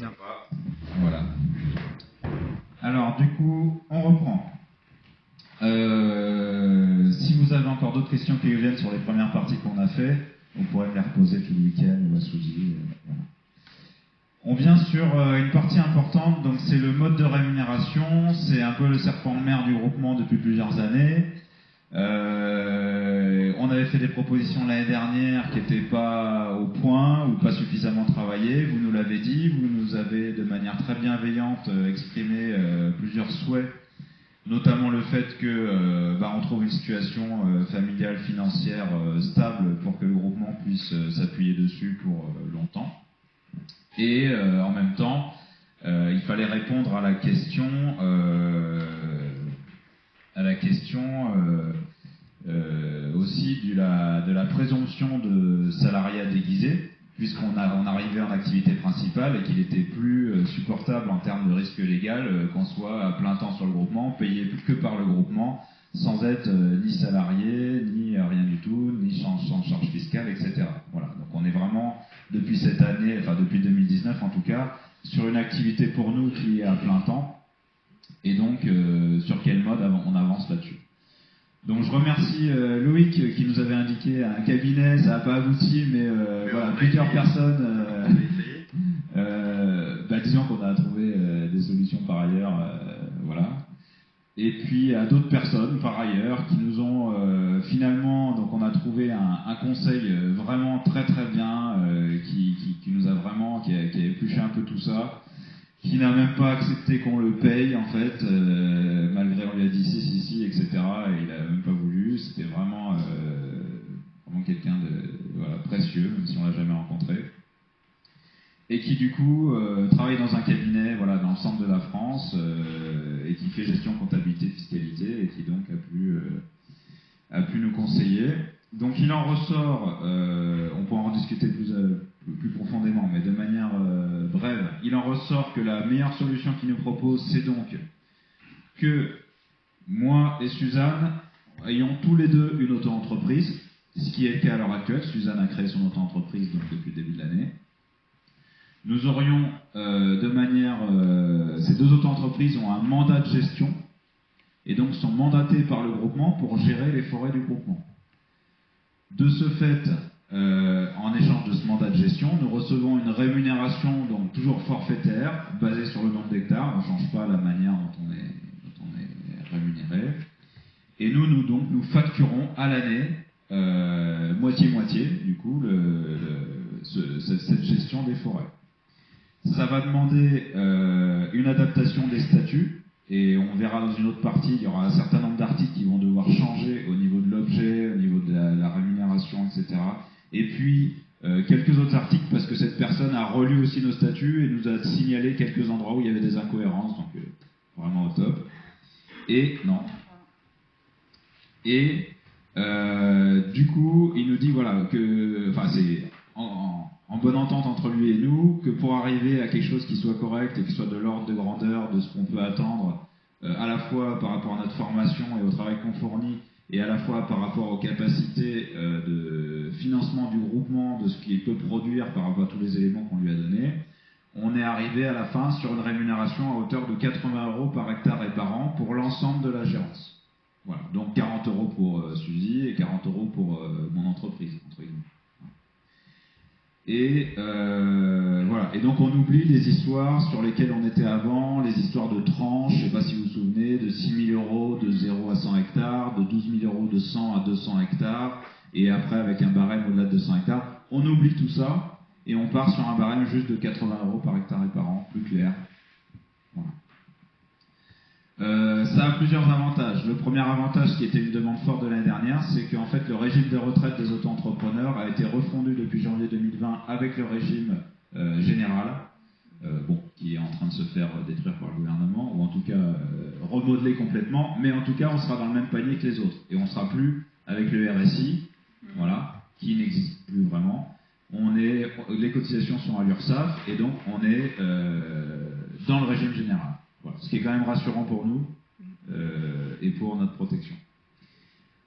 Non. Voilà. Alors, du coup, on reprend. Si vous avez encore d'autres questions qui viennent sur les premières parties qu'on a fait, vous pourrez me les reposer tout le week-end ou à Souzy. Voilà. On vient sur une partie importante, donc c'est le mode de rémunération. C'est un peu le serpent de mer du groupement depuis plusieurs années. On avait fait des propositions l'année dernière qui n'étaient pas au point ou pas suffisamment travaillées. Vous nous l'avez dit, vous nous avez de manière très bienveillante exprimé plusieurs souhaits, notamment le fait que on trouve une situation familiale, financière stable pour que le groupement puisse s'appuyer dessus pour longtemps. Et en même temps, il fallait répondre à la question aussi de la présomption de salariat déguisé, puisqu'on arrivait en activité principale et qu'il était plus supportable en termes de risque légal qu'on soit à plein temps sur le groupement, payé que par le groupement, sans être ni salarié, ni rien du tout, ni sans charge fiscale, etc. Voilà. Donc on est vraiment, depuis cette année, enfin depuis 2019 en tout cas, sur une activité pour nous qui est à plein temps, et donc sur quel mode on avance là-dessus. Donc je remercie Loïc qui nous avait indiqué un cabinet, ça n'a pas abouti, mais voilà, plusieurs personnes. Disons qu'on a trouvé des solutions par ailleurs, voilà. Et puis à d'autres personnes par ailleurs qui nous ont finalement, donc on a trouvé un conseil vraiment très très bien, qui nous a vraiment, qui a épluché un peu tout ça, qui n'a même pas accepté qu'on le paye en fait, malgré on lui a dit si, etc. Et il a même pas voulu. C'était vraiment quelqu'un de précieux, même si on l'a jamais rencontré. Et qui du coup travaille dans un cabinet dans le centre de la France et qui fait gestion, comptabilité, fiscalité et qui donc a pu nous conseiller. Donc il en ressort, on pourra en discuter plus profondément, mais de manière brève, il en ressort que la meilleure solution qu'il nous propose, c'est donc que moi et Suzanne ayons tous les deux une auto-entreprise, ce qui est le cas à l'heure actuelle. Suzanne a créé son auto-entreprise donc depuis le début de l'année. Nous aurions ces deux auto-entreprises ont un mandat de gestion et donc sont mandatées par le groupement pour gérer les forêts du groupement. De ce fait, en échange de ce mandat de gestion, nous recevons une rémunération donc toujours forfaitaire, basée sur le nombre d'hectares. On ne change pas la manière dont on est rémunéré. Et nous facturons à l'année moitié-moitié, du coup, cette gestion des forêts. Ça va demander une adaptation des statuts, et on verra dans une autre partie, il y aura un certain nombre d'articles qui vont devoir changer au niveau de l'objet, au niveau de la rémunération, etc. Et puis, quelques autres articles, parce que cette personne a relu aussi nos statuts et nous a signalé quelques endroits où il y avait des incohérences, donc vraiment au top. Et, non. Et, du coup, il nous dit, c'est en bonne entente entre lui et nous, que pour arriver à quelque chose qui soit correct et qui soit de l'ordre de grandeur de ce qu'on peut attendre, à la fois par rapport à notre formation et au travail qu'on fournit, et à la fois par rapport aux capacités de financement du groupement, de ce qu'il peut produire par rapport à tous les éléments qu'on lui a donnés, on est arrivé à la fin sur une rémunération à hauteur de 80 € par hectare et par an pour l'ensemble de la gérance. Voilà, donc 40 € pour Suzy et 40 € pour mon entreprise, entre guillemets. Et voilà. Et donc on oublie les histoires sur lesquelles on était avant, les histoires de tranches, je ne sais pas si vous vous souvenez, de 6 000 € de 0 à 100 hectares, de 12 000 € de 100 à 200 hectares, et après avec un barème au-delà de 200 hectares. On oublie tout ça, et on part sur un barème juste de 80 € par hectare et par an, plus clair. Voilà. Ça a plusieurs avantages. Le premier avantage, qui était une demande forte de l'année dernière, c'est qu'en fait le régime de retraite des auto-entrepreneurs a été refondu depuis janvier 2020 avec le régime général, qui est en train de se faire détruire par le gouvernement, ou en tout cas remodelé complètement, mais en tout cas on sera dans le même panier que les autres. Et on ne sera plus avec le RSI, voilà, qui n'existe plus vraiment. Les cotisations sont à l'URSSAF, et donc on est dans le régime général. Voilà, ce qui est quand même rassurant pour nous et pour notre protection.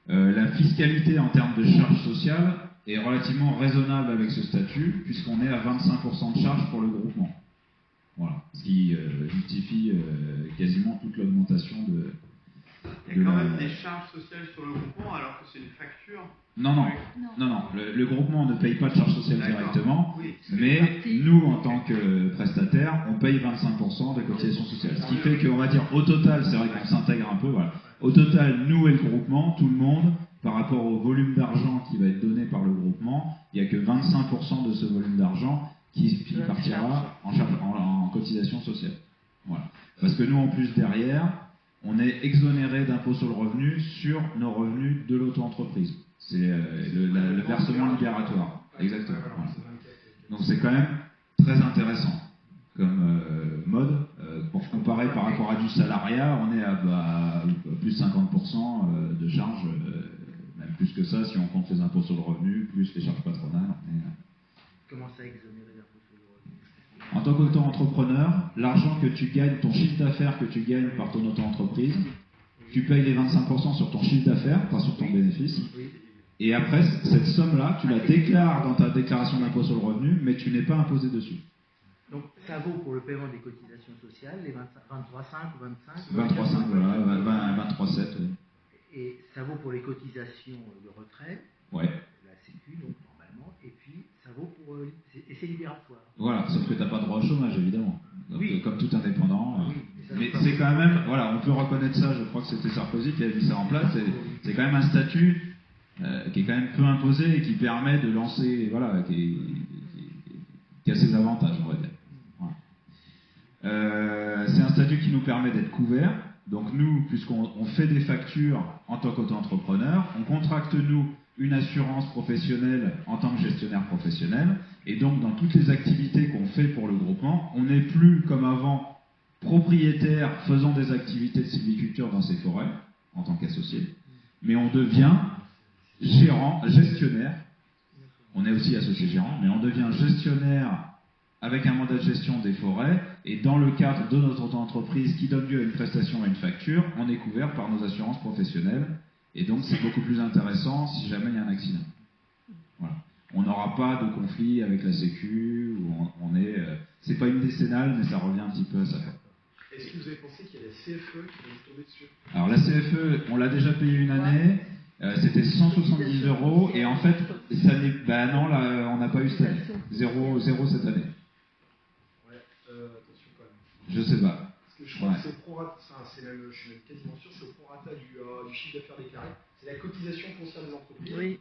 La fiscalité en termes de charges sociales est relativement raisonnable avec ce statut, puisqu'on est à 25% de charges pour le groupement. Voilà, ce qui justifie quasiment toute l'augmentation de... Il y a quand même des charges sociales sur le groupement alors que c'est une facture. Non. Le groupement ne paye pas de charges sociales directement, oui, mais nous, en tant que prestataires, on paye 25% de cotisation sociale. Ce qui fait qu'on va dire, au total, c'est vrai qu'on s'intègre un peu, voilà. Au total, nous et le groupement, tout le monde, par rapport au volume d'argent qui va être donné par le groupement, il n'y a que 25% de ce volume d'argent qui partira en cotisation sociale. Voilà. Parce que nous, en plus, derrière, on est exonéré d'impôt sur le revenu sur nos revenus de l'auto-entreprise. C'est le versement libératoire. Exactement. Voilà. Donc c'est quand même très intéressant comme mode. Pour comparer par rapport à du salariat, on est à plus de 50% de charges, même plus que ça si on compte les impôts sur le revenu, plus les charges patronales. Comment ça exonérer d'impôt sur le revenu? En tant qu'auto-entrepreneur, l'argent que tu gagnes, ton chiffre d'affaires que tu gagnes par ton auto-entreprise, tu payes les 25% sur ton chiffre d'affaires, pas sur ton bénéfice. Et après, cette somme-là, tu la déclares dans ta déclaration d'impôt sur le revenu, mais tu n'es pas imposé dessus. Donc ça vaut pour le paiement des cotisations sociales, les 23,5 ou 23,5, 25 voilà, 23,7. Oui. Et ça vaut pour les cotisations de retraite, Ouais. la Sécu, donc normalement, et puis ça vaut pour... et c'est libératoire. Voilà, sauf que tu n'as pas droit au chômage, évidemment. Donc, oui. Comme tout indépendant. Oui, mais c'est quand même, voilà, on peut reconnaître ça, je crois que c'était Sarkozy qui avait mis ça en place, c'est quand même un statut qui est quand même peu imposé et qui permet de lancer, voilà, qui a ses avantages, on va dire. Voilà. C'est un statut qui nous permet d'être couverts. Donc nous, puisqu'on fait des factures en tant qu'auto-entrepreneur, on contracte nous une assurance professionnelle en tant que gestionnaire professionnel, et donc dans toutes les activités qu'on fait pour le groupement, on n'est plus comme avant propriétaire faisant des activités de sylviculture dans ses forêts en tant qu'associé, mais on devient gestionnaire, on est aussi associé gérant, mais on devient gestionnaire avec un mandat de gestion des forêts, et dans le cadre de notre auto-entreprise qui donne lieu à une prestation et une facture, on est couvert par nos assurances professionnelles, et donc c'est beaucoup plus intéressant si jamais il y a un accident. Voilà. On n'aura pas de conflit avec la Sécu, où on est... c'est pas une décennale, mais ça revient un petit peu à ça. Est-ce que vous avez pensé qu'il y a la CFE qui va vous tomber dessus? Alors la CFE, on l'a déjà payé une année, c'était 170 €, et en fait, ça n'est... Ben non, là, on n'a pas eu cette année. Zéro cette année. Attention quand même. Je sais pas. Parce que je crois que c'est au prorata, je suis même quasiment sûr, c'est au prorata du chiffre d'affaires déclaré. C'est la cotisation foncière des entreprises. Oui.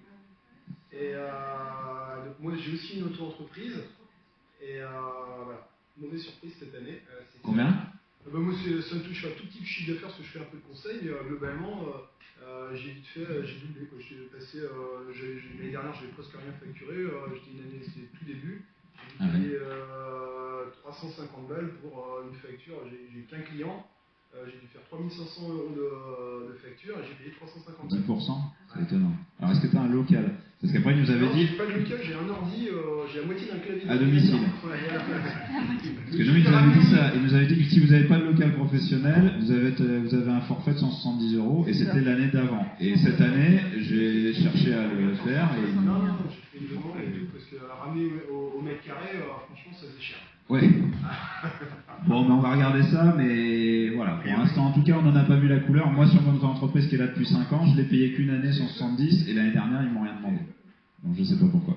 Et donc moi j'ai aussi une auto-entreprise. Et voilà, mauvaise surprise cette année. Combien? Moi ça me touche un tout petit chiffre d'affaires parce que je fais un peu de conseil, mais globalement j'ai vite fait, j'ai doublé quoi. L'année dernière j'avais presque rien facturé, j'étais une année, c'était tout début. J'ai payé 350 balles pour une facture, j'ai qu'un client, j'ai dû faire 3500 € de facture et j'ai payé 350 balles. 10%, c'est étonnant. Alors est-ce que tu as un local? Parce qu'après il nous avait dit... J'ai pas de local, j'ai un ordi, j'ai la moitié d'un clavier. À domicile. Parce que nous il nous avait dit ça, il nous avait dit que si vous n'avez pas de local professionnel, vous avez un forfait de 170 €, et c'était l'année d'avant. Et cette année, j'ai cherché à le faire et... Non, j'ai fait une demande et tout, parce que ramener au mètre carré, franchement ça faisait cher. Ouais. Bon, mais on va regarder ça, mais voilà. Pour l'instant, en tout cas, on n'en a pas vu la couleur. Moi, sur mon entreprise qui est là depuis 5 ans, je l'ai payé qu'une année 170, et l'année dernière, ils m'ont rien demandé. Donc, je sais pas pourquoi.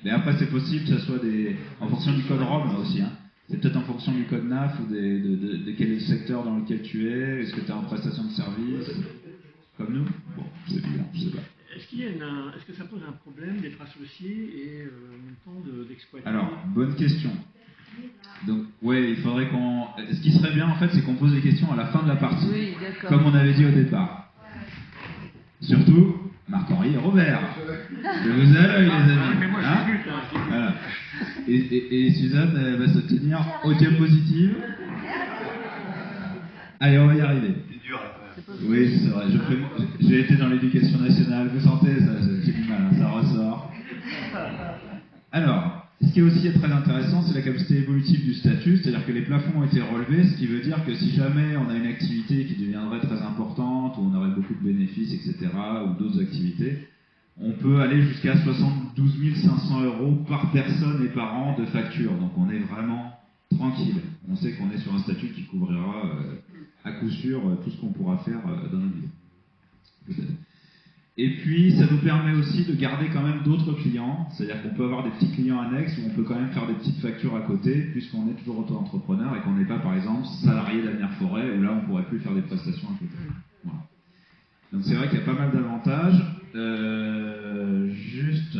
Mais après, c'est possible que ça soit en fonction du code ROM aussi. Hein. C'est peut-être en fonction du code NAF ou de quel est le secteur dans lequel tu es. Est-ce que tu es en prestation de service comme nous? Bon, c'est bizarre, je sais pas. Est-ce que ça pose un problème d'être associé et en même temps d'exploiter? Alors, bonne question. Donc, ouais, il faudrait qu'on... Ce qui serait bien, en fait, c'est qu'on pose des questions à la fin de la partie. Oui, d'accord. Comme on avait dit au départ. Surtout, Marc-Henri et Robert. Je vous ai à l'œil, les amis. Mais moi, je Hein suis but, hein. Voilà. Et Suzanne va se tenir aux diapositives. Allez, on va y arriver. C'est dur là. Oui, c'est vrai. J'ai été dans l'éducation nationale. Vous sentez, ça, j'ai du mal, hein, ça ressort. Alors... Ce qui est aussi très intéressant, c'est la capacité évolutive du statut, c'est-à-dire que les plafonds ont été relevés, ce qui veut dire que si jamais on a une activité qui deviendrait très importante, où on aurait beaucoup de bénéfices, etc., ou d'autres activités, on peut aller jusqu'à 72 500 € par personne et par an de facture. Donc on est vraiment tranquille. on sait qu'on est sur un statut qui couvrira à coup sûr tout ce qu'on pourra faire dans notre vie. Peut-être. Et puis, ça nous permet aussi de garder quand même d'autres clients, c'est-à-dire qu'on peut avoir des petits clients annexes où on peut quand même faire des petites factures à côté, puisqu'on est toujours auto-entrepreneur et qu'on n'est pas, par exemple, salarié d'Avenir Forêt, où là, on ne pourrait plus faire des prestations à côté. Voilà. Donc c'est vrai qu'il y a pas mal d'avantages. Juste,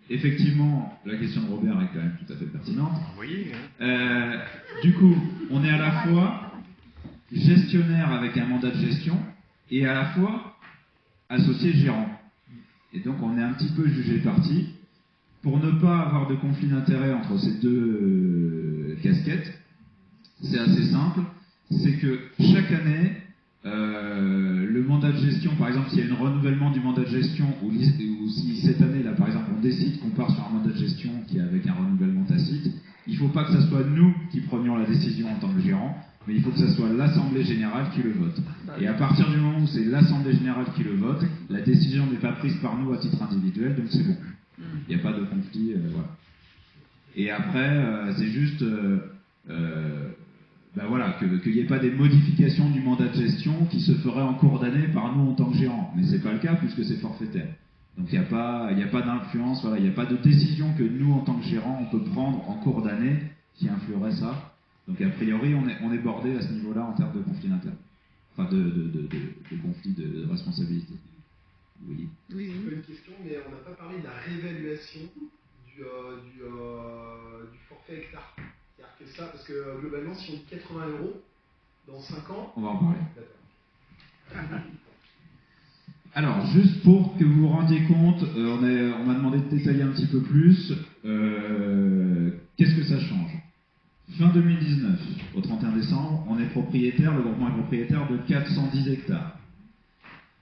effectivement, la question de Robert est quand même tout à fait pertinente. Vous voyez, hein. Du coup, on est à la fois gestionnaire avec un mandat de gestion et à la fois associé gérant. Et donc on est un petit peu jugé parti. Pour ne pas avoir de conflit d'intérêt entre ces deux casquettes, c'est assez simple. C'est que chaque année, le mandat de gestion, par exemple, s'il y a un renouvellement du mandat de gestion, ou si cette année, là, par exemple, on décide qu'on part sur un mandat de gestion qui est avec un renouvellement tacite, il ne faut pas que ce soit nous qui prenions la décision en tant que gérant, mais il faut que ce soit l'Assemblée Générale qui le vote. Et à partir du moment où c'est l'Assemblée Générale qui le vote, la décision n'est pas prise par nous à titre individuel, donc c'est bon. Il n'y a pas de conflit, voilà. Et après, c'est juste... voilà, qu'il n'y ait pas des modifications du mandat de gestion qui se feraient en cours d'année par nous en tant que gérant. Mais ce n'est pas le cas puisque c'est forfaitaire. Donc il n'y a pas d'influence, voilà, il n'y a pas de décision que nous en tant que gérant on peut prendre en cours d'année qui influerait ça. Donc a priori on est bordé à ce niveau-là en termes de conflit d'intérêt. Enfin de conflit de responsabilité. Oui. Oui. C'est pas une question, mais on n'a pas parlé de la réévaluation du forfait hectare. C'est-à-dire que ça, parce que globalement, si on dit 80 € dans 5 ans... On va en parler. Alors, juste pour que vous vous rendiez compte, on m'a demandé de détailler un petit peu plus. Qu'est-ce que ça change? Fin 2019, au 31 décembre, on est propriétaire, le groupement est propriétaire de 410 hectares.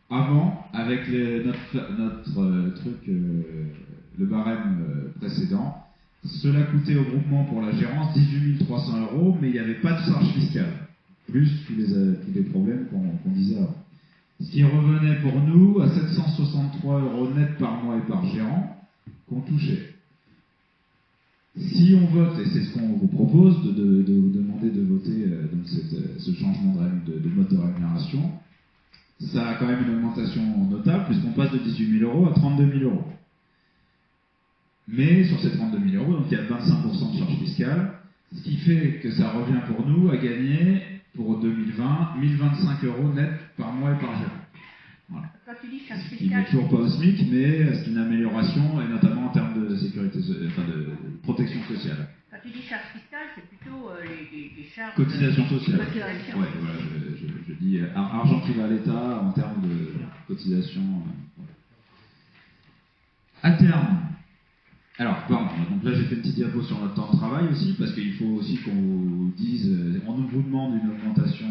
Avant, avec notre truc, le barème précédent, cela coûtait au groupement pour la gérance 18 300 €, mais il n'y avait pas de charge fiscale, plus tous les problèmes qu'on disait avant. Ce qui revenait pour nous à 763 € net par mois et par gérant qu'on touchait. Si on vote, et c'est ce qu'on vous propose, de vous demander de voter donc ce changement de mode de rémunération, ça a quand même une augmentation notable, puisqu'on passe de 18 000 € à 32 000 €. Mais sur ces 32 000 €, donc il y a 25% de charge fiscale, ce qui fait que ça revient pour nous à gagner, pour 2020, 1025 € net par mois et par gérant. Voilà. Quand tu dis charge Ce qui fiscale, n'est toujours pas au SMIC, mais c'est une amélioration, et notamment en termes de sécurité, de protection sociale. quand tu dis charge fiscale, c'est plutôt les charges... Cotisation sociale. Cotisation. Ouais, voilà, je dis argent qui va à l'État en termes de cotisation. Voilà. À terme, alors, pardon, donc là j'ai fait une petite diapo sur notre temps de travail aussi, parce qu'il faut aussi qu'on vous dise, on vous demande une augmentation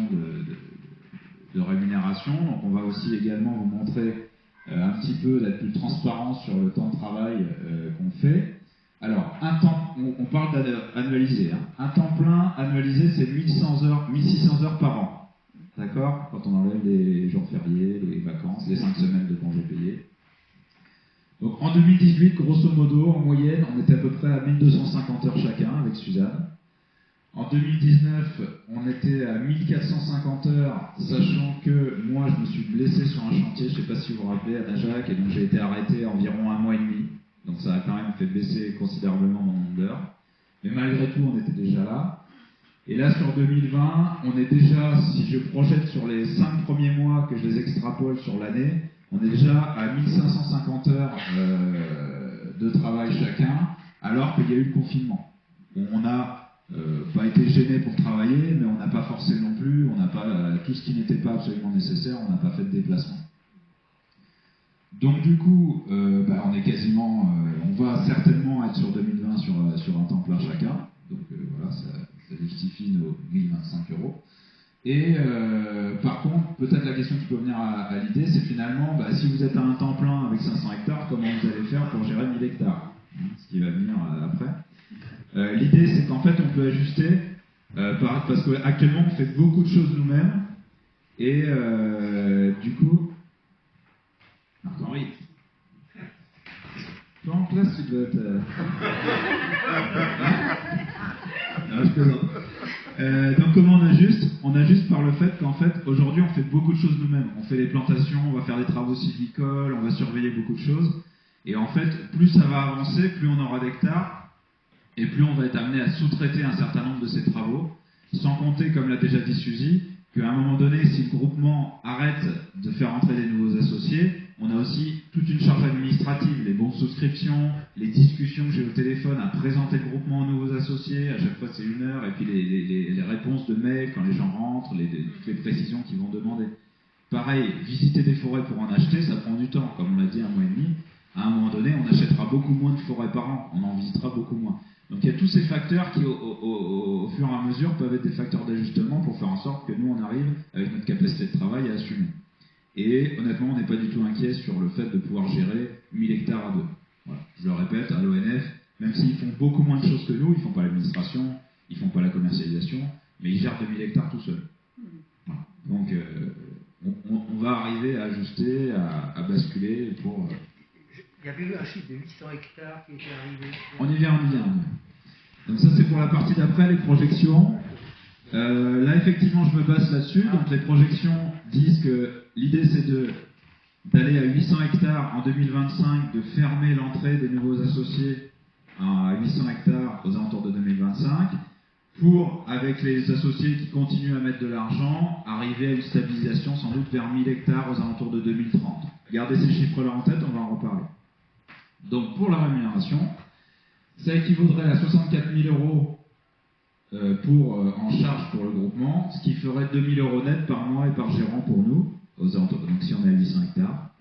de rémunération, donc on va aussi également vous montrer un petit peu, d'être plus transparent sur le temps de travail qu'on fait. Alors, on parle d'annualiser. Hein. Un temps plein annualisé, c'est 1600 heures par an. D'accord? Quand on enlève les jours fériés, les vacances, les 5 semaines de congés payés. Donc en 2018, grosso modo, en moyenne, on était à peu près à 1250 heures chacun avec Suzanne. En 2019, on était à 1450 heures, sachant que moi, je me suis blessé sur un chantier, je ne sais pas si vous vous rappelez, à Najac, et donc j'ai été arrêté environ 1 mois et demi. Donc ça a quand même fait baisser considérablement mon nombre d'heures. Mais malgré tout, on était déjà là. Et là, sur 2020, on est déjà, si je projette sur les 5 premiers mois, que je les extrapole sur l'année, on est déjà à 1550 heures de travail chacun, alors qu'il y a eu le confinement. On n'a pas été gêné pour travailler, mais on n'a pas forcé non plus, on n'a pas tout ce qui n'était pas absolument nécessaire, on n'a pas fait de déplacement. Donc du coup, on est quasiment, on va certainement être sur 2020 sur un temps plein chacun, donc voilà, ça justifie nos 1025 €. Et par contre, peut-être la question qui peut venir à l'idée, c'est finalement, si vous êtes à un temps plein avec 500 hectares, comment vous allez faire pour gérer 1000 hectares, ce qui va venir après. L'idée, c'est qu'en fait, on peut ajuster, parce qu'actuellement, on fait beaucoup de choses nous-mêmes, et du coup... Marc-Henri, toi en classe, tu dois être... Non, je plaisante. Donc comment on ajuste? On ajuste par le fait qu'en fait, aujourd'hui, on fait beaucoup de choses nous-mêmes. On fait les plantations, on va faire des travaux sylvicoles, on va surveiller beaucoup de choses. Et en fait, plus ça va avancer, plus on aura d'hectares, et plus on va être amené à sous-traiter un certain nombre de ces travaux. Sans compter, comme l'a déjà dit Suzy, qu'à un moment donné, si le groupement arrête de faire entrer des nouveaux associés, on a aussi toute une charge administrative, les bons de souscription, les discussions que j'ai au téléphone à présenter le groupement aux nouveaux associés, à chaque fois c'est 1 heure, et puis les réponses de mails quand les gens rentrent, toutes les précisions qu'ils vont demander. Pareil, visiter des forêts pour en acheter, ça prend du temps, comme on l'a dit, 1 mois et demi. À un moment donné, on achètera beaucoup moins de forêts par an, on en visitera beaucoup moins. Donc il y a tous ces facteurs qui, au fur et à mesure, peuvent être des facteurs d'ajustement pour faire en sorte que nous, on arrive, avec notre capacité de travail, à assumer. Et honnêtement, on n'est pas du tout inquiet sur le fait de pouvoir gérer 1000 hectares à deux. Voilà. Je le répète, à l'ONF, même s'ils font beaucoup moins de choses que nous, ils ne font pas l'administration, ils ne font pas la commercialisation, mais ils gèrent 2000 hectares tout seuls. Voilà. Donc on va arriver à ajuster, à basculer pour... Il y avait eu un chiffre de 800 hectares qui était arrivé. On y vient. Donc ça c'est pour la partie d'après, les projections. Là effectivement je me base là-dessus. Donc les projections disent que l'idée c'est d'aller à 800 hectares en 2025, de fermer l'entrée des nouveaux associés à 800 hectares aux alentours de 2025, pour, avec les associés qui continuent à mettre de l'argent, arriver à une stabilisation sans doute vers 1000 hectares aux alentours de 2030. Gardez ces chiffres-là en tête, on va en reparler. Donc pour la rémunération, ça équivaudrait à 64 000 euros en charge pour le groupement, ce qui ferait 2 000 euros net par mois et par gérant pour nous, aux alentours, donc si on est à 800 hectares.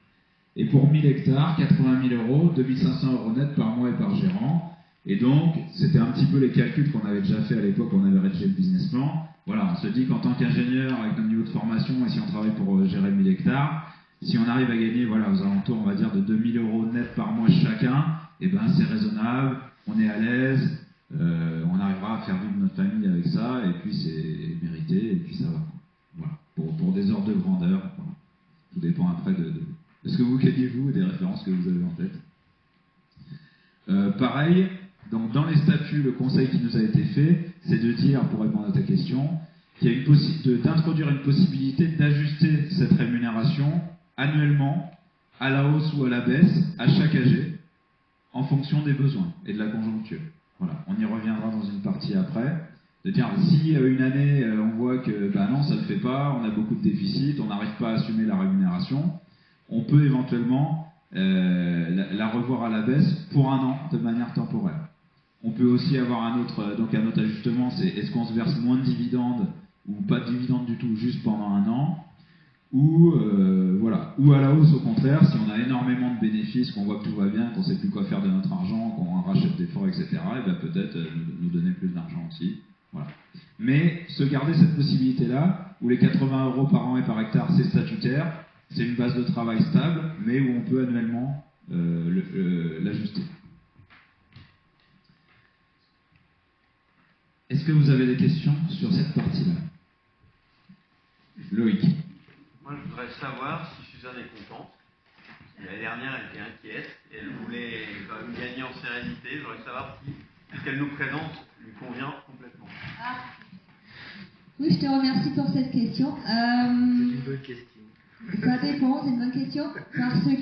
Et pour 1000 hectares, 80 000 euros, 2500 euros net par mois et par gérant. Et donc, c'était un petit peu les calculs qu'on avait déjà fait à l'époque, on avait rédigé le business plan. Voilà, on se dit qu'en tant qu'ingénieur, avec notre niveau de formation, et si on travaille pour gérer 1000 hectares, si on arrive à gagner, voilà, aux alentours, on va dire, de 2000 euros net par mois chacun, eh ben, c'est raisonnable, on est à l'aise, on arrivera à faire vivre notre famille avec ça, et puis c'est mérité, et puis ça va. Voilà, pour des ordres de grandeur, voilà. Tout dépend après de ce que vous gagnez vous et des références que vous avez en tête. Pareil, donc dans les statuts, le conseil qui nous a été fait, c'est de dire, pour répondre à ta question, qu'il y a d'introduire une possibilité d'ajuster cette rémunération annuellement, à la hausse ou à la baisse, à chaque AG, en fonction des besoins et de la conjoncture. Voilà, on y reviendra dans une partie après. De dire, si une année, on voit que non, ça ne le fait pas, on a beaucoup de déficits, on n'arrive pas à assumer la rémunération, on peut éventuellement la revoir à la baisse pour 1 an, de manière temporaire. On peut aussi avoir un autre ajustement, c'est est-ce qu'on se verse moins de dividendes ou pas de dividendes du tout, juste pendant 1 an, ou à la hausse au contraire, si on a énormément de bénéfices, qu'on voit que tout va bien, qu'on ne sait plus quoi faire de notre argent, qu'on rachète des forêts, etc., et bien peut-être nous donner plus d'argent aussi. Voilà. Mais se garder cette possibilité-là, où les 80 euros par an et par hectare, c'est statutaire, c'est une base de travail stable, mais où on peut annuellement l'ajuster. Est-ce que vous avez des questions sur cette partie-là? Loïc. Moi, je voudrais savoir si Suzanne est contente. L'année dernière, elle était inquiète et elle voulait quand même gagner en sérénité. Je voudrais savoir si ce qu'elle nous présente lui convient complètement. Oui, je te remercie pour cette question. C'est une bonne question. Ça dépend, c'est une bonne question. Parce que,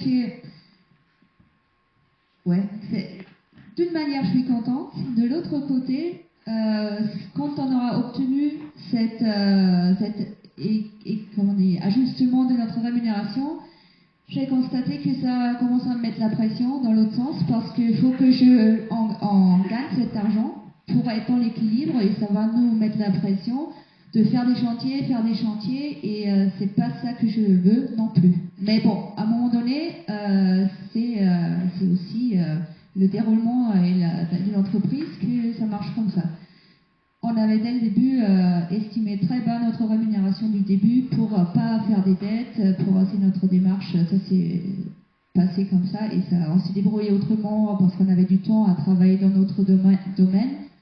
d'une manière, je suis contente. De l'autre côté, quand on aura obtenu cet ajustement de notre rémunération, j'ai constaté que ça commence à me mettre la pression dans l'autre sens, parce qu'il faut que je gagne cet argent pour être dans l'équilibre, et ça va nous mettre la pression de faire des chantiers, et c'est pas ça que je veux non plus. Mais bon, à un moment donné, c'est aussi le déroulement de l'entreprise que ça marche comme ça. On avait dès le début estimé très bas notre rémunération du début pour pas faire des dettes, pour c'est notre démarche, ça s'est passé comme ça, et on s'est débrouillé autrement parce qu'on avait du temps à travailler dans notre domaine,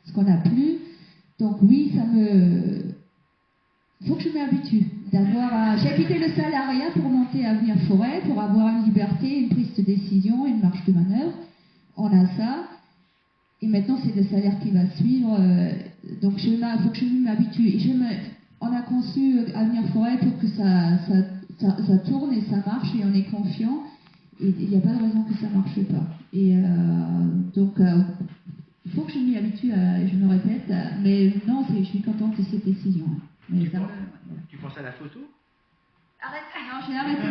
ce qu'on n'a plus. Donc oui, faut que je m'habitue j'ai quitté le salariat pour monter à Avenir Forêt, pour avoir une liberté, une prise de décision, une marge de manœuvre. On a ça. Et maintenant, c'est le salaire qui va suivre. Donc, il faut que je m'habitue. Et on a conçu Avenir Forêt pour que ça tourne et ça marche et on est confiant. Et il n'y a pas de raison que ça ne marche pas. Et donc, il faut que je m'y habitue, je me répète. Mais non, je suis contente de cette décision. Mais tu penses à la photo? Arrête, non, j'ai arrêté.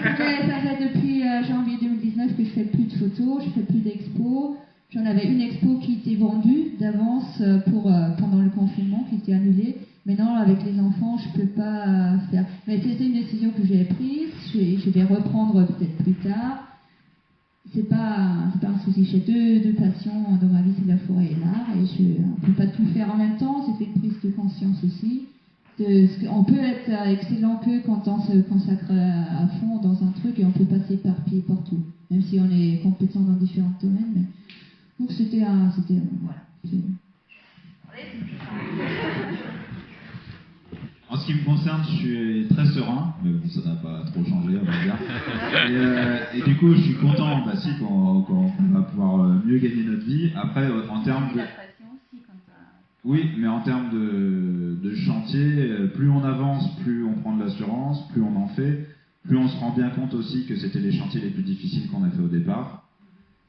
Ça fait depuis janvier 2019 que je fais plus de photos, je fais plus d'expos. J'en avais une expo qui était vendue d'avance pendant le confinement, qui était annulée. Mais non, avec les enfants, je peux pas faire. Mais c'était une décision que j'ai prise. Je vais reprendre peut-être plus tard. C'est pas un souci. J'ai deux passions dans ma vie, c'est la forêt et l'art. Et on peut pas tout faire en même temps. C'était une prise de conscience aussi. On peut être excellent que quand on se consacre à fond dans un truc et on peut passer par pied partout, même si on est compétent dans différents domaines. Mais... Donc voilà. En ce qui me concerne, je suis très serein, mais bon, ça n'a pas trop changé, on va dire. Et du coup, je suis content, qu'on va pouvoir mieux gagner notre vie. Après, en termes de... Oui, mais en termes de chantier, plus on avance, plus on prend de l'assurance, plus on en fait, plus on se rend bien compte aussi que c'était les chantiers les plus difficiles qu'on a fait au départ,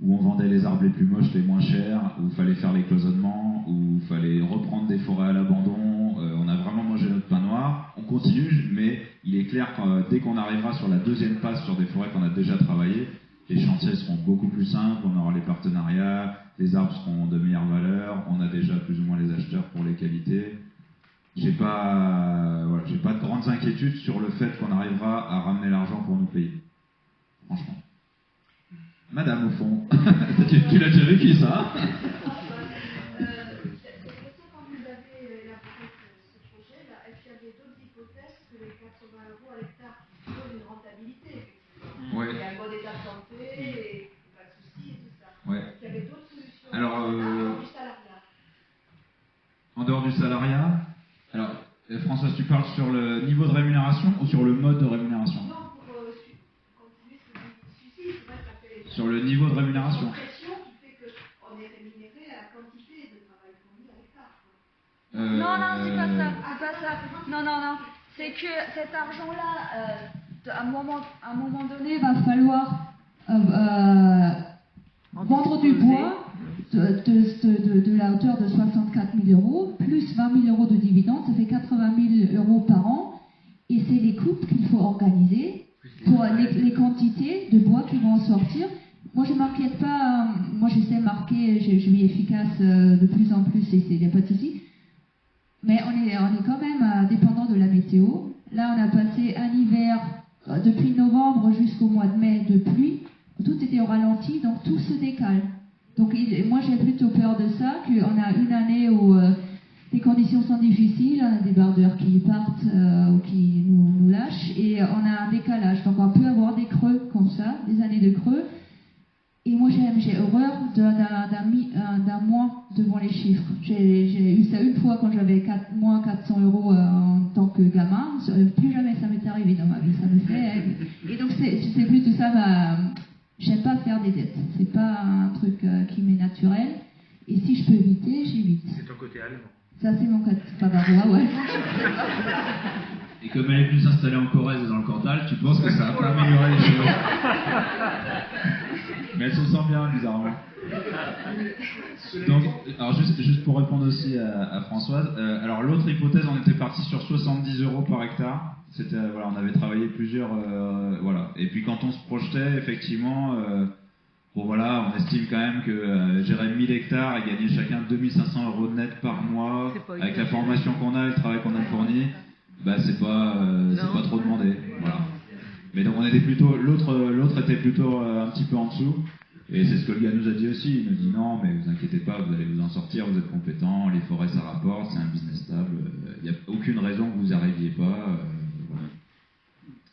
où on vendait les arbres les plus moches, les moins chers, où il fallait faire les cloisonnements, où il fallait reprendre des forêts à l'abandon. On a vraiment mangé notre pain noir. On continue, mais il est clair que dès qu'on arrivera sur la deuxième passe sur des forêts qu'on a déjà travaillées, les chantiers seront beaucoup plus simples, on aura les partenariats, les arbres seront de meilleure valeur, on a déjà plus ou moins les acheteurs pour les qualités. J'ai pas de grandes inquiétudes sur le fait qu'on arrivera à ramener l'argent pour nous payer. Franchement. Madame, au fond, tu l'as déjà vécu ça? Quand vous avez élaboré ce projet, est-ce qu'il y avait d'autres hypothèses que les 80 € à l'hectare qui donnent une rentabilité? Ouais. Il y a un bon état de santé, et pas de soucis et tout ça. Ouais. Est-ce qu'il y avait d'autres solutions Alors, en dehors du salariat? En dehors du salariat? Alors, Françoise, tu parles sur le niveau de rémunération ou sur le mode de rémunération? Non, pour continuer ce que vous suscitez, c'est vrai que ça fait... Sur le niveau de rémunération. Une pression qui fait qu'on est rémunéré à la quantité de travail fourni à l'hectare. Non, c'est pas ça. Non. C'est que cet argent-là, à un moment donné, va falloir vendre du bois de la hauteur de 64 000 €, plus 20 000 € de dividendes, ça fait 80 000 € par an. Et c'est les coupes qu'il faut organiser pour les quantités de bois qui vont en sortir. Moi, je ne m'inquiète pas. Moi, je sais marquer, je suis efficace de plus en plus, et il n'y a pas de souci. Mais on est quand même dépendant de la météo. Là, on a passé un hiver, depuis novembre jusqu'au mois de mai, de pluie. Tout était au ralenti, donc tout se décale. Donc, moi, j'ai plutôt peur de ça, qu'on a une année où les conditions sont difficiles, on a des bardeurs qui partent ou qui nous lâchent, et on a un décalage. Donc, on peut avoir des creux comme ça, des années de creux. Et moi, j'ai horreur d'un mois devant les chiffres. J'ai eu ça une fois quand j'avais moins 400 € en tant que gamin. Plus jamais ça m'est arrivé dans ma vie. Ça me fait... Et donc, c'est plutôt ça. J'aime pas faire des dettes. C'est pas un truc qui m'est naturel. Et si je peux éviter, j'évite. C'est ton côté allemand. Ça, c'est mon côté bavarois, ouais. Et comme elle est plus installée en Corrèze et dans le Cantal, tu penses que ça a pas amélioré les choses. Mais elle se sent bien, bizarrement. Donc, alors juste pour répondre aussi à Françoise, alors l'autre hypothèse, on était parti sur 70 € par hectare. C'était, on avait travaillé plusieurs, Et puis quand on se projetait, effectivement, on estime quand même que gérer 1000 hectares et gagner chacun 2500 € net par mois, avec la formation qu'on a et le travail qu'on a fourni, c'est pas trop demandé. Voilà. Mais donc on était plutôt, l'autre était plutôt un petit peu en dessous. Et c'est ce que le gars nous a dit aussi. Il nous dit non, mais vous inquiétez pas, vous allez vous en sortir, vous êtes compétents, les forêts ça rapporte, c'est un business stable. Il n'y a aucune raison que vous n'y arriviez pas. Voilà.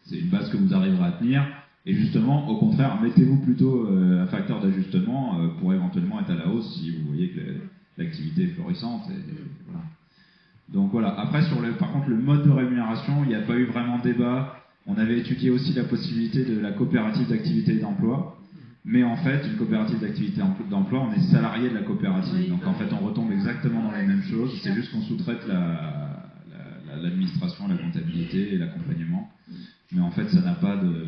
C'est une base que vous arriverez à tenir. Et justement, au contraire, mettez-vous plutôt un facteur d'ajustement pour éventuellement être à la hausse si vous voyez que l'activité est florissante. Voilà. Donc voilà. Après, par contre, le mode de rémunération, il n'y a pas eu vraiment de débat. On avait étudié aussi la possibilité de la coopérative d'activité et d'emploi. Mais en fait, une coopérative d'activité d'emploi, on est salarié de la coopérative. Oui, Donc en fait, on retombe exactement dans les mêmes choses. C'est juste qu'on sous-traite l'administration, la comptabilité et l'accompagnement. Mais en fait, ça n'a pas de...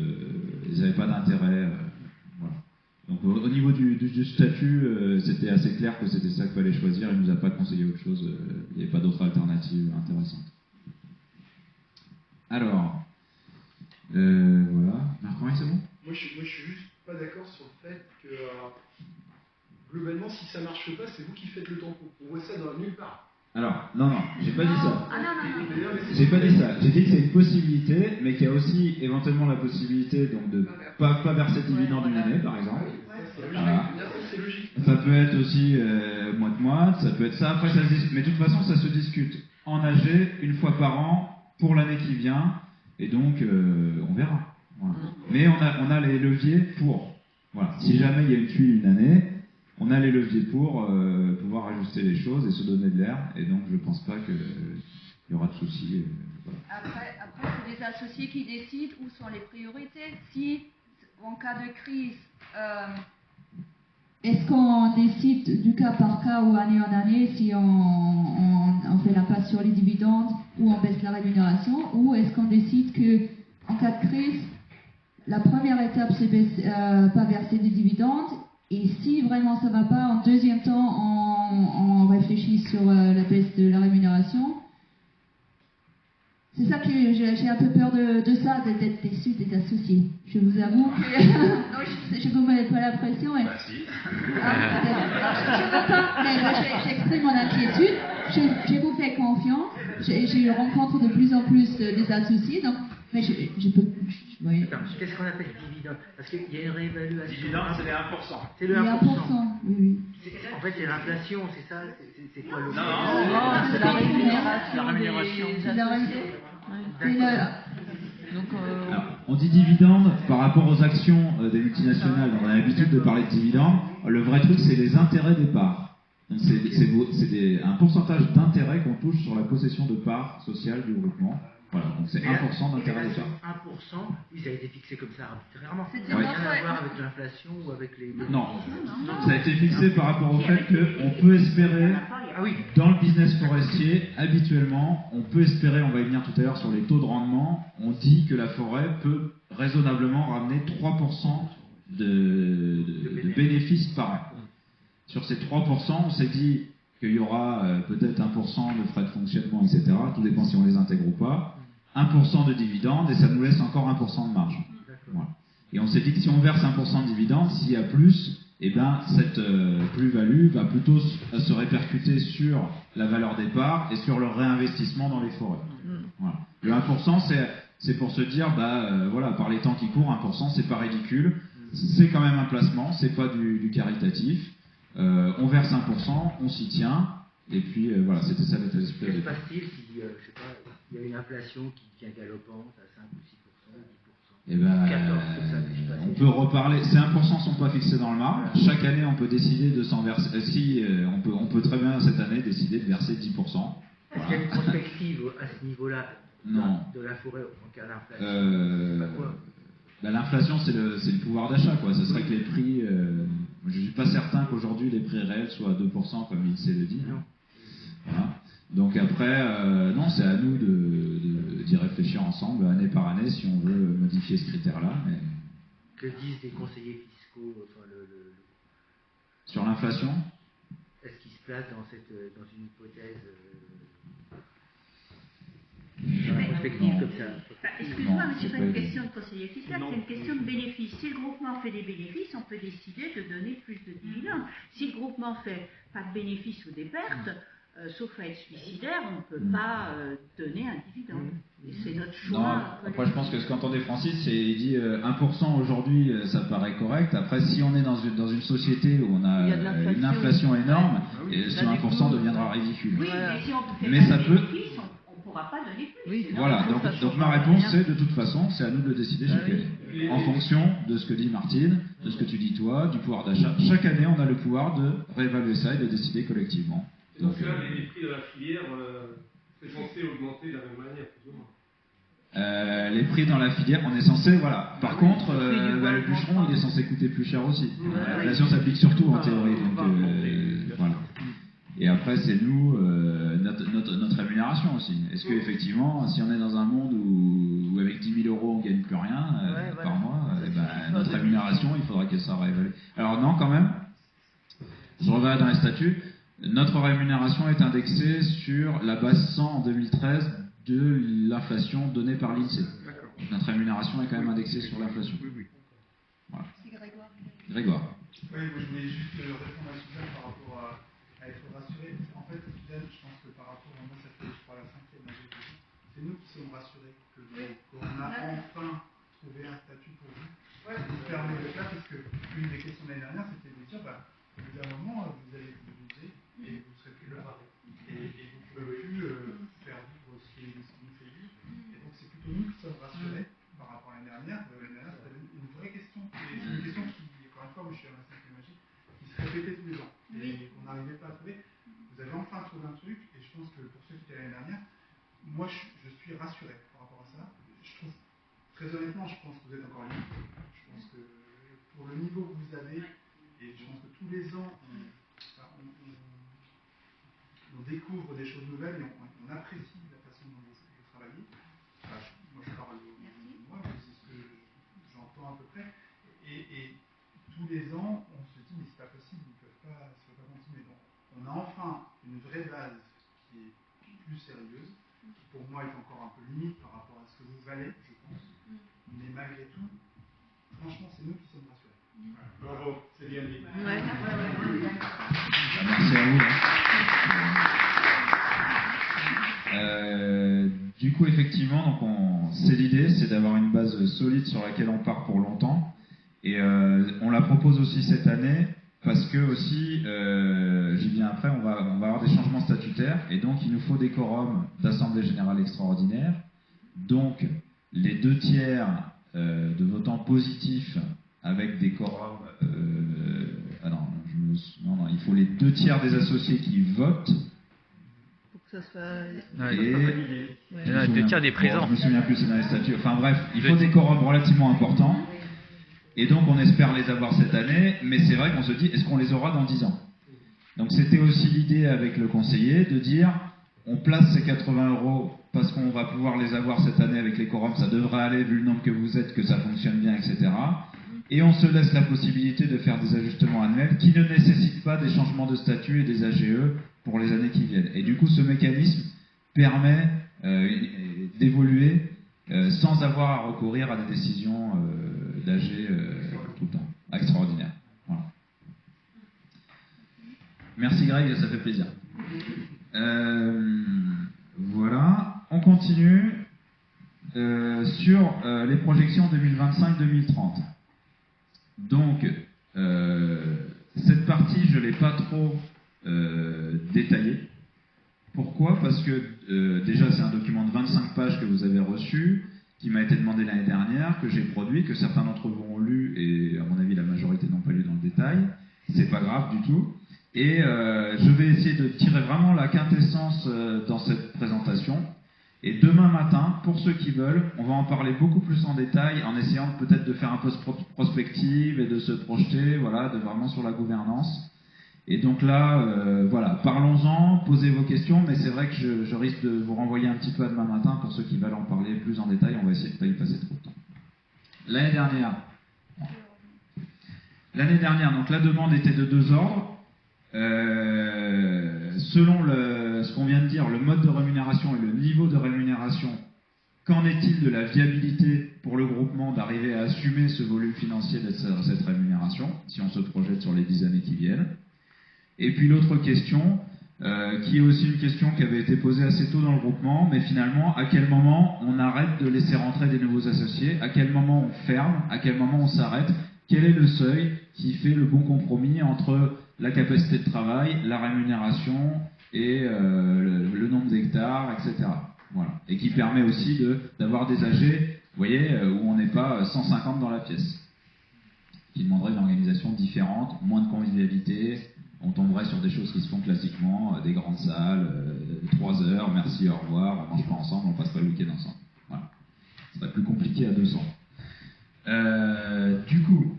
Ils n'avaient pas d'intérêt. Voilà. Donc au niveau du statut, c'était assez clair que c'était ça qu'il fallait choisir. Il ne nous a pas conseillé autre chose. Il n'y avait pas d'autres alternatives intéressantes. Alors, voilà. Marc-Henri, c'est bon? Moi, je suis juste pas d'accord sur le fait que, globalement, si ça marche pas, c'est vous qui faites le tampon. On voit ça dans nulle part. Alors, non, j'ai pas dit ça. Ah non. J'ai pas dit ça. J'ai dit que c'est une possibilité, mais qu'il y a aussi éventuellement la possibilité donc de pas verser de dividendes une année, par exemple. Voilà. C'est logique. Ça peut être aussi moite-moite, ça peut être ça. Après, ça se discute. Mais de toute façon, ça se discute en AG une fois par an pour l'année qui vient, et donc on verra. Voilà. Mais on a les leviers pour. Voilà. Si jamais il y a une tuile une année, on a les leviers pour pouvoir ajuster les choses et se donner de l'air, et donc je pense pas qu'il y aura de soucis. Voilà. Après, c'est les associés qui décident où sont les priorités. Si, en cas de crise, est-ce qu'on décide du cas par cas ou année en année si on fait l'impasse sur les dividendes ou on baisse la rémunération, ou est-ce qu'on décide que en cas de crise, la première étape c'est pas verser des dividendes, et si vraiment ça va pas, en deuxième temps on réfléchit sur la baisse de la rémunération. C'est ça que j'ai un peu peur de ça, d'être déçu des associés. Je vous avoue que non, je vous mets pas la pression. Et... Bah si. Je veux pas, mais j'exprime mon inquiétude. Je vous fais confiance. Je rencontre de plus en plus des associés, donc mais je peux. Oui. Attends, qu'est-ce qu'on appelle dividende? Parce qu'il y a une réévaluation. Dividende, c'est les 1%. C'est le 1%. 1%. Oui. En fait, c'est l'inflation, c'est ça? C'est quoi le. Non, c'est la rémunération. La rémunération. C'est la rémunération. Donc, Alors, on dit dividende par rapport aux actions des multinationales. On a l'habitude de parler de dividendes. Le vrai truc, c'est les intérêts des parts. Donc, c'est un pourcentage d'intérêt qu'on touche sur la possession de parts sociales du groupement. Voilà, donc c'est 1% d'intérêt des parts. 1%, oui, ça a été fixé comme ça arbitrairement. Ça C'est-à-dire n'a rien à voir avec l'inflation ou avec les. Non, ça a été fixé par rapport au fait qu'on peut espérer, Ah oui. dans le business forestier, habituellement, on peut espérer, on va y venir tout à l'heure sur les taux de rendement, on dit que la forêt peut raisonnablement ramener 3% de bénéfices par an. Sur ces 3%, on s'est dit qu'il y aura peut-être 1% de frais de fonctionnement, etc. Tout dépend si on les intègre ou pas. 1% de dividendes, et ça nous laisse encore 1% de marge. Voilà. Et on s'est dit que si on verse 1% de dividendes, s'il y a plus, eh ben, cette plus-value va plutôt se répercuter sur la valeur des parts et sur leur réinvestissement dans les forêts. Voilà. Le 1%, c'est pour se dire, voilà, par les temps qui courent, 1%, c'est pas ridicule. C'est quand même un placement, c'est pas du caritatif. On verse 1%, on s'y tient, et puis voilà, c'était ça l'état d'esprit. Qu'est-ce qui se passe-t-il si, je sais pas, il y a une inflation qui est galopante à 5 ou 6% ou 10%? Eh ben, 14, comme ça, je sais pas. on peut reparler. Ces 1% sont pas fixés dans le marbre. Chaque année, on peut décider de s'en verser. On peut très bien cette année décider de verser 10%. Est-ce qu'il y a une prospective à ce niveau-là Non. de la forêt en cas d'inflation? Pas quoi? L'inflation, c'est le pouvoir d'achat, quoi. Ce serait que les prix. Je ne suis pas certain qu'aujourd'hui les prix réels soient à 2%, comme l'INSEE le dit. Non. Voilà. Donc après, non, c'est à nous d'y réfléchir ensemble, année par année, si on veut modifier ce critère-là. Mais... Que disent les conseillers fiscaux sur l'inflation? Est-ce qu'ils se placent dans une hypothèse dans la perspective comme ça? Excuse-moi, mais ce n'est pas une question de conseiller fiscal, c'est une question de bénéfice. Si le groupement fait des bénéfices, on peut décider de donner plus de dividendes. Si le groupement fait pas de bénéfices ou des pertes, sauf à être suicidaire, on ne peut pas donner un dividende. Et c'est notre choix. Non, après, je pense que ce qu'entendait Francis, il dit 1% aujourd'hui, ça paraît correct. Après, si on est dans une société où on a une inflation énorme, et ce 1% deviendra ridicule. Oui, mais si on fait Mais pas ça de peut... bénéfices, on ne pourra pas donner plus. Oui, Voilà, donc ma réponse c'est de toute façon, c'est à nous de le décider chaque année. En fonction de ce que dit Martine, de ce que tu dis toi, du pouvoir d'achat. Chaque année, on a le pouvoir de réévaluer ça et de décider collectivement. Donc là, les prix de la filière seraient censés augmenter de la même manière, plus ou moins. les prix dans la filière, on est censé, voilà. Par contre, le bûcheron, il est censé coûter plus cher aussi. L'inflation s'applique surtout en théorie. Donc, voilà. Et après, c'est nous, notre rémunération aussi. Est-ce qu'effectivement, si on est dans un monde où avec 10 000 euros, on ne gagne plus rien par mois, notre rémunération, il faudra qu'elle soit réévaluée. Alors non, quand même, je reviens dans les statuts, notre rémunération est indexée sur la base 100 en 2013 de l'inflation donnée par l'INSEE. Notre rémunération est quand même indexée sur l'inflation. Voilà. Grégoire. Oui, moi je voulais juste répondre à Suzanne par rapport à être rassuré. En fait, Suzanne, je pense que par rapport à moi, ça fait, je crois, la 5e année, c'est nous qui sommes rassurés qu'on a enfin trouvé un statut pour vous qui nous permet de le faire, parce qu'une des questions de l'année dernière, c'était de dire, au bout d'un moment, vous allez vous diviser et vous ne serez plus là. Et vous ne pouvez plus faire vivre ce qui nous fait vivre. Et donc, c'est plutôt nous qui sommes rassurés par rapport à l'année dernière. L'année dernière, c'était une vraie question. Et c'est une question qui, encore une fois, moi je suis à la 5e magie, qui se répétait tous les ans. Et qu'on n'arrivait pas à trouver. Vous avez enfin trouvé un truc, et je pense que pour ceux qui étaient l'année dernière, moi je suis rassuré par rapport à ça. Je trouve, très honnêtement, je pense que vous êtes encore limité. Je pense que pour le niveau que vous avez, et je pense que tous les ans, on découvre des choses nouvelles et on apprécie la façon dont vous travaillez. Moi, je parle de moi, mais c'est ce que j'entends à peu près. Et tous les ans, on se dit, mais c'est pas possible, ils ne peuvent pas continuer. Donc, on a enfin une vraie base qui est plus sérieuse, qui pour moi est encore un peu limite par rapport à ce que vous valez, je pense. Mais malgré tout, franchement, c'est nous qui sommes rassurés. Bravo, c'est bien dit. Merci à vous. Du coup, effectivement, donc c'est l'idée, c'est d'avoir une base solide sur laquelle on part pour longtemps. Et on la propose aussi cette année parce que aussi, j'y viens après, on va avoir des changements statutaires et donc il nous faut des quorums d'assemblée générale extraordinaire. Donc les 2/3 de votants positifs avec des quorums. Il faut les 2/3 des associés qui votent. Ça soit... Et il y en a 2/3 des présents. Je me souviens plus, c'est dans les statuts. Enfin bref, il faut des quorums relativement importants. Et donc on espère les avoir cette année, mais c'est vrai qu'on se dit, est-ce qu'on les aura dans 10 ans? Donc c'était aussi l'idée avec le conseiller de dire, on place ces 80 € parce qu'on va pouvoir les avoir cette année avec les quorums, ça devrait aller vu le nombre que vous êtes, que ça fonctionne bien, etc. Et on se laisse la possibilité de faire des ajustements annuels qui ne nécessitent pas des changements de statut et des AGE pour les années qui viennent. Et du coup, ce mécanisme permet d'évoluer sans avoir à recourir à des décisions d'AG tout le temps. Extraordinaire. Voilà. Merci Greg, ça fait plaisir. Voilà. On continue sur les projections 2025-2030. Donc, cette partie, je ne l'ai pas trop détaillée. Pourquoi? Parce que déjà, c'est un document de 25 pages que vous avez reçu, qui m'a été demandé l'année dernière, que j'ai produit, que certains d'entre vous ont lu, et à mon avis, la majorité n'ont pas lu dans le détail. C'est pas grave du tout. Et je vais essayer de tirer vraiment la quintessence dans cette présentation. Et demain matin, pour ceux qui veulent, on va en parler beaucoup plus en détail, en essayant peut-être de faire un peu de prospective et de se projeter, voilà, de vraiment sur la gouvernance. Et donc là, voilà, parlons-en, posez vos questions, mais c'est vrai que je risque de vous renvoyer un petit peu à demain matin pour ceux qui veulent en parler plus en détail. On va essayer de ne pas y passer trop de temps. L'année dernière, donc la demande était de 2 ordres. Selon ce qu'on vient de dire, le mode de rémunération et le niveau de rémunération, qu'en est-il de la viabilité pour le groupement d'arriver à assumer ce volume financier de cette rémunération, si on se projette sur les 10 années qui viennent? Et puis l'autre question, qui est aussi une question qui avait été posée assez tôt dans le groupement, mais finalement, à quel moment on arrête de laisser rentrer des nouveaux associés? À quel moment on ferme? À quel moment on s'arrête? Quel est le seuil qui fait le bon compromis entre la capacité de travail, la rémunération et le nombre d'hectares, etc. Voilà. Et qui permet aussi d'avoir des AG, vous voyez, où on n'est pas 150 dans la pièce. Qui demanderait une organisation différente, moins de convivialité, on tomberait sur des choses qui se font classiquement, des grandes salles, 3 heures, merci, au revoir, on mange pas ensemble, on passe pas le week-end ensemble. Voilà. 200. Du coup,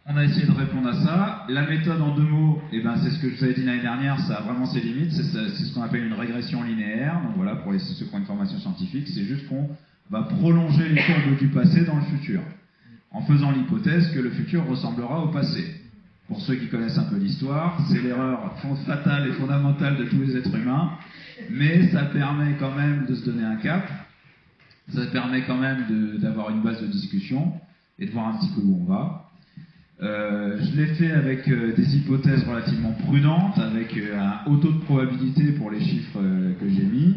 on a essayé de répondre à ça. La méthode en 2 mots, eh ben, c'est ce que je vous avais dit l'année dernière, ça a vraiment ses limites, c'est ce qu'on appelle une régression linéaire. Donc voilà, pour ceux qui ont une formation scientifique, c'est juste qu'on va prolonger les courbes du passé dans le futur, en faisant l'hypothèse que le futur ressemblera au passé. Pour ceux qui connaissent un peu l'histoire, c'est l'erreur fatale et fondamentale de tous les êtres humains, mais ça permet quand même de se donner un cap, ça permet quand même d'avoir une base de discussion et de voir un petit peu où on va. Je l'ai fait avec des hypothèses relativement prudentes, avec un haut taux de probabilité pour les chiffres que j'ai mis,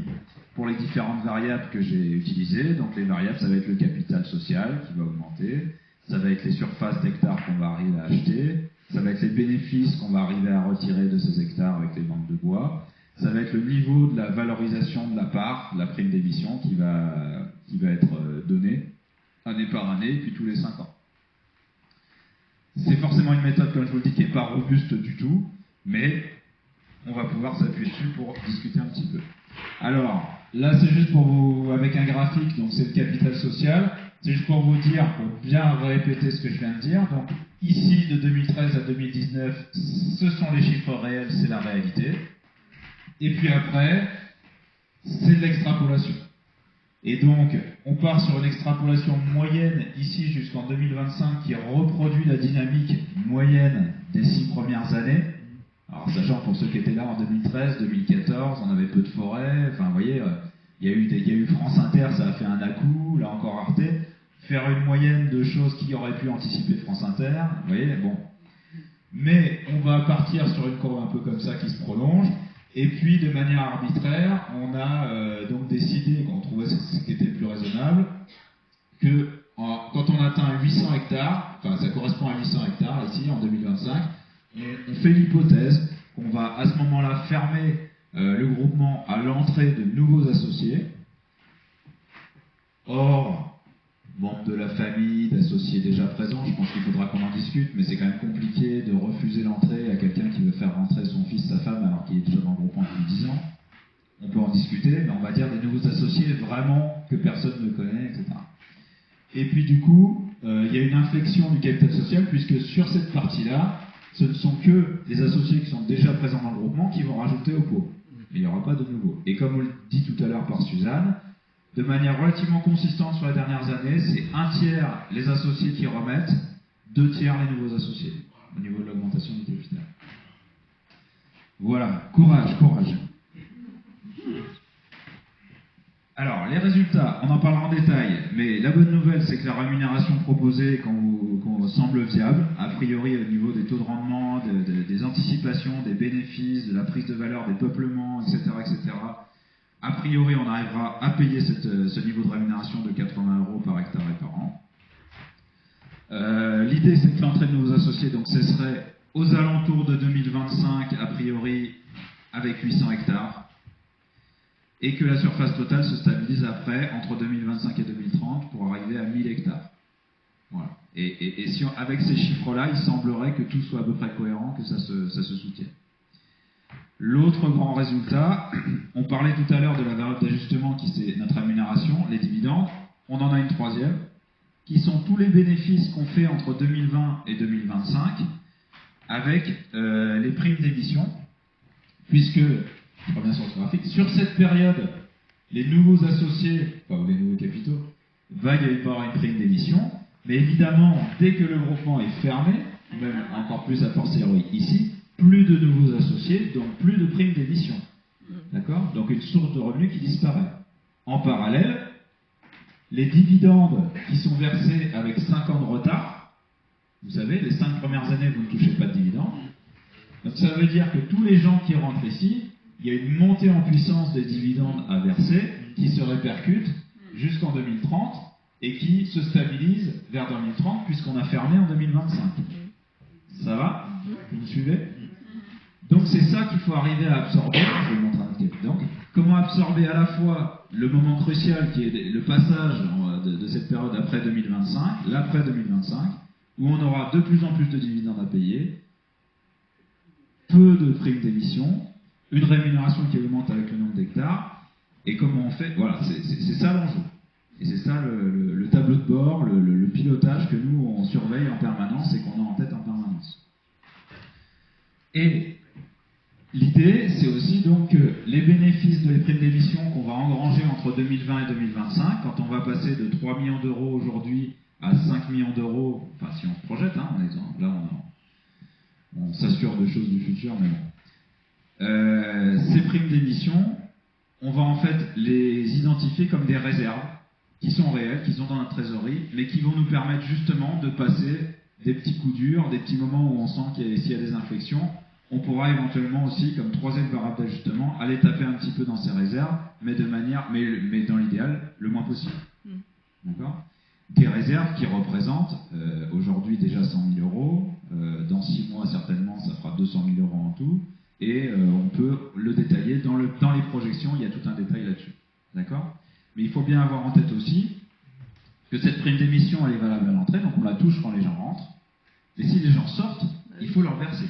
pour les différentes variables que j'ai utilisées. Donc les variables, ça va être le capital social qui va augmenter, ça va être les surfaces d'hectares qu'on va arriver à acheter, ça va être les bénéfices qu'on va arriver à retirer de ces hectares avec les banques de bois, ça va être le niveau de la valorisation de la part, de la prime d'émission qui va être donnée année par année, puis tous les 5 ans. C'est forcément une méthode, comme je vous le dis, qui n'est pas robuste du tout, mais on va pouvoir s'appuyer dessus pour discuter un petit peu. Alors, là c'est juste pour vous, avec un graphique, donc c'est le capital social, c'est juste pour vous dire, pour bien répéter ce que je viens de dire, donc ici de 2013 à 2019, ce sont les chiffres réels, c'est la réalité, et puis après, c'est de l'extrapolation. Et donc, on part sur une extrapolation moyenne ici jusqu'en 2025 qui reproduit la dynamique moyenne des 6 premières années. Alors, sachant pour ceux qui étaient là en 2013, 2014, on avait peu de forêts, enfin, vous voyez, il y a eu France Inter, ça a fait un à-coup, là encore Arte. Faire une moyenne de choses qui auraient pu anticiper France Inter, vous voyez, bon. Mais on va partir sur une courbe un peu comme ça qui se prolonge. Et puis, de manière arbitraire, on a donc décidé, qu'on trouvait ce qui était le plus raisonnable, que quand on atteint 800 hectares, enfin ça correspond à 800 hectares ici en 2025, on fait l'hypothèse qu'on va à ce moment-là fermer le groupement à l'entrée de nouveaux associés. Or, membre de la famille, d'associés déjà présents, je pense qu'il faudra qu'on en discute, mais c'est quand même compliqué de refuser l'entrée à quelqu'un qui veut faire rentrer son fils, sa femme, alors qu'il est déjà dans le groupement depuis 10 ans. On peut en discuter, mais on va dire des nouveaux associés vraiment que personne ne connaît, etc. Et puis du coup, il y a une inflexion du capital social, puisque sur cette partie-là, ce ne sont que les associés qui sont déjà présents dans le groupement qui vont rajouter au pot. Mais il n'y aura pas de nouveaux. Et comme on le dit tout à l'heure par Suzanne, de manière relativement consistante sur les dernières années, c'est 1/3 les associés qui remettent, 2/3 les nouveaux associés, au niveau de l'augmentation du capital. Voilà, courage, courage. Alors, les résultats, on en parlera en détail, mais la bonne nouvelle, c'est que la rémunération proposée qu'on semble viable, a priori au niveau des taux de rendement, des anticipations, des bénéfices, de la prise de valeur des peuplements, etc., a priori, on arrivera à payer ce niveau de rémunération de 80 € par hectare et par an. L'idée, c'est que l'entrée de nouveaux associés, donc ce serait aux alentours de 2025, a priori, avec 800 hectares, et que la surface totale se stabilise après, entre 2025 et 2030, pour arriver à 1000 hectares. Voilà. Et si avec ces chiffres-là, il semblerait que tout soit à peu près cohérent, que ça se soutienne. L'autre grand résultat, on parlait tout à l'heure de la variable d'ajustement qui c'est notre rémunération, les dividendes, on en a une troisième, qui sont tous les bénéfices qu'on fait entre 2020 et 2025 avec les primes d'émission, puisque, je reviens sur ce graphique, sur cette période, les nouveaux associés, enfin les nouveaux capitaux, va y avoir une prime d'émission, mais évidemment, dès que le groupement est fermé, même encore plus a fortiori ici, plus de nouveaux associés, donc plus de primes d'émission. D'accord ? Donc une source de revenus qui disparaît. En parallèle, les dividendes qui sont versés avec 5 ans de retard, vous savez, les 5 premières années, vous ne touchez pas de dividendes. Donc ça veut dire que tous les gens qui rentrent ici, il y a une montée en puissance des dividendes à verser qui se répercute jusqu'en 2030 et qui se stabilise vers 2030 puisqu'on a fermé en 2025. Ça va ? Vous me suivez ? Donc c'est ça qu'il faut arriver à absorber. Je vais vous montrer un petit peu. Donc, comment absorber à la fois le moment crucial qui est le passage de cette période après 2025, l'après 2025, où on aura de plus en plus de dividendes à payer, peu de primes d'émission, une rémunération qui augmente avec le nombre d'hectares, et comment on fait. Voilà, c'est ça l'enjeu. Et c'est ça le tableau de bord, le pilotage que nous, on surveille en permanence et qu'on a en tête en permanence. Et l'idée, c'est aussi donc que les bénéfices de les primes d'émission qu'on va engranger entre 2020 et 2025, quand on va passer de 3 millions d'euros aujourd'hui à 5 millions d'euros, enfin si on se projette, hein, on s'assure de choses du futur, mais bon. Ces primes d'émission, on va en fait les identifier comme des réserves qui sont réelles, qui sont dans notre trésorerie, mais qui vont nous permettre justement de passer des petits coups durs, des petits moments où on sent s'il y a des inflexions. On pourra éventuellement aussi, comme troisième variable d'ajustement, aller taper un petit peu dans ces réserves, mais dans l'idéal, le moins possible. D'accord ? Des réserves qui représentent aujourd'hui déjà 100 000 euros, dans 6 mois certainement ça fera 200 000 euros en tout, et on peut le détailler dans les projections, il y a tout un détail là-dessus. D'accord ? Mais il faut bien avoir en tête aussi que cette prime d'émission elle est valable à l'entrée, donc on la touche quand les gens rentrent, et si les gens sortent, il faut leur verser.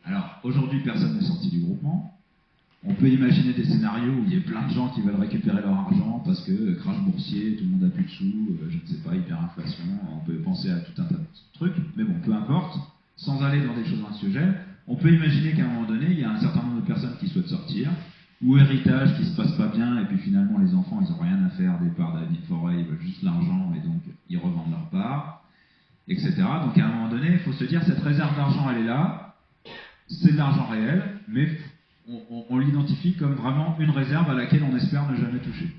Alors aujourd'hui personne n'est sorti du groupement. On peut imaginer des scénarios où il y a plein de gens qui veulent récupérer leur argent parce que crash boursier, tout le monde a plus de sous, je ne sais pas, hyperinflation, on peut penser à tout un tas de trucs, mais bon, peu importe, sans aller dans des choses anxiogènes, on peut imaginer qu'à un moment donné, il y a un certain nombre de personnes qui souhaitent sortir, ou héritage qui se passe pas bien, et puis finalement les enfants, ils n'ont rien à faire des parts d'avis de forêt, ils veulent juste l'argent, et donc ils revendent leur part, etc. Donc à un moment donné, il faut se dire, cette réserve d'argent, elle est là, c'est de l'argent réel, mais on l'identifie comme vraiment une réserve à laquelle on espère ne jamais toucher.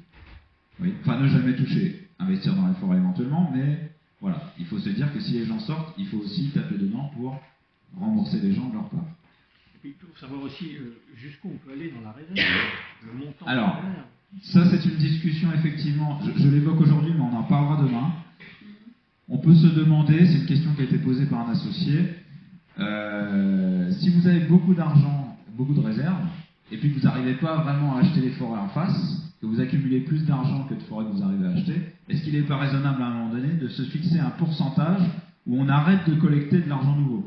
Oui. Enfin, ne jamais toucher, investir dans la forêt éventuellement, mais voilà, il faut se dire que si les gens sortent, il faut aussi taper dedans pour rembourser les gens de leur part. Et puis il faut savoir aussi jusqu'où on peut aller dans la réserve, le montant Alors, de la réserve. Ça c'est une discussion effectivement, je l'évoque aujourd'hui, mais on en parlera demain. On peut se demander, c'est une question qui a été posée par un associé, si vous avez beaucoup d'argent, beaucoup de réserves, et puis que vous n'arrivez pas vraiment à acheter les forêts en face, que vous accumulez plus d'argent que de forêts que vous arrivez à acheter, est-ce qu'il n'est pas raisonnable à un moment donné de se fixer un pourcentage où on arrête de collecter de l'argent nouveau?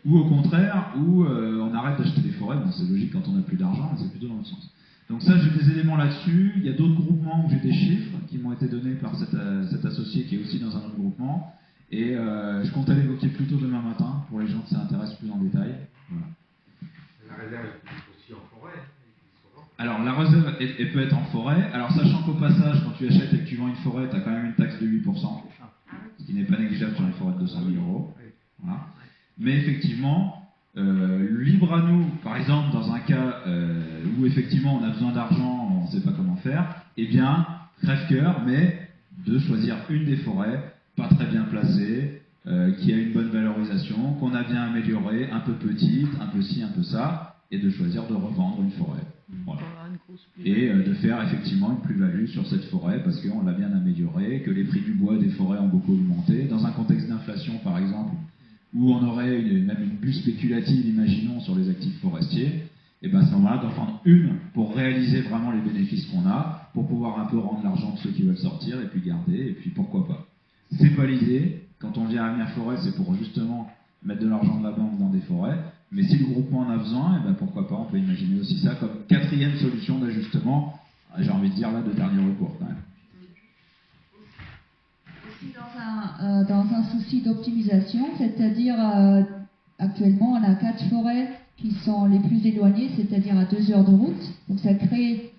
Ou au contraire, où on arrête d'acheter des forêts, bon c'est logique quand on n'a plus d'argent, mais c'est plutôt dans l'autre sens. Donc ça, j'ai des éléments là-dessus, il y a d'autres groupements où j'ai des chiffres qui m'ont été donnés par cet associé qui est aussi dans un autre groupement, et je comptais l'évoquer plus tôt demain matin, pour les gens qui s'intéressent plus en détail. Voilà. La réserve est aussi en forêt. Alors la réserve elle peut être en forêt, alors sachant qu'au passage, quand tu achètes et que tu vends une forêt, tu as quand même une taxe de 8%, ce qui n'est pas négligeable sur une forêt de 200 000 euros. Voilà. Mais effectivement, libre à nous, par exemple dans un cas où effectivement on a besoin d'argent, on ne sait pas comment faire, eh bien, crève-cœur, mais de choisir une des forêts, pas très bien placée, qui a une bonne valorisation, qu'on a bien améliorée, un peu petite, un peu ci, un peu ça, et de choisir de revendre une forêt. Voilà. Et de faire effectivement une plus-value sur cette forêt parce qu'on l'a bien améliorée, que les prix du bois des forêts ont beaucoup augmenté. Dans un contexte d'inflation par exemple, où on aurait même une bulle spéculative, imaginons, sur les actifs forestiers, et bien à ce moment-là, d'en prendre une pour réaliser vraiment les bénéfices qu'on a, pour pouvoir un peu rendre l'argent de ceux qui veulent sortir, et puis garder, et puis pourquoi pas. C'est pas l'idée. Quand on vient à Avenir Forêt, c'est pour justement mettre de l'argent de la banque dans des forêts. Mais si le groupement en a besoin, et ben pourquoi pas, on peut imaginer aussi ça comme quatrième solution d'ajustement, j'ai envie de dire là, de dernier recours quand même. Aussi dans un souci d'optimisation, c'est-à-dire actuellement on a 4 forêts qui sont les plus éloignées, c'est-à-dire à 2 heures de route. Donc ça crée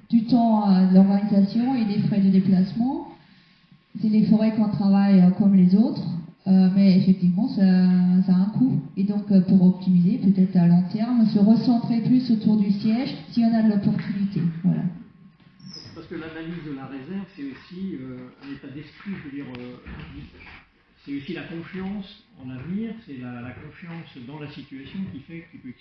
du temps à l'organisation et des frais de déplacement. C'est les forêts qu'on travaille comme les autres. Mais effectivement, ça a un coût. Et donc, pour optimiser, peut-être à long terme, se recentrer plus autour du siège, si on a de l'opportunité. Voilà. Parce que l'analyse de la réserve, c'est aussi un état d'esprit, je veux dire, c'est aussi la confiance en l'avenir, c'est la confiance dans la situation qui fait que tu peux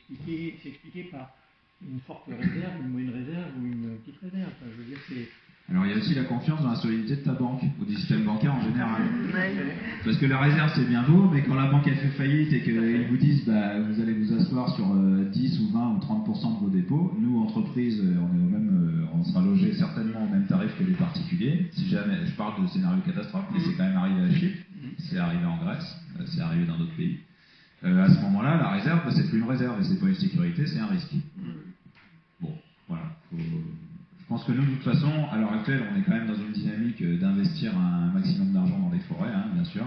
s'expliquer par une forte réserve, une moyenne réserve ou une petite réserve. Enfin, je veux dire, c'est... Alors il y a aussi la confiance dans la solidité de ta banque, ou des systèmes bancaires en général. Parce que la réserve c'est bien beau, mais quand la banque elle fait faillite et qu'ils vous disent bah, vous allez vous asseoir sur 10 ou 20 ou 30% de vos dépôts, nous entreprises on sera logé certainement au même tarif que les particuliers. Si jamais, je parle de scénario catastrophe, mais c'est quand même arrivé à Chypre, c'est arrivé en Grèce, c'est arrivé dans d'autres pays. À ce moment-là, la réserve, c'est plus une réserve et c'est pas une sécurité, c'est un risque. Bon, voilà. Je pense que nous, de toute façon, à l'heure actuelle, on est quand même dans une dynamique d'investir un maximum d'argent dans les forêts, hein, bien sûr.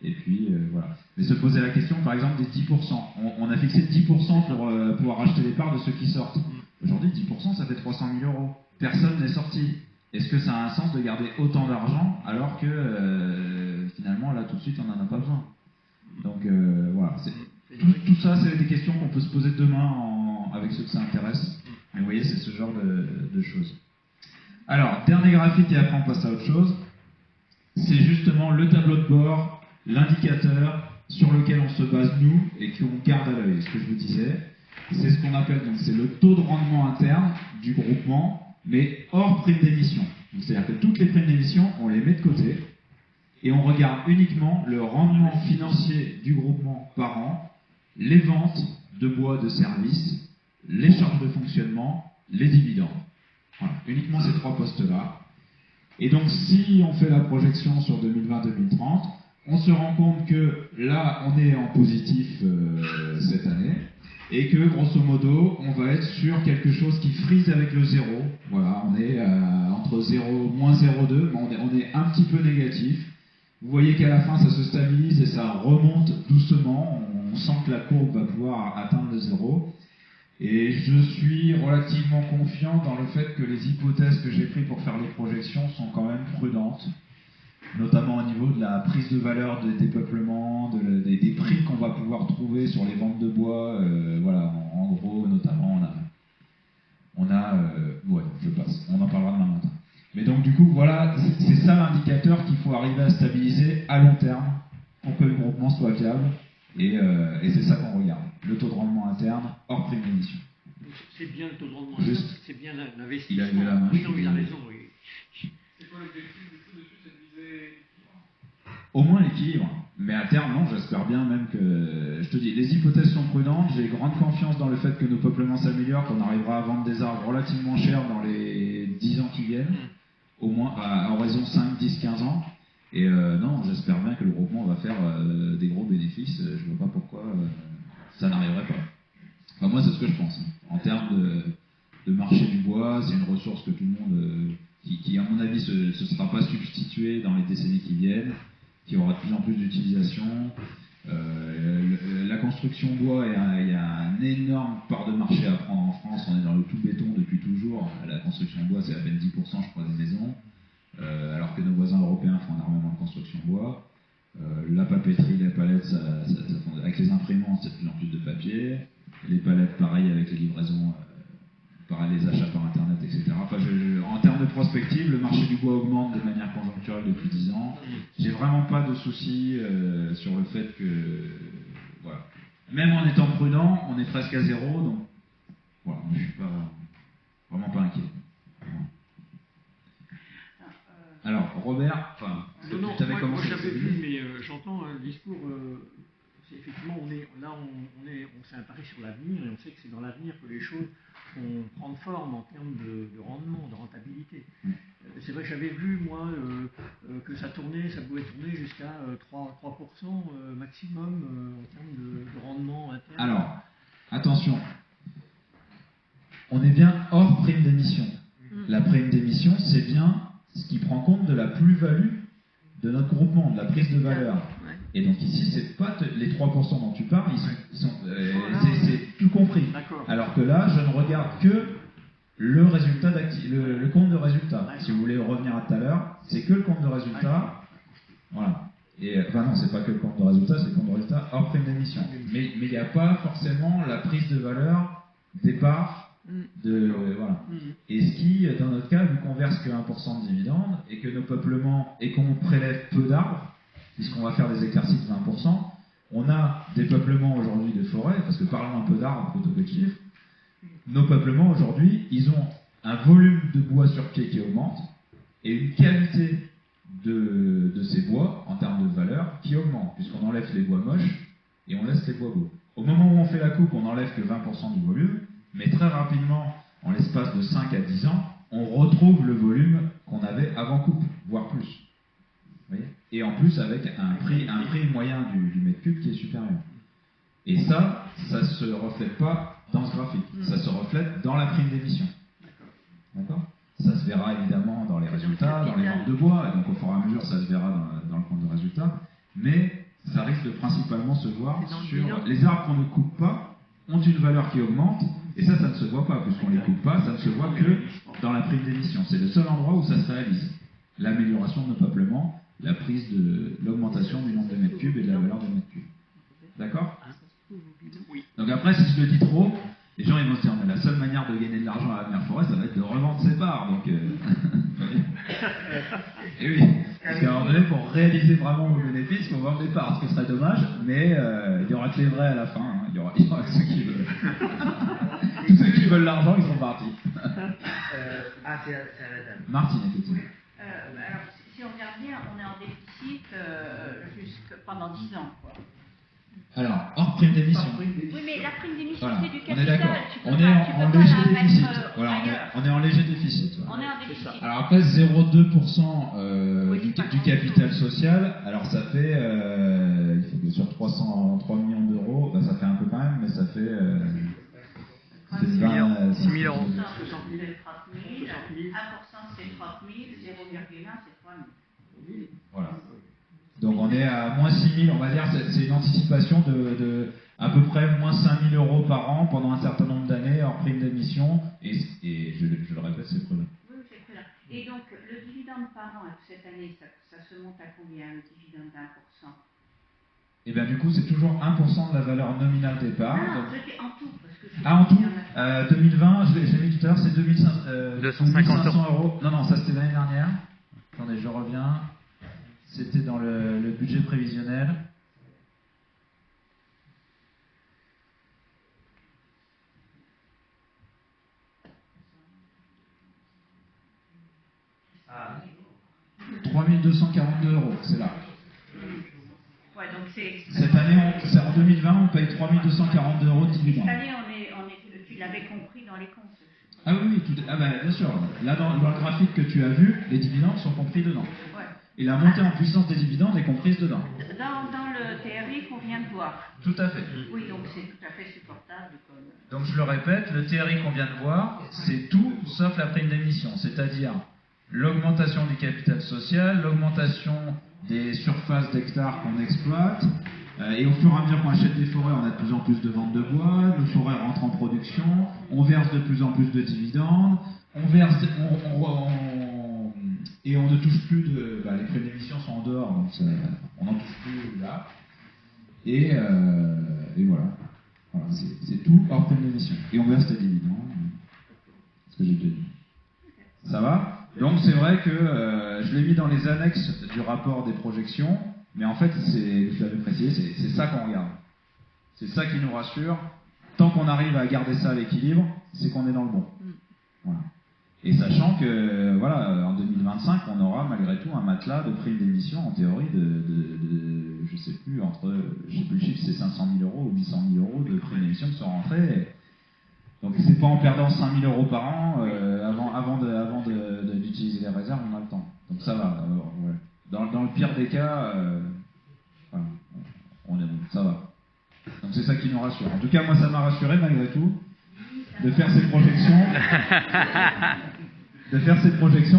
Et puis, voilà. Mais se poser la question, par exemple, des 10%. On a fixé 10% pour pouvoir acheter les parts de ceux qui sortent. Aujourd'hui, 10%, ça fait 300 000 €. Personne n'est sorti. Est-ce que ça a un sens de garder autant d'argent alors que, finalement, là, tout de suite, on n'en a pas besoin? Donc, voilà. Tout ça, c'est des questions qu'on peut se poser demain avec ceux que ça intéresse. Mais vous voyez, c'est ce genre de choses. Alors, dernier graphique et après on passe à autre chose. C'est justement le tableau de bord, l'indicateur sur lequel on se base nous et qu'on garde à l'œil. Ce que je vous disais, c'est ce qu'on appelle, donc c'est le taux de rendement interne du groupement, mais hors prime d'émission. C'est-à-dire que toutes les primes d'émission, on les met de côté et on regarde uniquement le rendement financier du groupement par an, les ventes de bois de service, les charges de fonctionnement, les dividendes. Voilà, uniquement ces trois postes-là. Et donc, si on fait la projection sur 2020-2030, on se rend compte que là, on est en positif cette année, et que, grosso modo, on va être sur quelque chose qui frise avec le zéro. Voilà, on est entre 0, moins 0,2, mais on est un petit peu négatif. Vous voyez qu'à la fin, ça se stabilise et ça remonte doucement. On sent que la courbe va pouvoir atteindre le zéro. Et je suis relativement confiant dans le fait que les hypothèses que j'ai prises pour faire les projections sont quand même prudentes, notamment au niveau de la prise de valeur des dépeuplements, des prix qu'on va pouvoir trouver sur les ventes de bois. Voilà, en gros, notamment, ouais, je passe, on en parlera demain matin. Mais donc, du coup, voilà, c'est ça l'indicateur qu'il faut arriver à stabiliser à long terme pour que le groupement soit viable. Et c'est ça qu'on regarde, le taux de rendement interne hors prime d'émission. C'est bien le taux de rendement interne, c'est bien l'investissement. Il a levé la main. Oui, non, il a raison, oui. C'est quoi l'objectif du coup dessus, c'est de viser Au moins l'équilibre. Mais à terme, non, j'espère bien même que... Je te dis, les hypothèses sont prudentes, j'ai grande confiance dans le fait que nos peuplements s'améliorent, qu'on arrivera à vendre des arbres relativement chers dans les 10 ans qui viennent, au moins à horizon 5, 10, 15 ans. Et non, j'espère bien que le groupement va faire des gros bénéfices. Je ne vois pas pourquoi ça n'arriverait pas. Enfin, moi, c'est ce que je pense. En termes de marché du bois, c'est une ressource que tout le monde, qui à mon avis, ne se sera pas substituée dans les décennies qui viennent, qui aura de plus en plus d'utilisation. La construction bois, il y a une énorme part de marché à prendre en France. On est dans le tout béton depuis toujours. La construction bois, c'est à peine 10%, je crois, des maisons. Alors que nos voisins européens font énormément de construction bois. La papeterie, les palettes, avec les imprimantes, c'est de plus en plus de papier. Les palettes, pareil, avec les livraisons, pareil, les achats par Internet, etc. Enfin, en termes de prospective, le marché du bois augmente de manière conjoncturelle depuis 10 ans. J'ai vraiment pas de soucis sur le fait que... Voilà. Même en étant prudent, on est presque à zéro, donc voilà, je suis vraiment pas inquiet. Alors, Robert, enfin, non, tu avais commencé. Moi, j'avais vu, mais j'entends le discours. C'est effectivement, on s'est imparé sur l'avenir et on sait que c'est dans l'avenir que les choses vont prendre forme en termes de rendement, de rentabilité. C'est vrai que j'avais vu, moi, que ça pouvait tourner jusqu'à 3% maximum en termes de rendement interne. Alors, attention, on est bien hors prime d'émission. La prime d'émission, c'est bien ce qui prend compte de la plus-value de notre groupement, de la prise de valeur. Et donc ici, c'est pas les 3% dont tu parles, c'est tout compris. Alors que là, je ne regarde que le résultat le compte de résultat. Si vous voulez revenir à tout à l'heure, c'est que le compte de résultat. Voilà. Et enfin non, c'est pas que le compte de résultat, c'est le compte de résultat hors prime d'émission. Mais il n'y a pas forcément la prise de valeur départ. Voilà. Et ce qui, dans notre cas, vu qu'on verse que 1% de dividendes et que nos peuplements et qu'on prélève peu d'arbres, puisqu'on va faire des exercices de 20%, on a des peuplements aujourd'hui de forêt, parce que parlons un peu d'arbres plutôt que de chiffres, nos peuplements aujourd'hui, ils ont un volume de bois sur pied qui augmente et une qualité de ces bois en termes de valeur qui augmente, puisqu'on enlève les bois moches et on laisse les bois beaux. Au moment où on fait la coupe, on n'enlève que 20% du volume. Mais très rapidement, en l'espace de 5 à 10 ans, on retrouve le volume qu'on avait avant coupe, voire plus. Vous voyez ? Et en plus avec un prix moyen du mètre cube qui est supérieur. Et ça ne se reflète pas dans ce graphique. Ça se reflète dans la prime d'émission. D'accord ? vente de bois, et donc au fur et à mesure ça se verra dans le compte de résultat, mais ça risque de principalement se voir sur les arbres qu'on ne coupe pas ont une valeur qui augmente, et ça ne se voit pas, puisqu'on ne les coupe pas, ça ne se voit que dans la prime d'émission. C'est le seul endroit où ça se réalise. L'amélioration de nos peuplements, la prise de l'augmentation du nombre de mètres cubes et de la valeur des mètres cubes. D'accord? Oui. Donc après, si je le dis trop, les gens ils vont se dire, mais la seule manière de gagner de l'argent à Avenir Forêt, ça va être de revendre ses parts. Donc, et oui, parce qu'à un moment donné, pour réaliser vraiment vos bénéfices, il faut vendre des parts, ce qui serait dommage, mais il y aura que les vrais à la fin. Hein. Il y aura ceux qui veulent. Tous ceux qui veulent l'argent, ils sont partis. C'est à la dame. Martine, effectivement. Alors, si on regarde bien, on est en déficit pendant 10 ans, quoi. Alors, hors prime d'émission. Oui, mais la prime d'émission, Voilà, c'est du on capital. est d'accord. Tu peux On pas- est tu peux en pas léger la mettre, déficit. Voilà, ailleurs. on est en léger déficit. On est en déficit. Alors après 0,2% Oui, du c'est pas capital social, alors ça fait, il faut que sur 3 millions d'euros, ben ça fait un peu quand même, mais ça fait 6 000 euros. 1% c'est 30 000, 1% c'est 30 000, 0,1 c'est 3 000. Voilà. Donc on est à moins 6 000, on va dire, c'est une anticipation de à peu près moins 5 000 euros par an pendant un certain nombre d'années hors prime d'émission, et je le répète, c'est prudent. Oui, c'est très bien. Et donc, le dividende par an, cette année, ça se monte à combien, le dividende d'1%? Et bien du coup, c'est toujours 1% de la valeur nominale départ. Non, Donc... c'était en tout. Parce que en tout 2020, je l'ai mis tout à l'heure, c'est 250 euros. Non, ça c'était l'année dernière. Attendez, je reviens. C'était dans le budget prévisionnel. Ah. 3 242 euros, c'est là. Ouais, donc cette année, en 2020, on paye 3 242 euros de dividendes. Cette année, tu l'avais compris dans les comptes. Ah oui, bien sûr. Là, dans le graphique que tu as vu, les dividendes sont compris dedans. Ouais. Et la montée en puissance des dividendes est comprise dedans. Dans le TRI qu'on vient de voir. Tout à fait. Oui, donc c'est tout à fait supportable. Donc je le répète, le TRI qu'on vient de voir, c'est tout sauf la prime d'émission, c'est-à-dire l'augmentation du capital social, l'augmentation des surfaces d'hectares qu'on exploite, et au fur et à mesure qu'on achète des forêts, on a de plus en plus de ventes de bois, nos forêts rentrent en production, on verse de plus en plus de dividendes, et on ne touche plus de... les primes d'émission sont en dehors, donc on n'en touche plus là. Et voilà. Voilà, c'est tout hors prime d'émission. Et on verse des dividendes. Ce que j'ai déjà dit. Ça va? Donc c'est vrai que je l'ai mis dans les annexes du rapport des projections, mais en fait, je l'avais précisé, c'est ça qu'on regarde. C'est ça qui nous rassure. Tant qu'on arrive à garder ça à l'équilibre, c'est qu'on est dans le bon. Voilà. Et sachant que, voilà, en 2025, on aura malgré tout un matelas de prime d'émission, en théorie, je sais plus le chiffre, c'est 500 000 euros ou 800 000 euros de prime d'émission qui sont rentrés. Donc c'est pas en perdant 5 000 euros par an, avant d'utiliser les réserves, on a le temps. Donc ça va. Ouais. Dans le pire des cas, voilà, ça va. Donc c'est ça qui nous rassure. En tout cas, moi ça m'a rassuré malgré tout de faire ces projections.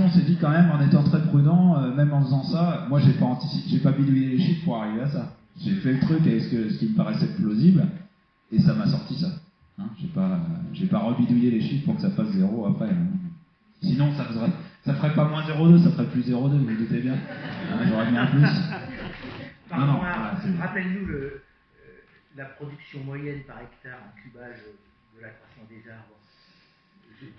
On s'est dit quand même, en étant très prudent, même en faisant ça, moi j'ai pas bidouillé les chiffres pour arriver à ça. J'ai fait le truc avec ce qui me paraissait plausible, et ça m'a sorti ça. Hein, j'ai pas rebidouillé les chiffres pour que ça fasse 0 après. Hein. Sinon, ça ferait pas moins 0,2, ça ferait plus 0,2, vous vous doutez bien. Hein, j'aurais mis un plus. Rappelle-nous la production moyenne par hectare en cubage de la croissance des arbres.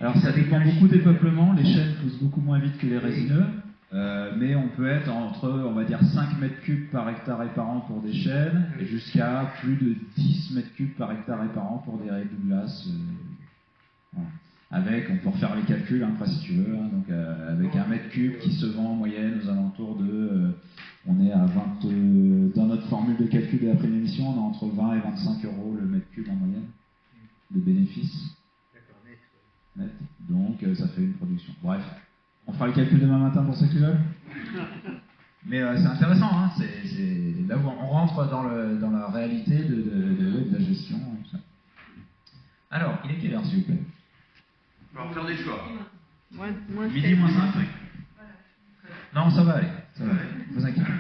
Alors ça dépend beaucoup des peuplements, les chênes poussent beaucoup moins vite que les résineux, mais on peut être entre, on va dire, 5 mètres cubes par hectare et par an pour des chênes, et jusqu'à plus de 10 mètres cubes par hectare et par an pour des raies Douglas. Voilà. On peut refaire les calculs après si tu veux, hein, donc avec un mètre cube qui se vend en moyenne aux alentours de, on est à 20, dans notre formule de calcul de la prime d'émission, on est entre 20 et 25 euros le mètre cube en moyenne de bénéfice. Net. Donc ça fait une production. Bref, on fera le calcul demain matin pour ceux qui veulent. Mais c'est intéressant, hein, là où on rentre dans la réalité de la gestion. Tout ça. Alors, il est quelle heure s'il vous plaît? On va faire des choix. Midi moins 5. Non, ça va aller. Ça va aller. Ne vous inquiétez pas.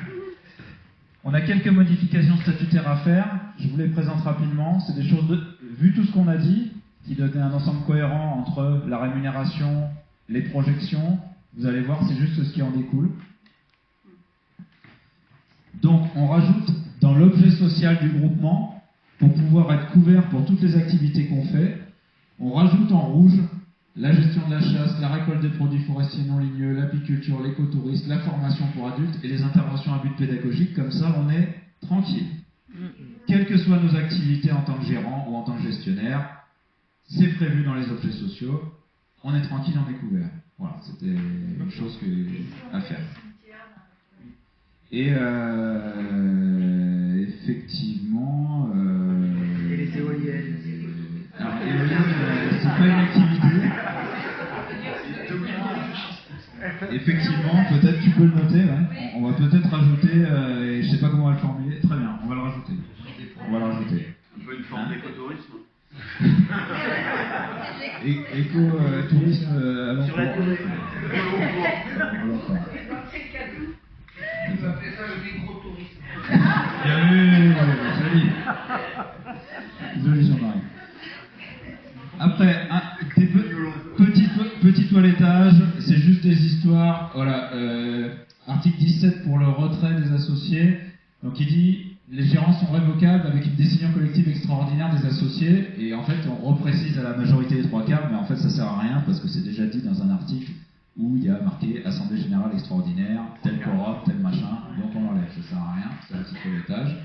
On a quelques modifications statutaires à faire. Je vous les présente rapidement. C'est des choses, vu tout ce qu'on a dit, qui donnaient un ensemble cohérent entre la rémunération, les projections. Vous allez voir, c'est juste ce qui en découle. Donc, on rajoute dans l'objet social du groupement, pour pouvoir être couvert pour toutes les activités qu'on fait, on rajoute en rouge la gestion de la chasse, la récolte des produits forestiers non ligneux, l'apiculture, l'écotourisme, la formation pour adultes et les interventions à but pédagogique. Comme ça, on est tranquille. Quelles que soient nos activités en tant que gérant ou en tant que gestionnaire, c'est prévu dans les objets sociaux. On est tranquille, on est couvert. Voilà, c'était une chose à faire. Et effectivement... Et les éoliennes. Alors, l'éolienne, c'est pas une activité. Effectivement, peut-être tu peux le noter. Ouais. On va peut-être rajouter, et je sais pas comment on va le formuler. Très bien, on va le rajouter. On va le rajouter. Un peu une forme d'écotourisme. Éco-tourisme à long Sur la cours. durée. On va appeler ça le micro-tourisme. Bien vu, joli. Joli Jean-Marie. Après, des petits toilettages, c'est juste des histoires. Voilà, article 17 pour le retrait des associés. Donc il dit les gérants sont révocables avec une décision collective extraordinaire des associés. Et en fait, on reprécise à la majorité des 3/4, mais en fait, ça sert à rien parce que c'est déjà dit dans un article où il y a marqué Assemblée Générale Extraordinaire, tel quorum, tel machin, donc on l'enlève, ça sert à rien, c'est un petit toilettage.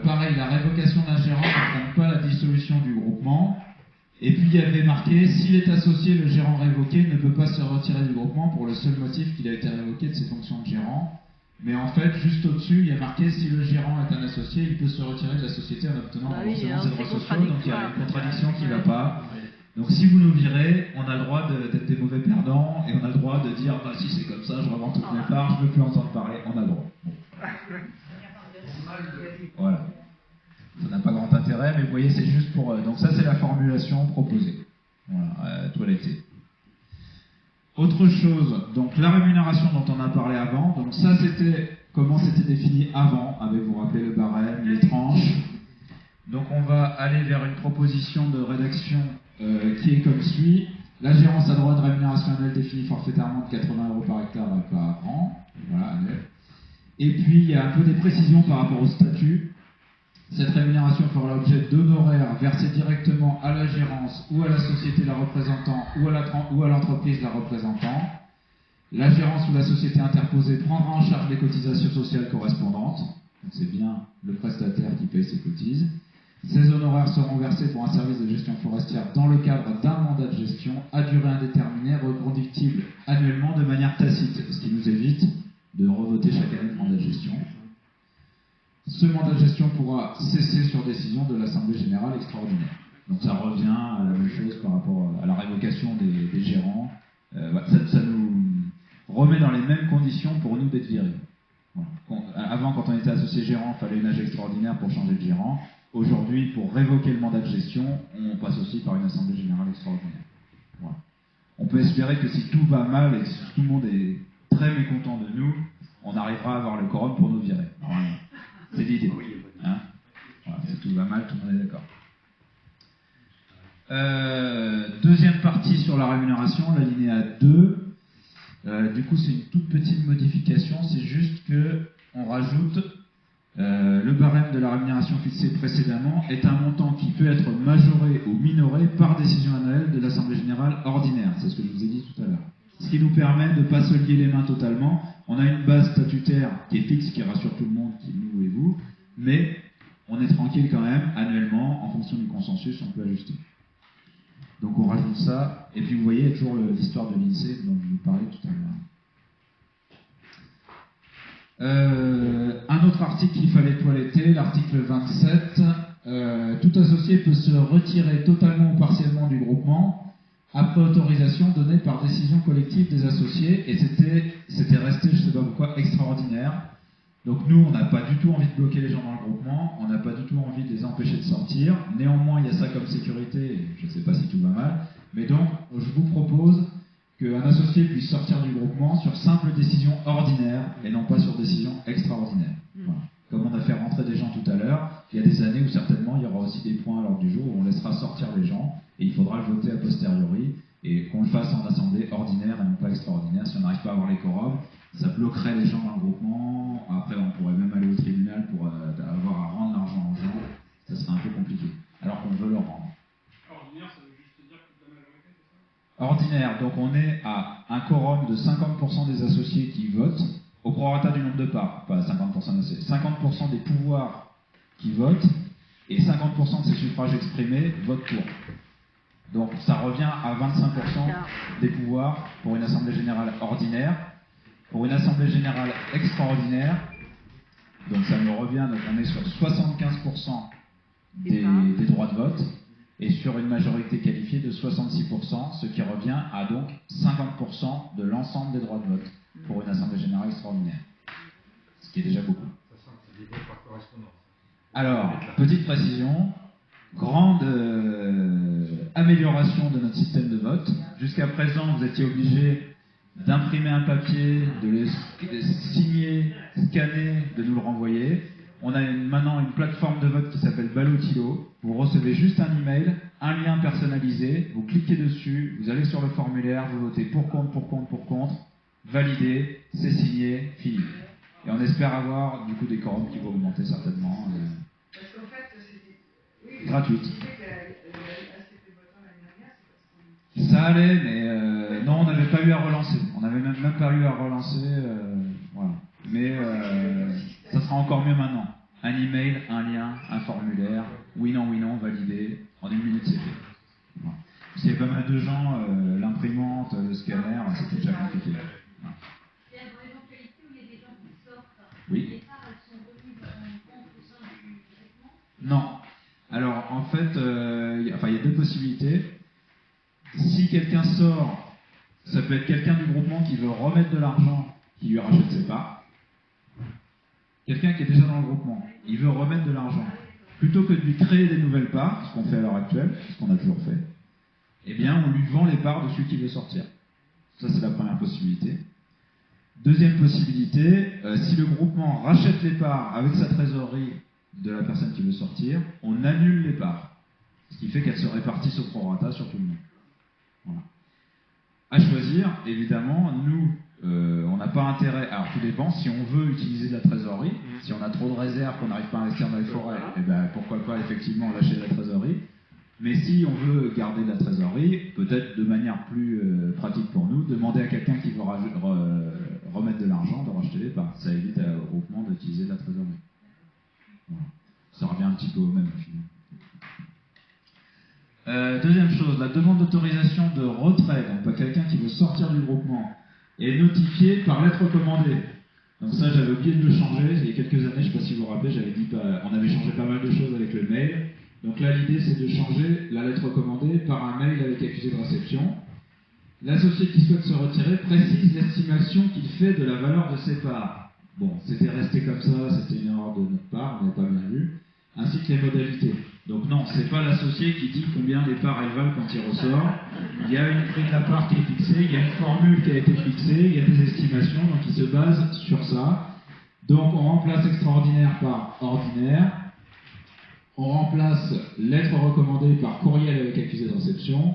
Pareil, la révocation d'un gérant n'entraîne pas la dissolution du groupement. Et puis il y avait marqué, s'il est associé, le gérant révoqué ne peut pas se retirer du groupement pour le seul motif qu'il a été révoqué de ses fonctions de gérant. Mais en fait, juste au-dessus, il y a marqué, si le gérant est un associé, il peut se retirer de la société en obtenant le remboursement de ses droits sociaux. Donc il y a une contradiction qui ne va pas. Donc si vous nous virez, on a le droit d'être des mauvais perdants et on a le droit de dire bah si c'est comme ça, je revends toutes mes parts, je ne veux plus entendre parler, on a le droit. Bon. Voilà. Ça n'a pas grand intérêt, mais vous voyez, c'est juste pour... donc ça, c'est la formulation proposée. Voilà, toiletter. Autre chose, donc la rémunération dont on a parlé avant, donc ça c'était comment c'était défini avant, avec, vous vous rappelez, le barème, les tranches. Donc on va aller vers une proposition de rédaction qui est comme suit. La gérance a droit de rémunération annuelle définie forfaitairement de 80 € par hectare et par an. Voilà, annuel. Et puis il y a un peu des précisions par rapport au statut. Cette rémunération fera l'objet d'honoraires versés directement à la gérance ou à la société la représentant ou à l'entreprise la représentant. La gérance ou la société interposée prendra en charge les cotisations sociales correspondantes. Donc c'est bien le prestataire qui paye ses cotises. Ces honoraires seront versés pour un service de gestion forestière dans le cadre d'un mandat de gestion à durée indéterminée, reconductible annuellement de manière tacite, ce qui nous évite de revoter chaque année le mandat de gestion. Ce mandat de gestion pourra cesser sur décision de l'Assemblée Générale Extraordinaire. Donc ça revient à la même chose par rapport à la révocation des gérants. Ça nous remet dans les mêmes conditions pour nous d'être virés. Voilà. Avant, quand on était associé gérant, il fallait une AG extraordinaire pour changer de gérant. Aujourd'hui, pour révoquer le mandat de gestion, on passe aussi par une Assemblée Générale Extraordinaire. Voilà. On peut espérer que si tout va mal et que si tout le monde est très mécontent de nous, on arrivera à avoir le quorum pour nous virer. Voilà. C'est l'idée. Hein, voilà, si tout va mal, tout le monde est d'accord. Deuxième partie sur la rémunération, l'alinéa 2. Du coup, c'est une toute petite modification. C'est juste que on rajoute le barème de la rémunération fixé précédemment est un montant qui peut être majoré ou minoré par décision annuelle de l'Assemblée Générale Ordinaire. C'est ce que je vous ai dit tout à l'heure. Ce qui nous permet de ne pas se lier les mains totalement. On a une base statutaire qui est fixe, qui rassure tout le monde, qui nous et vous, mais on est tranquille quand même, annuellement, en fonction du consensus, on peut ajuster. Donc on rajoute ça, et puis vous voyez, il y a toujours l'histoire de l'INSEE dont je vous parlais tout à l'heure. Un autre article qu'il fallait toiletter, l'article 27. Tout associé peut se retirer totalement ou partiellement du groupement après autorisation donnée par décision collective des associés, et c'était resté, je ne sais pas pourquoi, extraordinaire. Donc nous, on n'a pas du tout envie de bloquer les gens dans le groupement, on n'a pas du tout envie de les empêcher de sortir. Néanmoins, il y a ça comme sécurité, je ne sais pas si tout va mal, mais donc je vous propose qu'un associé puisse sortir du groupement groupement sur simple décision ordinaire et non pas sur décision extraordinaire. Voilà. Comme on a fait rentrer des gens tout à l'heure, il y a des années où certainement il y aura aussi des points à l'ordre du jour où on laissera sortir les gens et il faudra le voter a posteriori et qu'on le fasse en assemblée ordinaire et non pas extraordinaire. Si on n'arrive pas à avoir les quorums, ça bloquerait les gens dans le groupement. Après, on pourrait même aller au tribunal pour avoir à rendre l'argent aux gens. Ça serait un peu compliqué, alors qu'on veut le rendre. Ordinaire, ça veut juste dire toute la majorité, c'est ça? Ordinaire, donc on est à un quorum de 50% des associés qui votent, au prorata du nombre de parts, pas 50% d'associés, 50% des pouvoirs qui votent, et 50% de ces suffrages exprimés votent pour. Donc ça revient à 25% des pouvoirs pour une assemblée générale ordinaire. Pour une assemblée générale extraordinaire, donc ça me revient, donc on est sur 75% des droits de vote, et sur une majorité qualifiée de 66%, ce qui revient à donc 50% de l'ensemble des droits de vote pour une assemblée générale extraordinaire. Ce qui est déjà beaucoup. Alors, petite précision, grande amélioration de notre système de vote. Jusqu'à présent, vous étiez obligés d'imprimer un papier, de le signer, scanner, de nous le renvoyer. On a maintenant une plateforme de vote qui s'appelle Ballotilo. Vous recevez juste un email, un lien personnalisé, vous cliquez dessus, vous allez sur le formulaire, vous votez pour contre, validé, c'est signé, fini. Et on espère avoir du coup des quorums qui vont augmenter certainement. Parce qu'en fait, c'était gratuite. Oui, Ça allait, mais non, on n'avait pas eu à relancer. On n'avait même pas eu à relancer. Voilà. Mais ça sera encore mieux maintenant. Un email, un lien, un formulaire, oui, non, validé. En 1 minute, c'est fait. Voilà. S'il y a pas mal de gens, l'imprimante, le scanner, c'était déjà compliqué. Voilà. Il y a une éventualité où il y a des gens qui sortent. Oui. Les parts, elles sont remises en compte au sein du traitement. Non. Alors, en fait, il y a deux possibilités. Si quelqu'un sort, ça peut être quelqu'un du groupement qui veut remettre de l'argent, qui lui rachète ses parts. Quelqu'un qui est déjà dans le groupement, il veut remettre de l'argent. Plutôt que de lui créer des nouvelles parts, ce qu'on fait à l'heure actuelle, ce qu'on a toujours fait, eh bien, on lui vend les parts de celui qui veut sortir. Ça, c'est la première possibilité. Deuxième possibilité, si le groupement rachète les parts avec sa trésorerie de la personne qui veut sortir, on annule les parts. Ce qui fait qu'elles se répartissent au prorata sur tout le monde. Voilà. À choisir, évidemment, nous, on n'a pas intérêt, alors tout dépend, si on veut utiliser de la trésorerie, si on a trop de réserves, qu'on n'arrive pas à investir dans les forêts, eh ben, pourquoi pas effectivement lâcher la trésorerie. Mais si on veut garder de la trésorerie, peut-être de manière plus pratique pour nous, demander à quelqu'un qui veut remettre de l'argent de racheter les parts. Ça évite au groupement d'utiliser de la trésorerie. Voilà. Ça revient un petit peu au même au final. Deuxième chose, la demande d'autorisation de retrait, donc quelqu'un qui veut sortir du groupement, est notifiée par lettre recommandée. Donc ça, j'avais oublié de le changer. Il y a quelques années, je ne sais pas si vous vous rappelez, j'avais dit on avait changé pas mal de choses avec le mail. Donc là, l'idée, c'est de changer la lettre recommandée par un mail avec accusé de réception. L'associé qui souhaite se retirer précise l'estimation qu'il fait de la valeur de ses parts. Bon, c'était resté comme ça, c'était une erreur de notre part, on n'avait pas bien vu. Ainsi que les modalités. Donc non, c'est pas l'associé qui dit combien les parts elles valent quand il ressort. Il y a une prix de la part qui est fixée, il y a une formule qui a été fixée, il y a des estimations, donc il se base sur ça. Donc on remplace extraordinaire par ordinaire. On remplace lettre recommandée par courriel avec accusé de réception.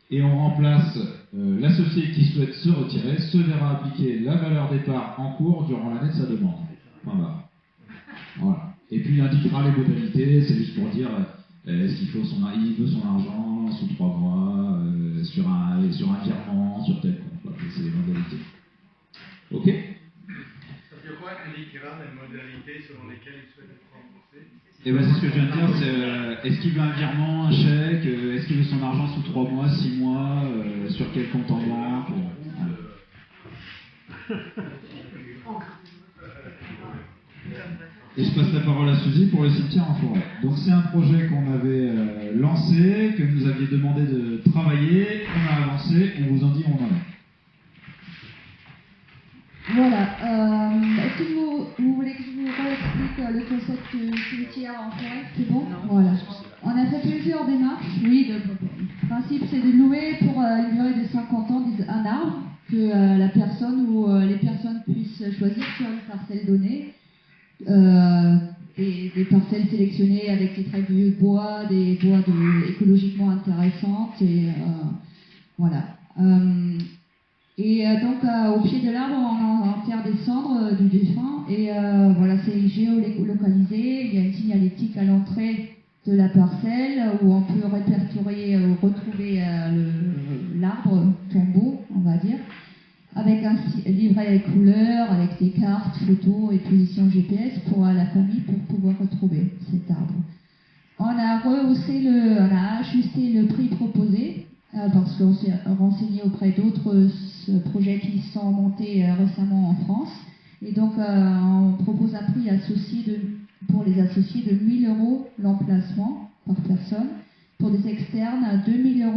Et on remplace l'associé qui souhaite se retirer se verra appliquer la valeur des parts en cours durant l'année de sa demande. Point barre. Voilà. Et puis il indiquera les modalités, c'est juste pour dire est-ce qu'il veut son argent sous 3 mois, sur un virement, sur tel compte. Voilà, c'est les modalités. Ok. Ça veut quoi indiquera les modalités selon lesquelles il souhaite être remboursé? Et bien c'est ce que je viens de dire, c'est est-ce qu'il veut un virement, un chèque, est-ce qu'il veut son argent sous 3 mois, 6 mois, sur quel compte en banque. Et je passe la parole à Suzy pour le cimetière en forêt. Donc c'est un projet qu'on avait lancé, que vous aviez demandé de travailler, on a avancé, on vous en dit où on en est. Voilà. Est-ce que vous voulez que je vous réexplique le concept cimetière en forêt? C'est bon? Voilà. On a fait plusieurs démarches. Oui, le principe c'est de louer pour une durée de 50 ans un arbre que la personne ou les personnes puissent choisir sur une parcelle donnée des parcelles sélectionnées avec des très vieux bois, des bois écologiquement intéressantes, et voilà. Donc au pied de l'arbre, on enterre des cendres du défunt, et voilà, c'est géolocalisé. Il y a une signalétique à l'entrée de la parcelle où on peut retrouver l'arbre tombeau, on va dire, avec un livret couleur, avec des cartes, photos et positions GPS pour la famille pour pouvoir retrouver cet arbre. On a ajusté le prix proposé parce qu'on s'est renseigné auprès d'autres projets qui sont montés récemment en France. Et donc on propose un prix pour les associés de 1 000 € l'emplacement par personne. Pour des externes, 2 000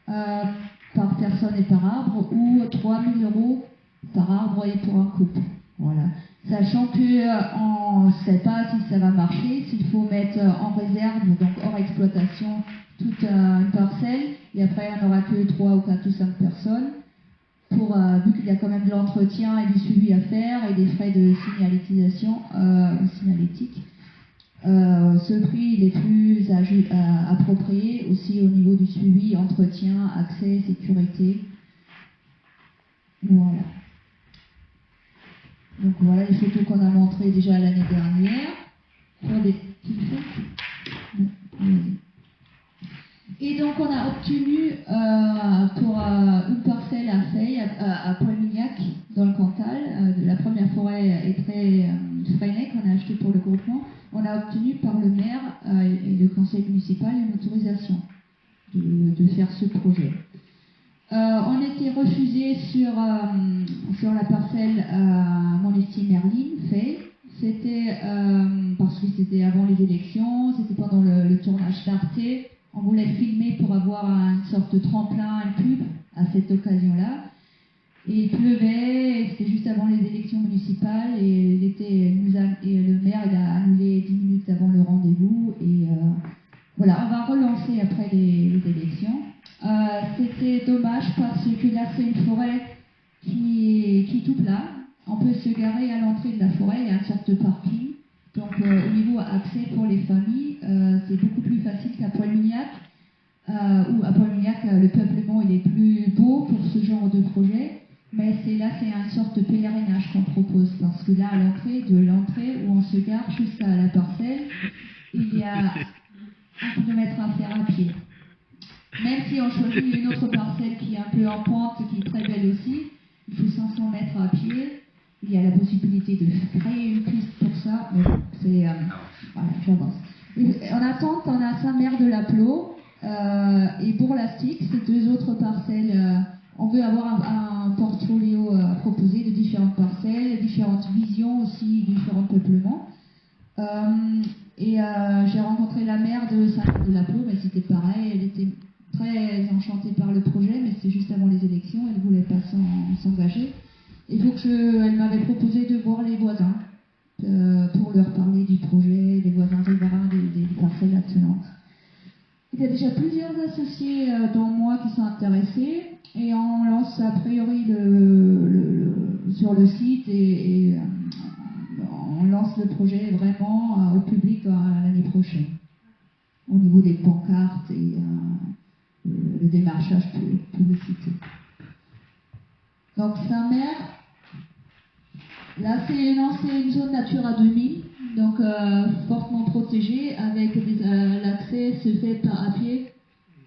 € par personne et par arbre, ou 3 000 € par arbre et pour un couple. Voilà. Sachant qu'on ne sait pas si ça va marcher, s'il faut mettre en réserve, donc hors exploitation, toute une parcelle, et après on n'aura que 3 ou 4 ou 5 personnes, vu qu'il y a quand même de l'entretien et du suivi à faire et des frais de signalétique. Ce prix il est plus approprié aussi au niveau du suivi, entretien, accès, sécurité. Voilà. Donc voilà les photos qu'on a montrées déjà l'année dernière. Et donc on a obtenu pour une parcelle à Fay, à Poix-Mignac, dans le Cantal, la première forêt est très freinée qu'on a achetée pour le groupement. On a obtenu par le maire et le conseil municipal une autorisation de faire ce projet. On était refusé sur la parcelle Montestier-Merline, Fay. C'était parce que c'était avant les élections, c'était pendant le tournage d'Arte. On voulait filmer pour avoir une sorte de tremplin, une pub à cette occasion-là. Et il pleuvait, et c'était juste avant les élections municipales, et le maire il a annulé 10 minutes avant le rendez-vous. Et voilà, on va relancer après les élections. C'était dommage parce que là c'est une forêt qui est tout plat. On peut se garer à l'entrée de la forêt, il y a une sorte de parking. Donc au niveau accès pour les familles, c'est beaucoup plus facile qu'à Poix-Mignac, où à Poix-Mignac le peuplement il est plus beau pour ce genre de projet, mais c'est une sorte de pèlerinage qu'on propose, parce que là à l'entrée où on se gare jusqu'à la parcelle, il y a 1 kilomètre à faire à pied. Même si on choisit une autre parcelle qui est un peu en pente, qui est très belle aussi, il faut 500 mètres à pied. Il y a la possibilité de créer une piste pour ça, mais c'est... voilà, j'avance. En attente, on a Saint-Mère-de-la-Plot et Bourg-Lastic, ces 2 autres parcelles. On veut avoir un portfolio à proposer de différentes parcelles, différentes visions aussi, différents peuplements. J'ai rencontré la maire de Saint-Mère-de-la-Plot, mais c'était pareil, elle était très enchantée par le projet, mais c'était juste avant les élections, elle ne voulait pas s'engager. Et donc elle m'avait proposé de voir les voisins pour leur parler du projet, les voisins riverains des parcelles attenantes. Il y a déjà plusieurs associés dont moi qui sont intéressés, et on lance a priori sur le site et on lance le projet vraiment au public l'année prochaine, au niveau des pancartes et le démarchage publicité. Donc Saint-Mère, là c'est une zone Natura 2000, donc fortement protégée, avec l'accès se fait à pied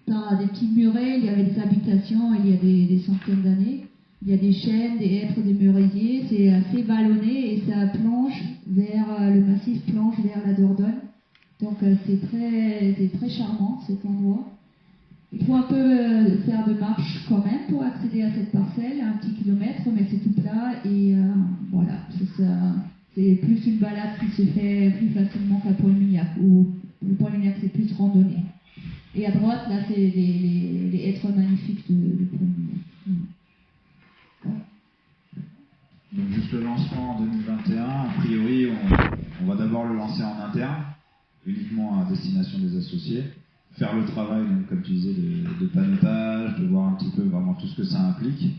par des petits murets. Il y avait des habitations il y a des centaines d'années. Il y a des chênes, des hêtres, des merisiers, c'est assez vallonné et ça plonge le massif plonge vers la Dordogne. Donc c'est très charmant cet endroit. Il faut un peu faire de marche quand même pour accéder à cette parcelle, 1 petit kilomètre, mais c'est tout plat et voilà, c'est plus une balade qui se fait plus facilement qu'à Poix-Mignac, où Poix-Mignac c'est plus randonnée. Et à droite, là, c'est les hêtres magnifiques de Poix-Mignac. Donc juste le lancement en 2021, a priori on va d'abord le lancer en interne, uniquement à destination des associés. Faire le travail, donc, comme tu disais, de panotage, de voir un petit peu vraiment tout ce que ça implique.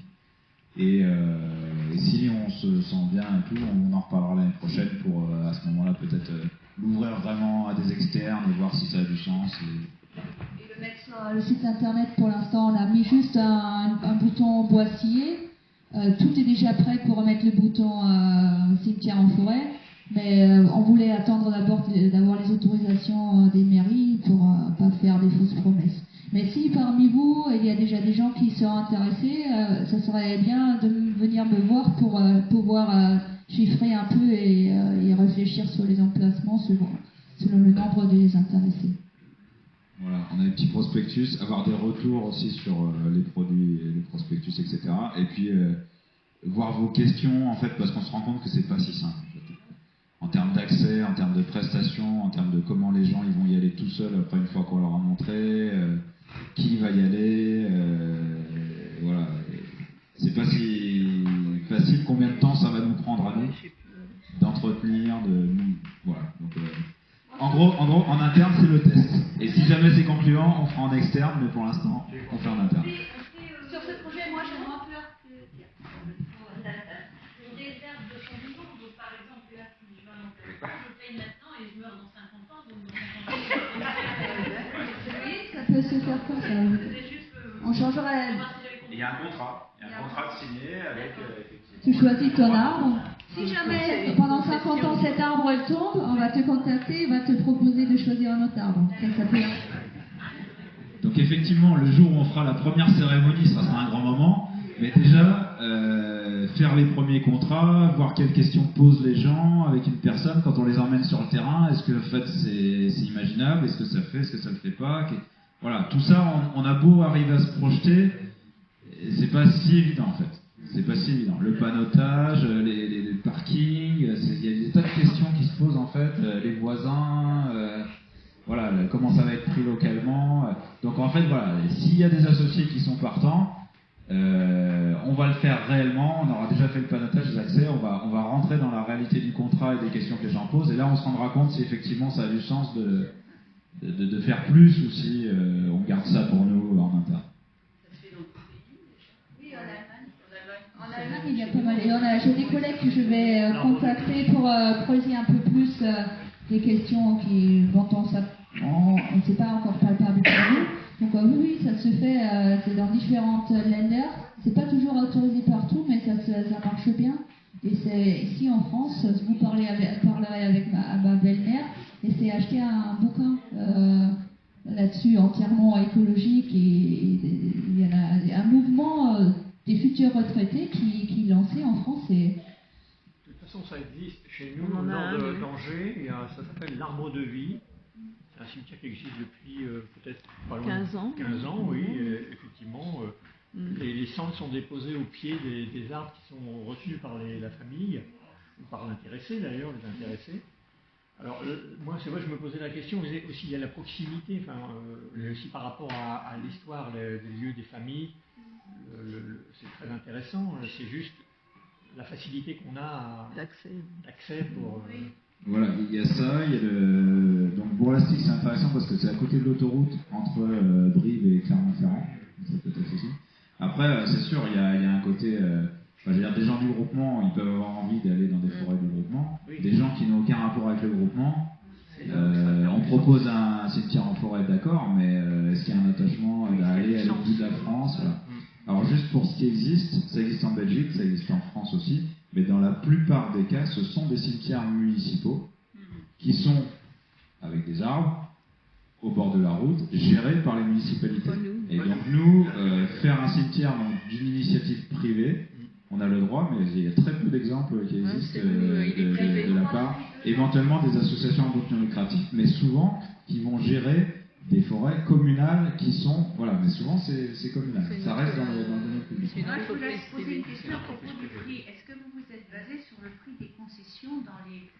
Et si on se sent bien et tout, on en reparlera l'année prochaine pour à ce moment-là peut-être l'ouvrir vraiment à des externes et voir si ça a du sens. Et le mettre sur le site internet, pour l'instant, on a mis juste un bouton boissier. Tout est déjà prêt pour remettre le bouton cimetière en forêt, mais on voulait attendre d'abord d'avoir les autorisations des mairies pour pas faire des fausses promesses. Mais si parmi vous, il y a déjà des gens qui sont intéressés, ça serait bien de venir me voir pour pouvoir chiffrer un peu et réfléchir sur les emplacements selon le nombre des intéressés. Voilà, on a des petits prospectus, avoir des retours aussi sur les produits, les prospectus, etc. Et puis voir vos questions, en fait, parce qu'on se rend compte que c'est pas si simple. En fait. En termes d'accès, en termes de prestations, en termes de comment les gens ils vont y aller tout seuls après une fois qu'on leur a montré, qui va y aller, voilà. C'est pas si facile. Combien de temps ça va nous prendre à nous d'entretenir, voilà. Donc, en gros, en interne, c'est le test. Et si jamais c'est concluant, on fera en externe, mais pour l'instant, on fait en interne. Sur ce projet, moi, j'aimerais un peu Une réserve de 100 millions, donc par exemple, là, si je vais à mon père, je paye maintenant et je meurs dans 50 ans, donc dans 50 ans, Ça peut se faire comme ça. On changerait. Il y a un contrat. Il y a un contrat signé avec, effectivement. Tu choisis ton arbre. Si jamais Pendant 50 ans cet arbre elle tombe, on va te contacter et va te proposer de choisir un autre arbre. Ça peut... Donc effectivement, le jour où on fera la première cérémonie, ça sera un grand moment. Mais déjà, faire les premiers contrats, voir quelles questions posent les gens avec une personne quand on les emmène sur le terrain. Est-ce que en fait c'est imaginable? Est-ce que ça le fait? Est-ce que ça le fait pas? Voilà, tout ça, on a beau arriver à se projeter, c'est pas si évident en fait. C'est pas si évident. Le panotage, les parkings, il y a des tas de questions qui se posent en fait, les voisins, voilà, comment ça va être pris localement. Donc en fait, voilà, s'il y a des associés qui sont partants, on va le faire réellement, on aura déjà fait le panotage des accès, on va rentrer dans la réalité du contrat et des questions que les gens posent, et là on se rendra compte si effectivement ça a du sens de faire plus ou si on garde ça pour nous en interne. En Allemagne, il y a pas mal. Et j'ai des collègues que je vais contacter pour creuser un peu plus les questions dont on ne sait pas encore palpable pour nous. Donc oui, ça se fait c'est dans différentes lenders. C'est pas toujours autorisé partout, mais ça marche bien. Et c'est ici en France, vous parlerez avec ma belle-mère, et c'est acheter un bouquin là-dessus entièrement écologique. Et il y a un mouvement des futurs retraités qui est lancé en France. Et... De toute façon, ça existe chez nous, au nord d'Angers, ça s'appelle l'Arbre de Vie. C'est un cimetière qui existe depuis peut-être pas loin 15 ans. 15 ans, oui, effectivement. Les cendres sont déposées au pied des arbres qui sont reçus par la famille, ou par l'intéressé d'ailleurs, les intéressés. Alors, moi, c'est vrai, je me posais la question, mais aussi il y a la proximité, aussi par rapport à l'histoire des lieux, des familles, c'est très intéressant, c'est juste la facilité qu'on a d'accès pour... Voilà, il y a ça, il y a donc Bourg-Lastic, c'est intéressant parce que c'est à côté de l'autoroute entre Brive et Clermont-Ferrand, ça peut être aussi. Après, c'est sûr, il y a un côté, je veux dire, des gens du groupement, ils peuvent avoir envie d'aller dans des forêts du groupement, des gens qui n'ont aucun rapport avec le groupement, on propose un cimetière en forêt, d'accord, mais est-ce qu'il y a un attachement à aller à l'autre bout de la France, voilà. Alors juste pour ce qui existe, ça existe en Belgique, ça existe en France aussi, mais dans la plupart des cas, ce sont des cimetières municipaux qui sont avec des arbres au bord de la route, gérés par les municipalités. Et donc nous, faire un cimetière d'une initiative privée, on a le droit, mais il y a très peu d'exemples qui existent de la part, éventuellement des associations à but non lucratif, mais souvent qui vont gérer des forêts communales qui sont, voilà, mais souvent c'est communal, ça reste dans le domaine public. Je voulais poser une question à propos du prix. Est-ce que vous vous êtes basé sur le prix des concessions dans les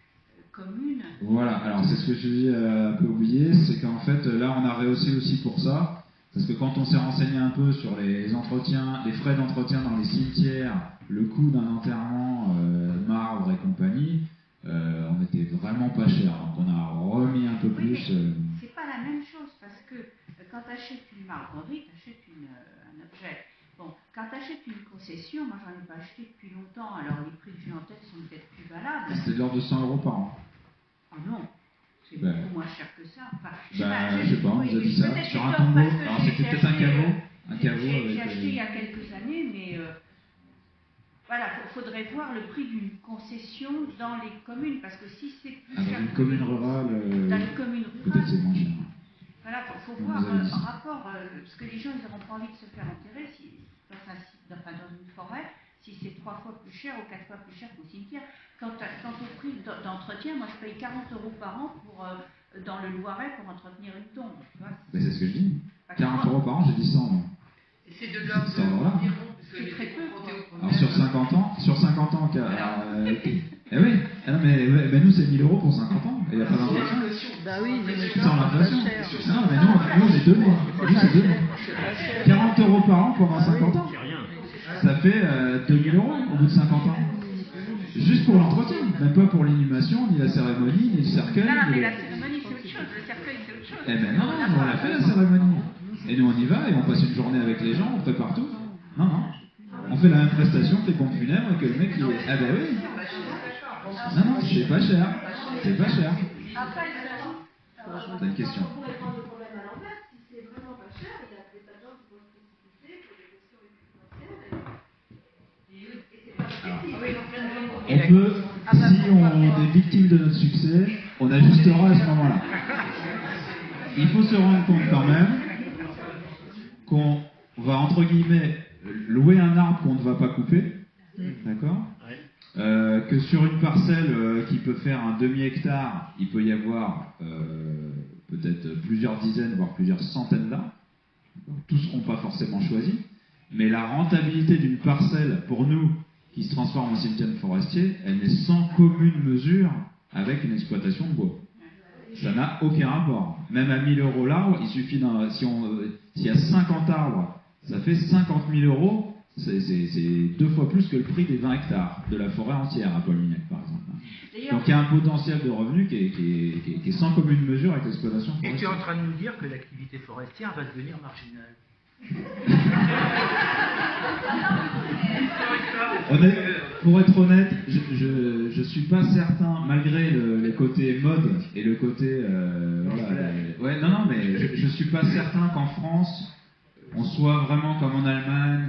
communes? Voilà, alors c'est ce que j'ai un peu oublié, c'est qu'en fait là on a rehaussé aussi pour ça, parce que quand on s'est renseigné un peu sur les entretiens, les frais d'entretien dans les cimetières, le coût d'un enterrement, marbre et compagnie, on était vraiment pas cher, donc on a remis un peu plus. C'est pas la même chose parce que quand tu achètes une marbrerie, tu achètes un objet. Bon, quand tu achètes une concession, concession, moi j'en ai pas acheté depuis longtemps, alors les prix que j'ai en tête sont peut-être plus valables. C'était de l'ordre de 100 € par an. Ah non, c'est Ben, beaucoup moins cher que ça. Enfin, je sais pas, on nous a dit ça. Sur un Congo, alors c'était peut-être un caveau. J'ai acheté il y a quelques années, mais voilà, il faudrait voir le prix d'une concession dans les communes, parce que si c'est plus cher. Dans une commune rurale, dans les communes peut-être rurales, c'est moins cher. voilà, il faut voir en rapport, parce que les gens ils n'auront pas envie de se faire enterrer dans une forêt, si c'est 3 fois plus cher ou 4 fois plus cher qu'au cimetière. Quant au prix d'entretien, moi je paye 40 € par an dans le Loiret pour entretenir une tombe. Mais c'est ce que je dis. 40 € par an, j'ai dit 100. Non. Et c'est de l'ordre d'environ. C'est très peu. Alors sur 50 ans, eh oui, ah non, mais nous c'est 1000 € pour 50 ans, et il n'y a pas d'inflation. Bah oui, sans l'inflation. Non, mais nous on est 2 mois. Nous c'est 2 mois. 40 € par an pendant 50 ans. Ça fait 2000 € au bout de 50 ans. Juste pour l'entretien, même pas pour l'inhumation, ni la cérémonie, ni le cercueil. Non, mais la cérémonie c'est autre chose, le cercueil c'est autre chose. Eh ben non, on l'a fait la cérémonie. Et nous on y va et on passe une journée avec les gens, on prépare tout. Non. On fait la même prestation que les pompes funèbres et que le mec il est. Ah ben oui. Non, c'est pas cher. C'est pas cher. T'as une question. On pourrait prendre le problème à l'envers. Si c'est vraiment pas cher, il y a des tas de gens qui vont se précipiter pour des questions financières. On peut, si on est victime de notre succès, on ajustera à ce moment-là. Il faut se rendre compte quand même qu'on va, entre guillemets, louer un arbre qu'on ne va pas couper, d'accord ? Que sur une parcelle qui peut faire un demi-hectare, il peut y avoir peut-être plusieurs dizaines, voire plusieurs centaines d'arbres. Tous ne seront pas forcément choisis, mais la rentabilité d'une parcelle, pour nous, qui se transforme en cimetière forestier, elle n'est sans commune mesure avec une exploitation de bois. Ça n'a aucun rapport. Même à 1000 € l'arbre, il suffit s'il y a 50 arbres, ça fait 50 000 €. C'est 2 fois plus que le prix des 20 hectares de la forêt entière à Paul-Minec, par exemple. Donc il y a un potentiel de revenu qui est sans commune mesure avec l'exploitation forestière. Et tu es en train de nous dire que l'activité forestière va devenir marginale. Pour être honnête, je suis pas certain, malgré le côté mode et le côté... mais je suis pas certain qu'en France, on soit vraiment comme en Allemagne,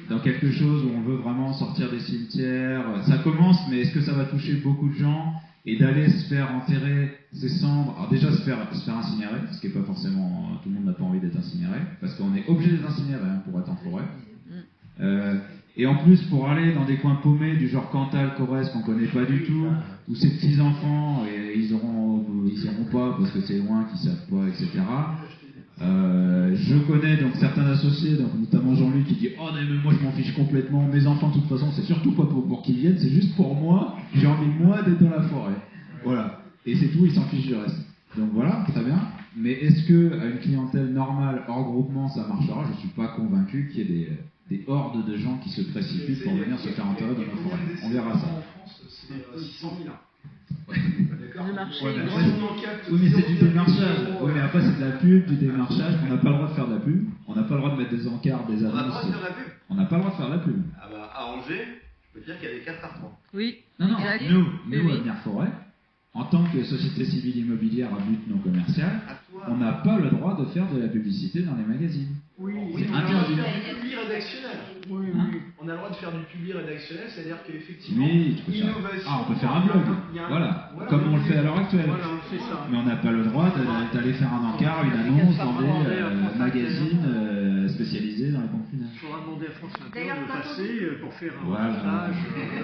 dans quelque chose où on veut vraiment sortir des cimetières. Ça commence, mais est-ce que ça va toucher beaucoup de gens ? Et d'aller se faire enterrer ses cendres, alors déjà se faire incinérer, ce qui n'est pas forcément... Tout le monde n'a pas envie d'être incinéré, parce qu'on est obligé d'être incinéré pour être en forêt. Et en plus, pour aller dans des coins paumés du genre Cantal, Corrèze, qu'on ne connaît pas du tout, où ces petits-enfants, ils iront pas parce que c'est loin, qu'ils ne savent pas, etc. Je connais donc certains associés, donc notamment Jean-Luc, qui dit « Oh non, mais moi je m'en fiche complètement, mes enfants de toute façon, c'est surtout pas pour qu'ils viennent, c'est juste pour moi, j'ai envie moi d'être dans la forêt. » Voilà. Et c'est tout, ils s'en fichent du reste. Donc voilà, très bien. Mais est-ce qu'à une clientèle normale, hors groupement, ça marchera ? Je ne suis pas convaincu qu'il y ait des hordes de gens qui se précipitent pour venir se faire enterrer dans la forêt. On verra ça. En France, c'est 600 000. Le marché. Oui, mais c'est du démarchage. Oui, mais après, c'est de la pub, du démarchage. On n'a pas le droit de faire de la pub. On n'a pas le droit de mettre des encarts, des annonces. On n'a pas le droit de faire de la pub. On n'a pas le droit de faire de la pub. Ah bah, à Angers, je peux dire qu'il y a des cartes à reprendre. Oui. Non, exact. Nous, à Avenir Forêt, en tant que société civile immobilière à but non commercial, on n'a pas le droit de faire de la publicité dans les magazines. Oui, c'est on a le droit de interdit. faire du public rédactionnel. Oui. On a le droit de faire du public rédactionnel, c'est-à-dire qu'effectivement, Oui, tu peux faire. On peut faire un blog. Voilà. Comme on le fait à l'heure actuelle. Voilà, c'est ça. Mais on n'a pas le droit d'aller faire un encart, une annonce dans des magazines spécialisés dans les pompes funèbres. Il faudra demander à France Inter D'ailleurs, de quand passer pour faire un Voilà. reportage.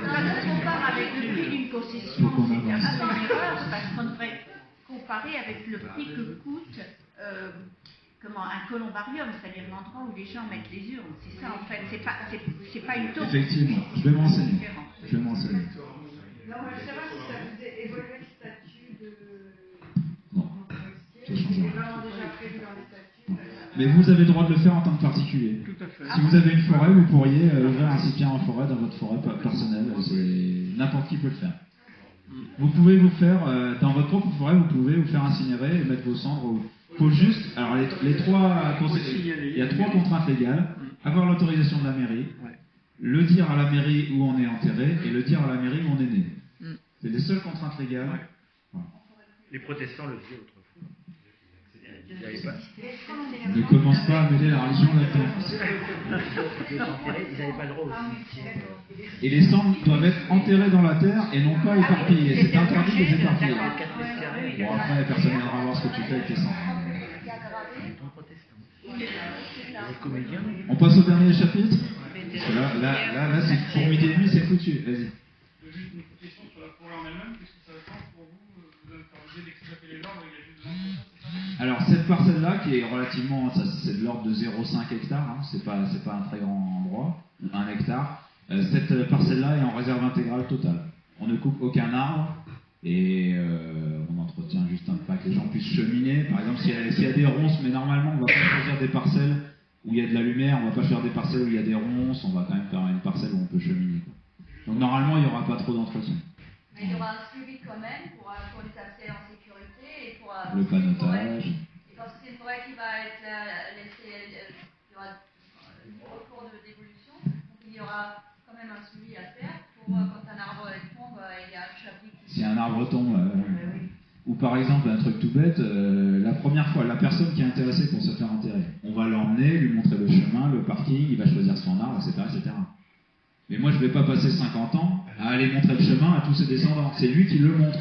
Quand on compare avec le prix d'une concession, c'est un peu une erreur, parce qu'on devrait comparer avec le prix que coûte un columbarium, c'est-à-dire l'endroit où les gens mettent les urnes. C'est ça en fait, c'est pas une taupe. Effectivement, je vais m'enseigner. Je vais m'enseigner. Non, moi je sais pas si ça faisait évoluer le statut de. Non, ça change C'est rien. vraiment déjà prévu dans les statuts. Mais vous avez le droit de le faire en tant que particulier. Tout à fait. Si vous avez une forêt, vous pourriez ouvrir un cimetière en forêt dans votre forêt personnelle. N'importe qui peut le faire. Vous pouvez vous faire, dans votre propre forêt, vous pouvez vous faire incinérer et mettre vos cendres. Faut juste, alors les trois, il y a 3 contraintes légales. avoir l'autorisation de la mairie, le dire à la mairie où on est enterré et le dire à la mairie où on est né. C'est les seules contraintes légales. Voilà. Les protestants le faisaient autrefois. Ne commence pas à mêler la religion là-dedans. Ils n'avaient pas le droit aussi. Et les cendres doivent être enterrés dans la terre et non pas éparpillés. C'est interdit de les éparpiller. Bon, après, personne ne viendra voir ce que tu fais avec tes cendres. On passe au dernier chapitre. Parce que là, c'est pour midi et demi, c'est foutu. Vas-y. Juste une question sur la forêt en elle-même. Qu'est-ce que ça change pour vous? Vous avez parlé d'exploiter les arbres, il y a juste de l'entretien, c'est ça? Alors, cette parcelle-là, qui est relativement, c'est de l'ordre de 0,5 hectares, hein, c'est pas un très grand endroit, 1 hectare. Cette parcelle-là est en réserve intégrale totale. On ne coupe aucun arbre et on entretient juste un pas que les gens puissent cheminer. Par exemple, s'il y a des ronces, mais normalement, on ne va pas choisir des parcelles où il y a de la lumière, on ne va pas choisir des parcelles où il y a des ronces, on va quand même faire une parcelle où on peut cheminer. Donc normalement, il n'y aura pas trop d'entretien. Mais il y aura un suivi quand même pour les accès en sécurité et pour le panotage. Et parce que c'est une forêt qui va être laissée, il y aura un cours d'évolution, donc il y aura quand même un suivi à faire pour quand un arbre tombe, il y a un chablis qui... Si un arbre tombe, ou par exemple un truc tout bête, la première fois, la personne qui est intéressée pour se faire enterrer, on va l'emmener, lui montrer le chemin, le parking, il va choisir son arbre, etc., etc. Mais moi, je ne vais pas passer 50 ans à aller montrer le chemin à tous ses descendants. C'est lui qui le montre.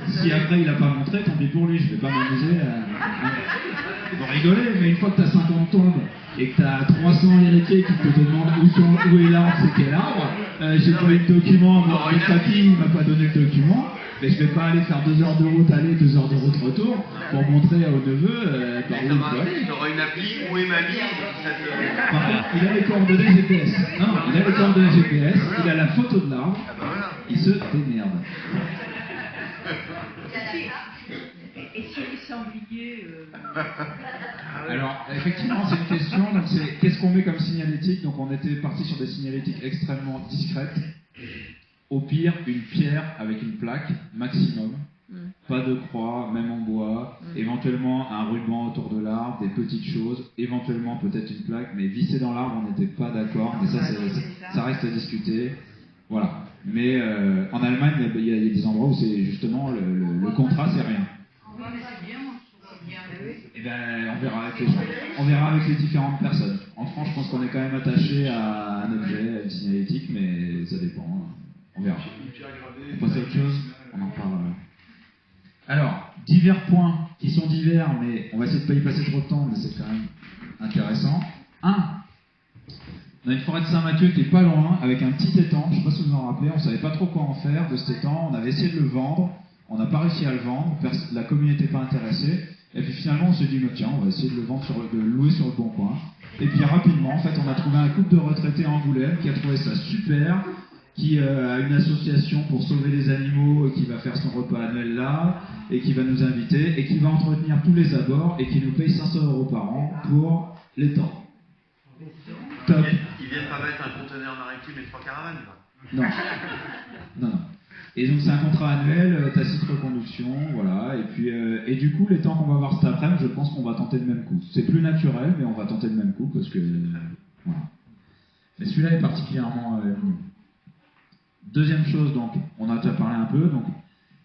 Si après il n'a pas montré, tant pis pour lui. Je ne vais pas m'amuser à... Vous rigolez, mais une fois que tu as 50 tombes et que tu as 300 héritiers qui te demandent où est l'arbre, c'est quel arbre, j'ai trouvé le document, mon papy ne m'a pas donné le document, mais je ne vais pas aller faire 2 heures de route aller, 2 heures de route retour pour montrer au neveu par où il faut aller. Il aura une appli où est mamie. Par contre, il a les coordonnées GPS. Non, il a les coordonnées GPS, il a la photo de l'arbre, il se démerde. Et si les sangliers... Alors, effectivement, c'est une question. Donc, c'est qu'est-ce qu'on met comme signalétique? Donc, on était parti sur des signalétiques extrêmement discrètes. Au pire, une pierre avec une plaque, maximum. Pas de croix, même en bois. Éventuellement, un ruban autour de l'arbre, des petites choses. Éventuellement, peut-être une plaque. Mais visser dans l'arbre, on n'était pas d'accord. Mais ça reste à discuter. Voilà. Mais en Allemagne, il y a des endroits où c'est justement le contrat, c'est rien. Et ben, on verra avec les gens. On verra avec les différentes personnes. En France, je pense qu'on est quand même attaché à un objet, à une signalétique, mais ça dépend. On verra. On passe à autre chose. On en parle. Alors, divers points qui sont divers, mais on va essayer de ne pas y passer trop de temps, mais c'est quand même intéressant. 1. On a une forêt de Saint-Mathieu qui est pas loin, avec un petit étang. Je ne sais pas si vous vous en rappelez, on ne savait pas trop quoi en faire de cet étang. On avait essayé de le vendre, on n'a pas réussi à le vendre, la commune n'était pas intéressée. Et puis finalement, on s'est dit, tiens, on va essayer de le vendre, de le louer sur le bon coin. Et puis rapidement, en fait, on a trouvé un couple de retraités à Angoulême qui a trouvé ça super, qui a une association pour sauver les animaux, et qui va faire son repas annuel là, et qui va nous inviter, et qui va entretenir tous les abords, et qui nous paye 500 € par an pour l'étang. Top. Ils viennent pas mettre un conteneur maritime et 3 caravanes, là. Non. Et donc c'est un contrat annuel, tacite reconduction, voilà. Et puis du coup, les temps qu'on va voir cet après-midi, je pense qu'on va tenter le même coup. C'est plus naturel, mais on va tenter le même coup parce que voilà. Mais celui-là est particulièrement mignon. Deuxième chose, donc, on a déjà parlé un peu. Donc,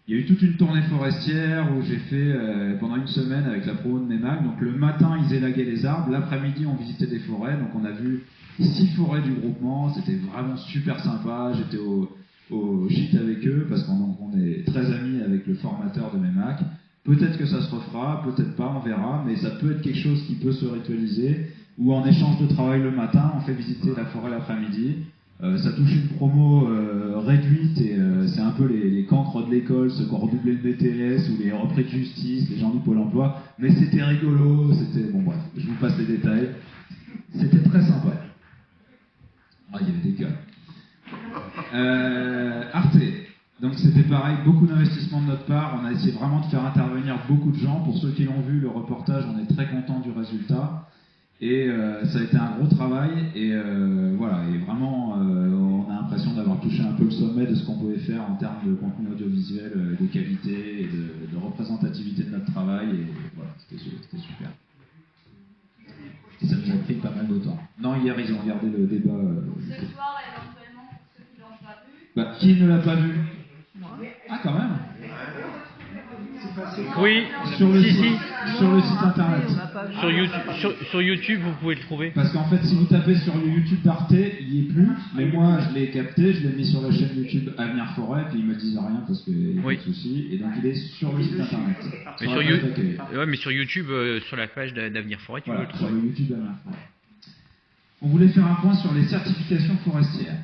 il y a eu toute une tournée forestière où j'ai fait pendant une semaine avec la promo de MEMAC. Donc le matin, ils élaguaient les arbres. L'après-midi, on visitait des forêts. Donc on a vu 6 forêts du groupement. C'était vraiment super sympa. J'étais au gîte avec eux parce qu'on est très amis avec le formateur de MEMAC. Peut-être que ça se refera, peut-être pas, on verra. Mais ça peut être quelque chose qui peut se ritualiser. Ou en échange de travail le matin, on fait visiter la forêt l'après-midi. Ça touche une promo réduite et c'est un peu les cancres de l'école, ceux qui ont redoublé le BTS ou les repris de justice, les gens du Pôle emploi. Mais c'était rigolo, c'était... Bon bref, je vous passe les détails. C'était très sympa. Ah, il y avait des gars. Arte. Donc c'était pareil, beaucoup d'investissements de notre part. On a essayé vraiment de faire intervenir beaucoup de gens. Pour ceux qui l'ont vu, le reportage, on est très content du résultat. Et ça a été un gros travail, et voilà, et vraiment, on a l'impression d'avoir touché un peu le sommet de ce qu'on pouvait faire en termes de contenu audiovisuel, de qualité et de représentativité de notre travail, et voilà, c'était super. Et ça nous a pris pas mal de temps. Non, hier, ils ont regardé le débat. Ce soir, éventuellement, pour ceux qui l'ont pas vu. Bah, qui ne l'a pas vu? Ah, quand même. Oui, sur le si, site, si. sur le site internet. Sur YouTube, vous pouvez le trouver. Parce qu'en fait, si vous tapez sur le YouTube d'Arte, il n'y est plus. Mais moi, je l'ai capté, je l'ai mis sur la chaîne YouTube Avenir Forêt, puis ils me disent rien parce qu'il n'y a pas de souci. Et donc, il est sur le site internet. Mais sur YouTube, sur la page d'Avenir Forêt, tu peux le trouver. Sur le YouTube d'Avenir Forêt. On voulait faire un point sur les certifications forestières.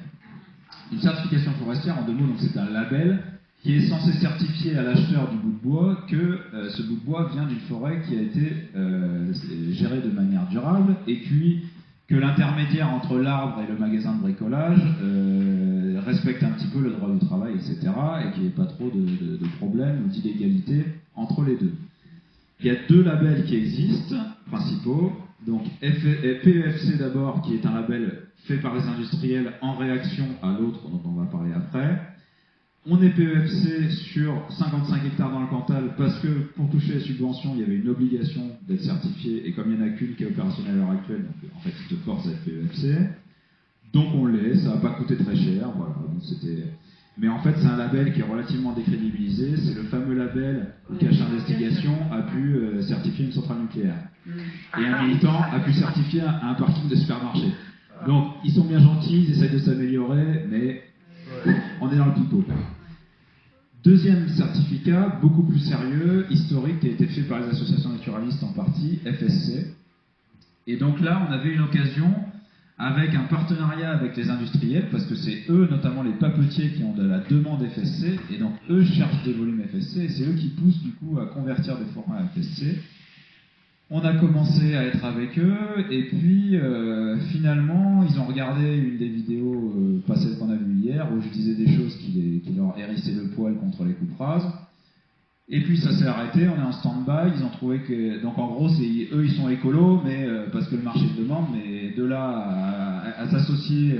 Une certification forestière, en 2 mots, donc c'est un label qui est censé certifier à l'acheteur du bout de bois que ce bout de bois vient d'une forêt qui a été gérée de manière durable, et puis que l'intermédiaire entre l'arbre et le magasin de bricolage respecte un petit peu le droit du travail, etc., et qu'il n'y ait pas trop de problèmes ou d'illégalité entre les deux. Il y a 2 labels qui existent, principaux. Donc PEFC d'abord, qui est un label fait par les industriels en réaction à l'autre dont on va parler après. On est PEFC sur 55 hectares dans le Cantal parce que pour toucher les subventions, il y avait une obligation d'être certifié, et comme il n'y en a qu'une qui est opérationnelle à l'heure actuelle, donc en fait ils te forcent à être PEFC. Donc on l'est, ça n'a pas coûté très cher, voilà. Donc mais en fait c'est un label qui est relativement décrédibilisé, c'est le fameux label où Cache Investigation a pu certifier une centrale nucléaire. Et un militant a pu certifier un parking de supermarché. Donc ils sont bien gentils, ils essayent de s'améliorer, mais on est dans le pipeau. Deuxième certificat, beaucoup plus sérieux, historique, qui a été fait par les associations naturalistes en partie, FSC. Et donc là, on avait une occasion, avec un partenariat avec les industriels, parce que c'est eux, notamment les papetiers, qui ont de la demande FSC, et donc eux cherchent des volumes FSC, et c'est eux qui poussent du coup à convertir des forêts à FSC. On a commencé à être avec eux, et puis finalement, ils ont regardé une des vidéos, pas celle qu'on a vue hier, où je disais des choses qui leur hérissaient le poil contre les coupes rases. Et puis ça s'est arrêté, on est en stand-by, ils ont trouvé que... Donc en gros, eux ils sont écolos, mais parce que le marché le demande, mais de là à s'associer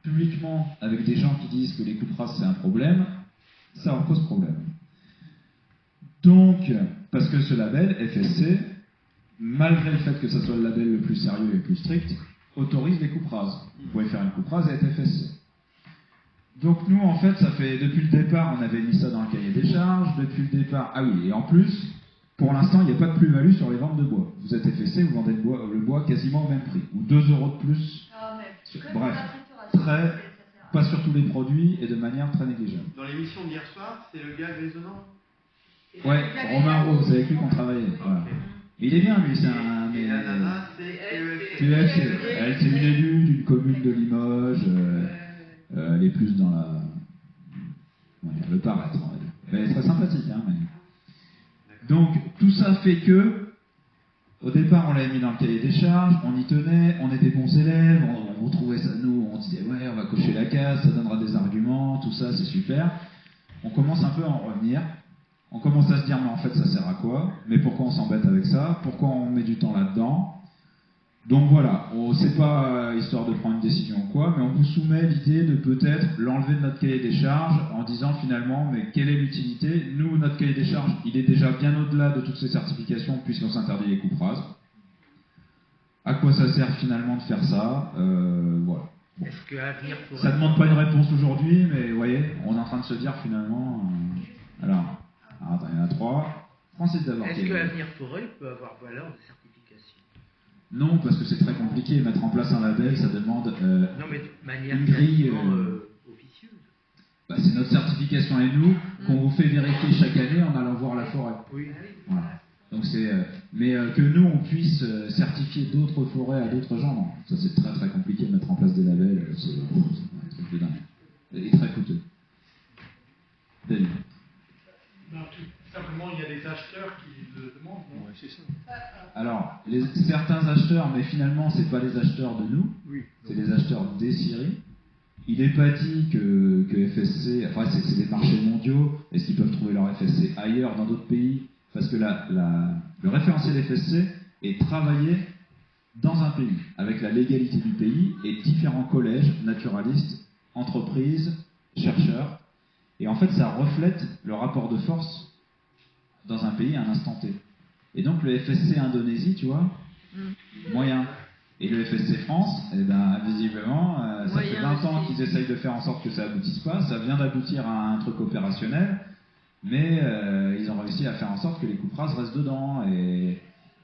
publiquement avec des gens qui disent que les coupes rases c'est un problème, ça leur pose problème. Donc, parce que ce label, FSC, malgré le fait que ce soit le label le plus sérieux et le plus strict, autorise les coupes rases. Vous pouvez faire une coupe rase et être FSC. Donc nous, en fait, ça fait depuis le départ, on avait mis ça dans le cahier des charges, depuis le départ... Ah oui, et en plus, pour l'instant, il n'y a pas de plus-value sur les ventes de bois. Vous êtes FSC, vous vendez le bois quasiment au même prix, ou 2 € de plus. Bref, pas sur tous les produits et de manière très négligeable. Dans l'émission d'hier soir, c'est le gars résonnant. Ouais, Romain Rose, c'est avec lui qu'on travaillait. Voilà. Il est bien, lui, c'est un... Et la nana, c'est PEFC. Elle, c'est une élue d'une commune de Limoges. Elle est plus dans la... le paraître, on va dire. Elle est très sympathique, hein, mais... Donc, tout ça fait que, au départ, on l'avait mis dans le cahier des charges, on y tenait, on était bons élèves, on retrouvait ça, nous, on disait, ouais, on va cocher la case, ça donnera des arguments, tout ça, c'est super. On commence un peu à en revenir. On commence à se dire, mais en fait, ça sert à quoi? Mais pourquoi on s'embête avec ça? Pourquoi on met du temps là-dedans? Donc voilà, c'est pas histoire de prendre une décision ou quoi, mais on vous soumet l'idée de peut-être l'enlever de notre cahier des charges en disant finalement, mais quelle est l'utilité? Nous, notre cahier des charges, il est déjà bien au-delà de toutes ces certifications puisqu'on s'interdit les coupes rases. À quoi ça sert finalement de faire ça? Voilà. Bon. Ça ne demande pas une réponse aujourd'hui, mais vous voyez, on est en train de se dire finalement... Alors, attends, il y en a 3. Francis d'abord. Est-ce que Avenir Forêt peut avoir valeur de certification? Non, parce que c'est très compliqué. Mettre en place un label, ça demande non, mais de manière une grille officieuse. Bah, c'est notre certification et nous qu'on vous fait vérifier chaque année en allant voir la forêt. Oui. Voilà. Donc c'est, mais que nous on puisse certifier d'autres forêts à d'autres gens, non. Ça c'est très très compliqué de mettre en place des labels. C'est un truc de dingue. Et très coûteux. David. Simplement, il y a des acheteurs qui le demandent, non? C'est ça. Alors, certains acheteurs, mais finalement, c'est pas les acheteurs de nous, c'est les acheteurs des scieries. Il n'est pas dit que FSC, enfin, c'est des marchés mondiaux, est-ce qu'ils peuvent trouver leur FSC ailleurs, dans d'autres pays? Parce que le référentiel FSC est travaillé dans un pays, avec la légalité du pays et différents collèges, naturalistes, entreprises, chercheurs. Et en fait, ça reflète le rapport de force dans un pays à un instant T. Et donc, le FSC Indonésie, tu vois, moyen. Et le FSC France, eh ben, visiblement, ça fait 20 ans qu'ils essayent de faire en sorte que ça aboutisse pas. Ça vient d'aboutir à un truc opérationnel, mais ils ont réussi à faire en sorte que les coupes rases restent dedans. Et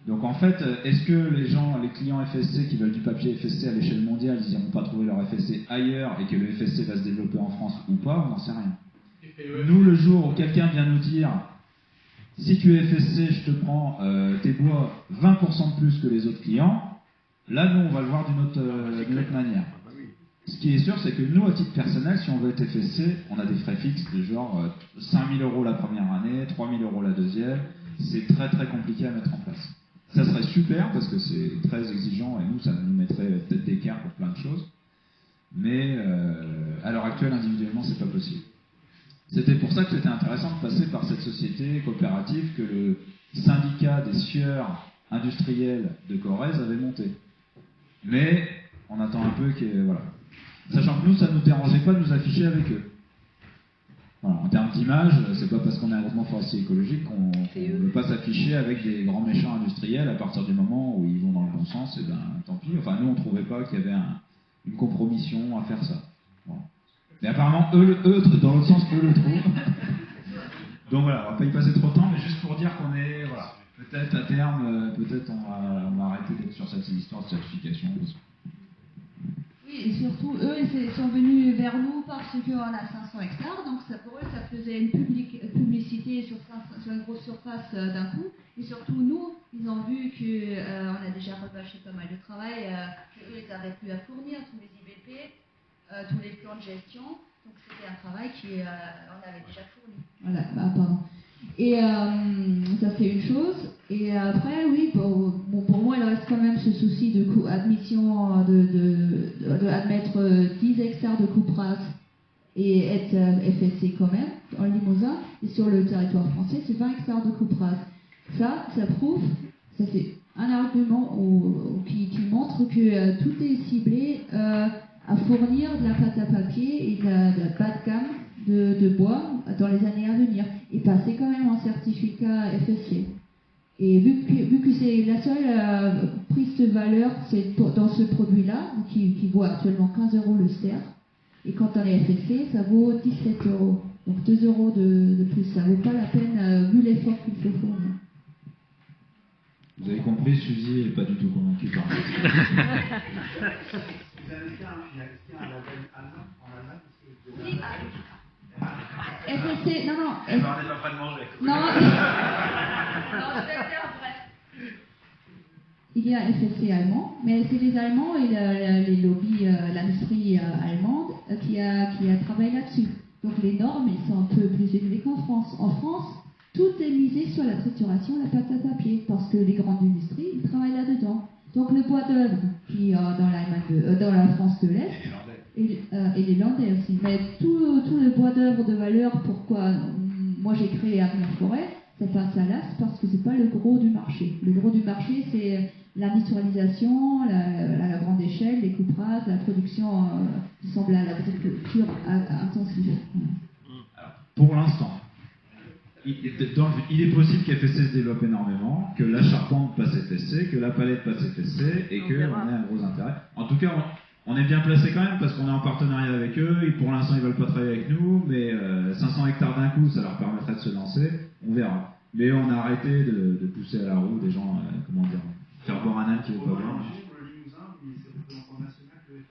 donc en fait, est-ce que les clients FSC qui veulent du papier FSC à l'échelle mondiale, ils n'iront pas trouver leur FSC ailleurs et que le FSC va se développer en France ou pas, on n'en sait rien. Nous, le jour où quelqu'un vient nous dire si tu es FSC, je te prends tes bois 20% de plus que les autres clients, là, nous, on va le voir d'une autre manière. Ce qui est sûr, c'est que nous, à titre personnel, si on veut être FSC, on a des frais fixes de genre 5 000 € la première année, 3 000 € la deuxième. C'est très très compliqué à mettre en place. Ça serait super parce que c'est très exigeant et nous, ça nous mettrait peut-être d'écart pour plein de choses. Mais à l'heure actuelle, individuellement, c'est pas possible. C'était pour ça que c'était intéressant de passer par cette société coopérative que le syndicat des scieurs industriels de Corrèze avait monté. Mais on attend un peu que... Voilà. Sachant que nous, ça ne nous dérangeait pas de nous afficher avec eux. Voilà. En termes d'image, c'est pas parce qu'on est un groupement forestier écologique qu'on ne veut pas s'afficher avec des grands méchants industriels à partir du moment où ils vont dans le bon sens, et ben tant pis. Enfin, nous, on trouvait pas qu'il y avait une compromission à faire ça. Voilà. Mais apparemment, eux, dans l'autre sens, eux le trouvent. Donc voilà, on va pas y passer trop de temps, mais juste pour dire qu'on est... Voilà. Peut-être à terme, peut-être on va arrêter d'être sur cette histoire de certification. Oui, et surtout, eux, ils sont venus vers nous parce qu'on a 500 hectares, donc ça, pour eux, ça faisait une publicité sur une grosse surface d'un coup. Et surtout, nous, ils ont vu qu'on a déjà rebâché pas mal de travail, qu'eux, ils n'avaient plus à fournir, tous les IBP, tous les plans de gestion. Donc c'était un travail qu'on avait déjà fourni. Voilà, pardon. Et ça c'est une chose. Et après, oui, pour moi, il reste quand même ce souci de admission de admettre 10 hectares de coupe rase et être FSC quand même, en Limousin. Et sur le territoire français, c'est 20 hectares de coupe rase. Ça prouve, ça c'est un argument qui montre que tout est ciblé à fournir de la pâte à papier et de la bas de gamme de bois dans les années à venir et passer quand même en certificat FSC. Et vu que c'est la seule prise de valeur, c'est dans ce produit-là, qui vaut actuellement 15 € le ster, et quand on est FSC, ça vaut 17 €. Donc 2 € de plus, ça vaut pas la peine vu l'effort qu'il faut fournir. Vous avez compris, Suzy n'est pas du tout convaincue par ça. Vous avez fait un label allemand en Allemagne? Oui, FSC, non. Elle n'en est pas près de manger. Non, il y a FSC allemand, mais c'est les Allemands et les lobbies, l'industrie allemande qui a travaillé là-dessus. Donc les normes, elles sont un peu plus élevées qu'en France. En France, tout est misé sur la trituration, la pâte à papier, parce que les grandes industries, ils travaillent là-dedans. Donc le bois d'œuvre, qui dans la France de l'Est, et les Landais aussi. Mais tout le bois d'œuvre de valeur, pourquoi moi j'ai créé Avenir Forêt, ça passe à l'as parce que c'est pas le gros du marché. Le gros du marché, c'est l'industrialisation, la grande échelle, les coupes rases, la production qui semble à l'agriculture intensive. Alors, pour l'instant, il est possible qu'FSC se développe énormément, que la charpente passe FSC, que la palette passe FSC, et qu'on ait un gros intérêt. En tout cas, on est bien placé quand même parce qu'on est en partenariat avec eux. Et pour l'instant, ils veulent pas travailler avec nous, mais 500 hectares d'un coup, ça leur permettrait de se lancer. On verra. Mais on a arrêté de pousser à la roue des gens, faire boire un âne qui veut pas boire.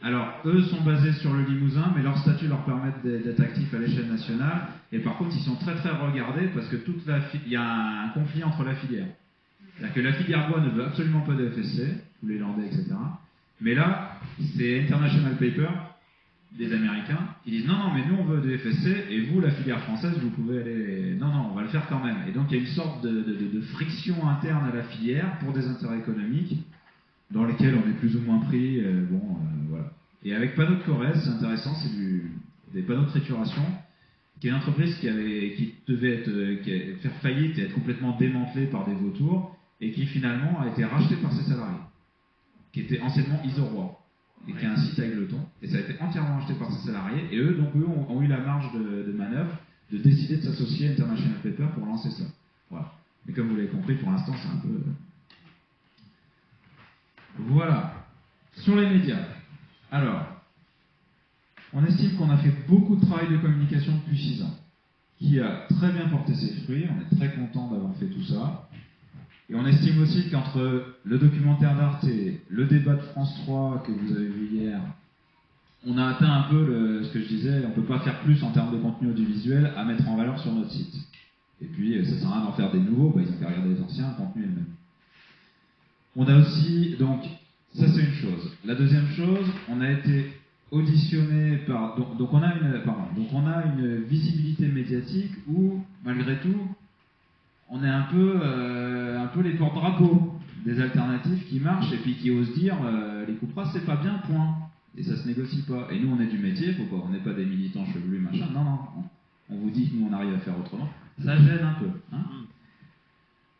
Alors, eux sont basés sur le Limousin, mais leur statut leur permet d'être actifs à l'échelle nationale. Et par contre, ils sont très très regardés parce que il y a un conflit entre la filière. C'est-à-dire que la filière bois ne veut absolument pas de FSC, tous les Landais, etc. Mais là, c'est International Paper, des Américains, qui disent non, mais nous on veut de FSC, et vous, la filière française, vous pouvez aller... Non, on va le faire quand même. Et donc il y a une sorte de friction interne à la filière pour des intérêts économiques, dans lesquels on est plus ou moins pris, voilà. Et avec Panneaux de Corrèze, c'est intéressant, c'est des panneaux de trituration, qui est une entreprise qui devait faire faillite et être complètement démantelée par des vautours, et qui finalement a été rachetée par ses salariés, qui était anciennement Isorois, et qui a un site à Aigleton, et ça a été entièrement acheté par ses salariés, et eux ont eu la marge de manœuvre de décider de s'associer à International Paper pour lancer ça. Voilà. Mais comme vous l'avez compris, pour l'instant, c'est un peu... Voilà. Sur les médias. Alors, on estime qu'on a fait beaucoup de travail de communication depuis 6 ans, qui a très bien porté ses fruits. On est très content d'avoir fait tout ça. Et on estime aussi qu'entre le documentaire d'Arte, le débat de France 3 que vous avez vu hier, on a atteint un peu ce que je disais, on ne peut pas faire plus en termes de contenu audiovisuel à mettre en valeur sur notre site. Et puis, ça ne sert à rien d'en faire des nouveaux, ils ont qu'à regarder les anciens, le contenu est le même. On a aussi, donc, ça c'est une chose. La deuxième chose, on a été auditionné par... Donc on a une visibilité médiatique où, malgré tout, on est un peu les porte-drapeaux des alternatives qui marchent et puis qui osent dire les coupes rases c'est pas bien, point. Et ça se négocie pas. Et nous on est du métier, on n'est pas des militants chevelus, machin. Non. On vous dit que nous on arrive à faire autrement. Ça gêne un peu. Hein.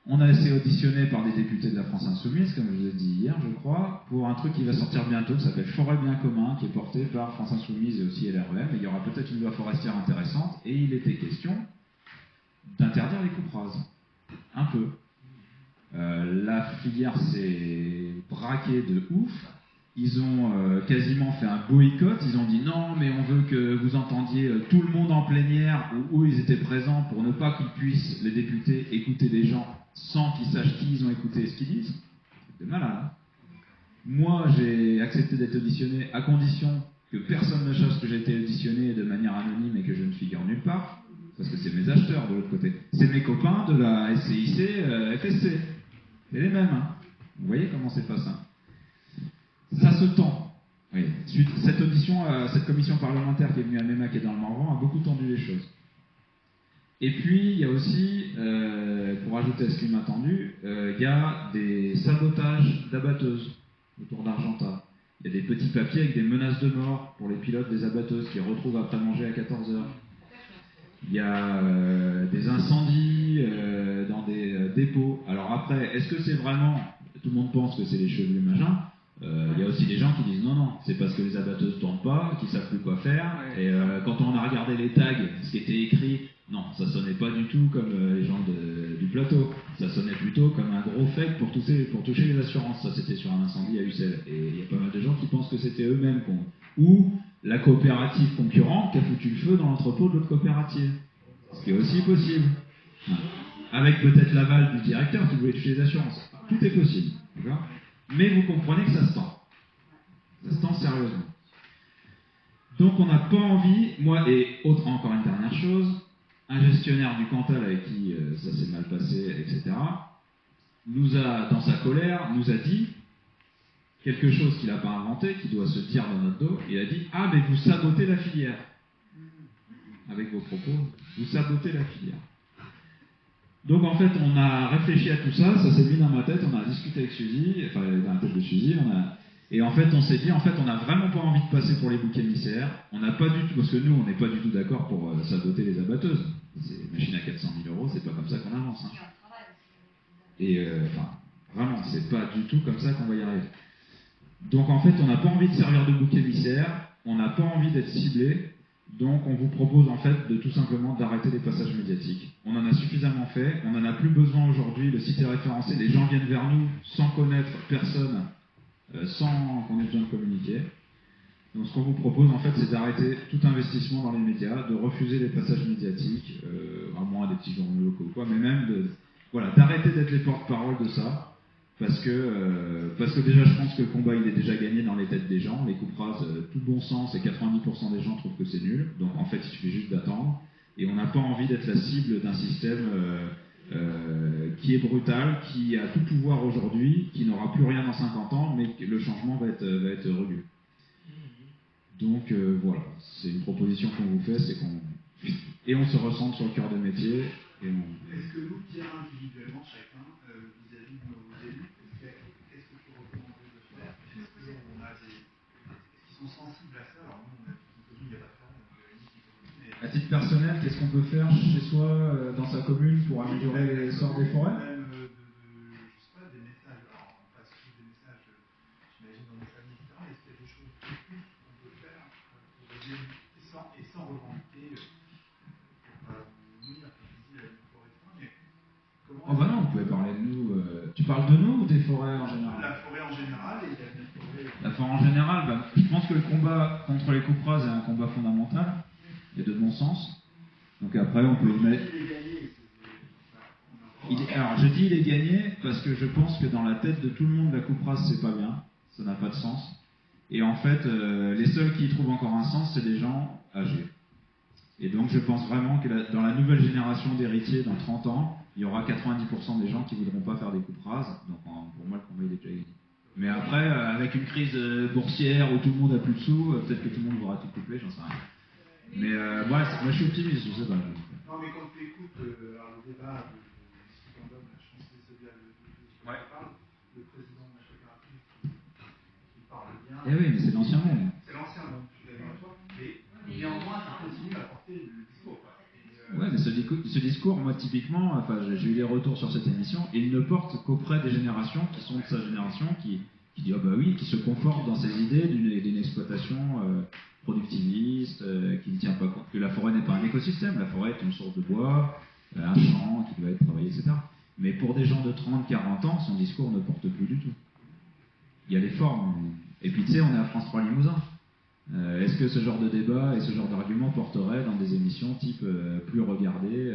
On a été auditionné par des députés de la France Insoumise, comme je vous ai dit hier, je crois, pour un truc qui va sortir bientôt, qui s'appelle Forêt Bien Commun, qui est porté par France Insoumise et aussi LREM. Et il y aura peut-être une loi forestière intéressante. Et il était question d'interdire les coupes rases. Un peu. La filière s'est braquée de ouf. Ils ont quasiment fait un boycott. Ils ont dit non, mais on veut que vous entendiez tout le monde en plénière où ils étaient présents pour ne pas qu'ils puissent, les députés, écouter des gens sans qu'ils sachent qui ils ont écouté et ce qu'ils disent. C'est malade. Hein. Moi, j'ai accepté d'être auditionné à condition que personne ne sache que j'ai été auditionné de manière anonyme et que je ne figure nulle part. Parce que c'est mes acheteurs de l'autre côté. C'est mes copains de la SCIC, FSC. C'est les mêmes. Hein. Vous voyez comment c'est pas ça. Ça se tend. Oui. Cette audition, cette commission parlementaire qui est venue à Meymac et dans le Morvan a beaucoup tendu les choses. Et puis, il y a aussi, pour ajouter à ce qui m'a tendu, il y a des sabotages d'abatteuses autour d'Argentat. Il y a des petits papiers avec des menaces de mort pour les pilotes des abatteuses qui retrouvent après manger à 14h. Il y a des incendies dans des dépôts. Alors après, est-ce que c'est vraiment... Tout le monde pense que c'est les chevelus machin. Il y a aussi des gens qui disent non, c'est parce que les abatteuses ne tournent pas, qu'ils ne savent plus quoi faire. Et quand on a regardé les tags, ce qui était écrit, non, ça sonnait pas du tout comme les gens du plateau. Ça sonnait plutôt comme un gros fake pour toucher les assurances. Ça, c'était sur un incendie à Ussel. Et il y a pas mal de gens qui pensent que c'était eux-mêmes ou la coopérative concurrente qui a foutu le feu dans l'entrepôt de l'autre coopérative. Ce qui est aussi possible. Avec peut-être l'aval du directeur qui voulait toucher les assurances. Tout est possible. D'accord ? Mais vous comprenez que ça se tend. Ça se tend sérieusement. Donc on n'a pas envie, moi et encore une dernière chose, un gestionnaire du Cantal avec qui ça s'est mal passé, etc., dans sa colère, nous a dit quelque chose qu'il n'a pas inventé, qui doit se dire dans notre dos. Il a dit « Ah, mais vous sabotez la filière. » Avec vos propos, vous sabotez la filière. Donc en fait, on a réfléchi à tout ça, ça s'est mis dans ma tête, on a discuté avec Suzy, enfin dans la tête de Suzy, et en fait on s'est dit, on n'a vraiment pas envie de passer pour les boucs émissaires, on n'a pas du tout, parce que nous on n'est pas du tout d'accord pour saboter les abatteuses. C'est une machine à 400 000 €, c'est pas comme ça qu'on avance. Hein. Et vraiment, c'est pas du tout comme ça qu'on va y arriver. Donc en fait, on n'a pas envie de servir de bouc émissaire, on n'a pas envie d'être ciblé. Donc on vous propose en fait de tout simplement d'arrêter les passages médiatiques. On en a suffisamment fait, on n'en a plus besoin aujourd'hui, le site est référencé, les gens viennent vers nous sans connaître personne, sans qu'on ait besoin de communiquer. Donc ce qu'on vous propose en fait c'est d'arrêter tout investissement dans les médias, de refuser les passages médiatiques, à moins des petits journaux locaux ou quoi, mais même d'arrêter d'être les porte-parole de ça. Parce que déjà je pense que le combat il est déjà gagné dans les têtes des gens, les coupes rases, tout bon sens et 90% des gens trouvent que c'est nul, donc en fait il suffit juste d'attendre, et on n'a pas envie d'être la cible d'un système qui est brutal, qui a tout pouvoir aujourd'hui, qui n'aura plus rien dans 50 ans, mais le changement va être rugueux. Donc voilà, c'est une proposition qu'on vous fait, et on se ressent sur le cœur de métier. Est-ce que nous, Pierre, individuellement, chacun, vis-à-vis de nos élus, qu'est-ce que tu recommanderais de faire? Est-ce qu'ils sont sensibles à ça? Alors nous, il n'y a pas de problème. À titre personnel, qu'est-ce qu'on peut faire chez soi, dans sa commune, pour améliorer les sorts des forêts? Même je sais pas, des messages, alors on passe tous des messages, j'imagine, dans nos familles, etc. Est-ce qu'il y a des choses plus qu'on peut faire pour les élus, et sans revendiquer, Oh bah non, vous pouvez parler de nous. Tu parles de nous ou des forêts en général? La forêt en général et il y a des forêts. La forêt en le combat contre les coupes rases est un combat fondamental, et de bon sens. Donc après, on peut y mettre... Alors, je dis il est gagné parce que je pense que dans la tête de tout le monde, la coupe rase, c'est pas bien. Ça n'a pas de sens. Et en fait, les seuls qui y trouvent encore un sens, c'est des gens âgés. Et donc, je pense vraiment que dans la nouvelle génération d'héritiers, dans 30 ans, il y aura 90% des gens qui ne voudront pas faire des coupes rases. Donc, pour moi, le combat, il est déjà gagné. Mais après, avec une crise boursière où tout le monde a plus de sous, peut-être que tout le monde voudra tout couper, j'en sais rien. Mais moi, je suis optimiste, je sais pas. Non, mais quand tu écoutes le débat de Stickandom, je pense que c'est bien le président de qui parle bien. Eh oui, mais c'est l'ancien monde. C'est l'ancien monde, je suis d'accord avec toi. Mais néanmoins, ça continue à porter le discours. Ouais, mais ce discours, moi, typiquement, enfin, j'ai eu des retours sur cette émission, il ne porte qu'auprès des générations qui sont de sa génération, qui dit, ah bah oui, qui se confortent dans ces idées d'une exploitation productiviste, qui ne tient pas compte que la forêt n'est pas un écosystème, la forêt est une source de bois, un champ qui doit être travaillé, etc. Mais pour des gens de 30-40 ans, son discours ne porte plus du tout. Il y a les formes. Et puis tu sais, on est à France 3 Limousin. Est-ce que ce genre de débat et ce genre d'argument porterait dans des émissions type plus regardées,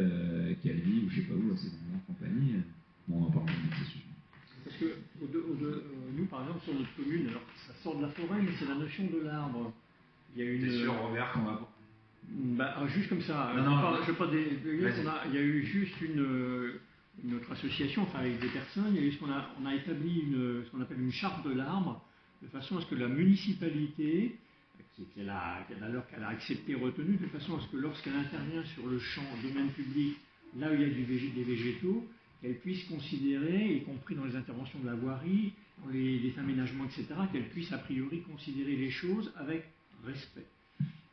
Calvi ou je sais pas où, c'est dans la compagnie. Bon, on va pas revenir de ces sujets. Parce que nous, par exemple, sur notre commune, alors ça sort de la forêt, mais c'est la notion de l'arbre. Il y a une. T'es sûr, Robert, qu'on va. Bah, juste comme ça. Je veux pas il y a eu juste notre association, enfin avec des personnes, il y a eu on a établi ce qu'on appelle une charte de l'arbre, de façon à ce que la municipalité, qu'elle a accepté, retenu, de façon à ce que lorsqu'elle intervient sur le champ, domaine public, là où il y a des végétaux, qu'elle puisse considérer, y compris dans les interventions de la voirie, dans les aménagements, etc., qu'elle puisse a priori considérer les choses avec respect.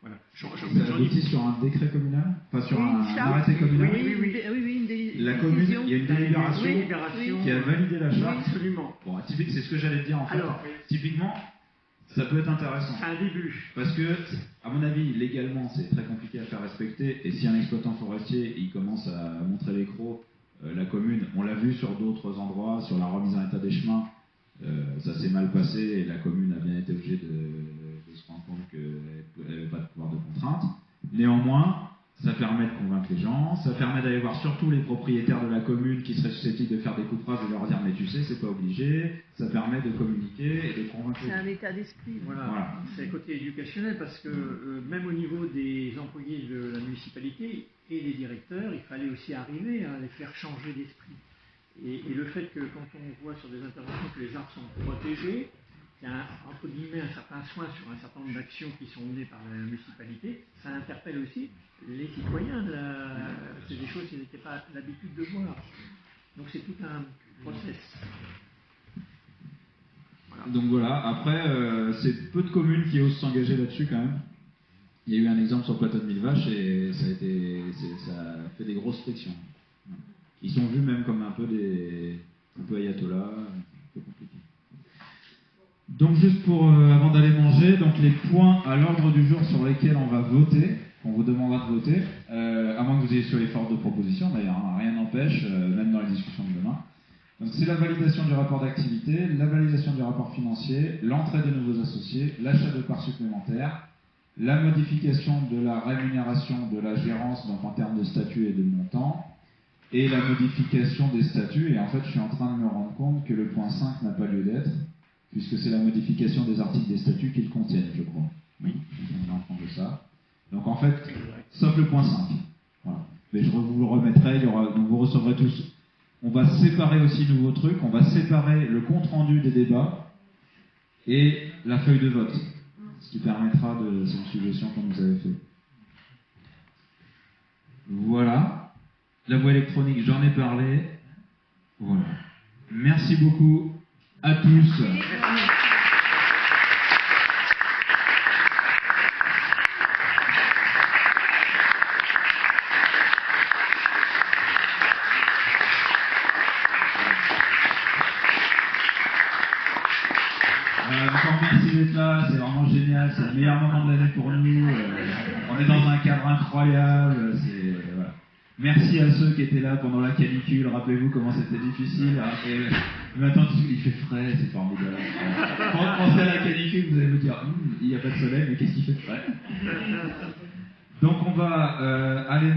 Voilà. Ça aboutit sur un décret communal, enfin sur un arrêté communal. Oui, la commune, il y a une délibération qui a validé la charte. Oui, absolument. Bon, typique, c'est ce que j'allais te dire en fait. Alors, typiquement, ça peut être intéressant. C'est un début. Parce que, à mon avis, légalement, c'est très compliqué à faire respecter. Et si un exploitant forestier, il commence à montrer les crocs, la commune, on l'a vu sur d'autres endroits, sur la remise en état des chemins, ça s'est mal passé et la commune a bien été obligée de se rendre compte qu'elle n'avait pas de pouvoir de contrainte. Néanmoins, ça permet de convaincre les gens, ça permet d'aller voir surtout les propriétaires de la commune qui seraient susceptibles de faire des coupes rases et leur dire mais tu sais, c'est pas obligé, ça permet de communiquer et de convaincre. C'est un état d'esprit. Voilà. C'est le côté éducationnel parce que même au niveau des employés de la municipalité et des directeurs, il fallait aussi arriver à les faire changer d'esprit. Et le fait que quand on voit sur des interventions que les arbres sont protégés, il y a entre guillemets un certain soin sur un certain nombre d'actions qui sont menées par la municipalité, ça interpelle aussi les citoyens. C'est des choses qu'ils n'étaient pas l'habitude de voir. Donc c'est tout un process. Voilà. Donc voilà, après, c'est peu de communes qui osent s'engager là-dessus quand même. Il y a eu un exemple sur le plateau de Millevaches et ça a fait des grosses frictions. Ils sont vus même comme un peu ayatollahs, un peu compliqués. Donc juste avant d'aller manger, donc les points à l'ordre du jour sur lesquels on va voter, qu'on vous demandera de voter, à moins que vous ayez sur les forces de proposition d'ailleurs, hein, rien n'empêche, même dans les discussions de demain. Donc c'est la validation du rapport d'activité, la validation du rapport financier, l'entrée des nouveaux associés, l'achat de parts supplémentaires, la modification de la rémunération de la gérance, donc en termes de statut et de montant, et la modification des statuts. Et en fait, je suis en train de me rendre compte que le point 5 n'a pas lieu d'être, puisque c'est la modification des articles des statuts qui le contiennent, je crois. Oui, je viens de me rendre compte de ça. Donc en fait, sauf le point 5. Voilà. Mais je vous le remettrai, donc vous recevrez tous. On va séparer aussi de nouveaux trucs, on va séparer le compte-rendu des débats et la feuille de vote, ce qui permettra de... C'est une suggestion qu'on nous avait fait. Voilà. La voie électronique, j'en ai parlé. Voilà. Merci beaucoup à tous. Encore merci d'être là, c'est vraiment génial, c'est le meilleur moment de l'année pour nous. On est dans un cadre incroyable. Voilà. Merci à ceux qui étaient là pendant la canicule. Rappelez-vous comment c'était difficile. Maintenant, il fait frais, c'est formidable. Pensez à la canicule, vous allez me dire, il n'y a pas de soleil, mais qu'est-ce qui fait frais? Donc on va aller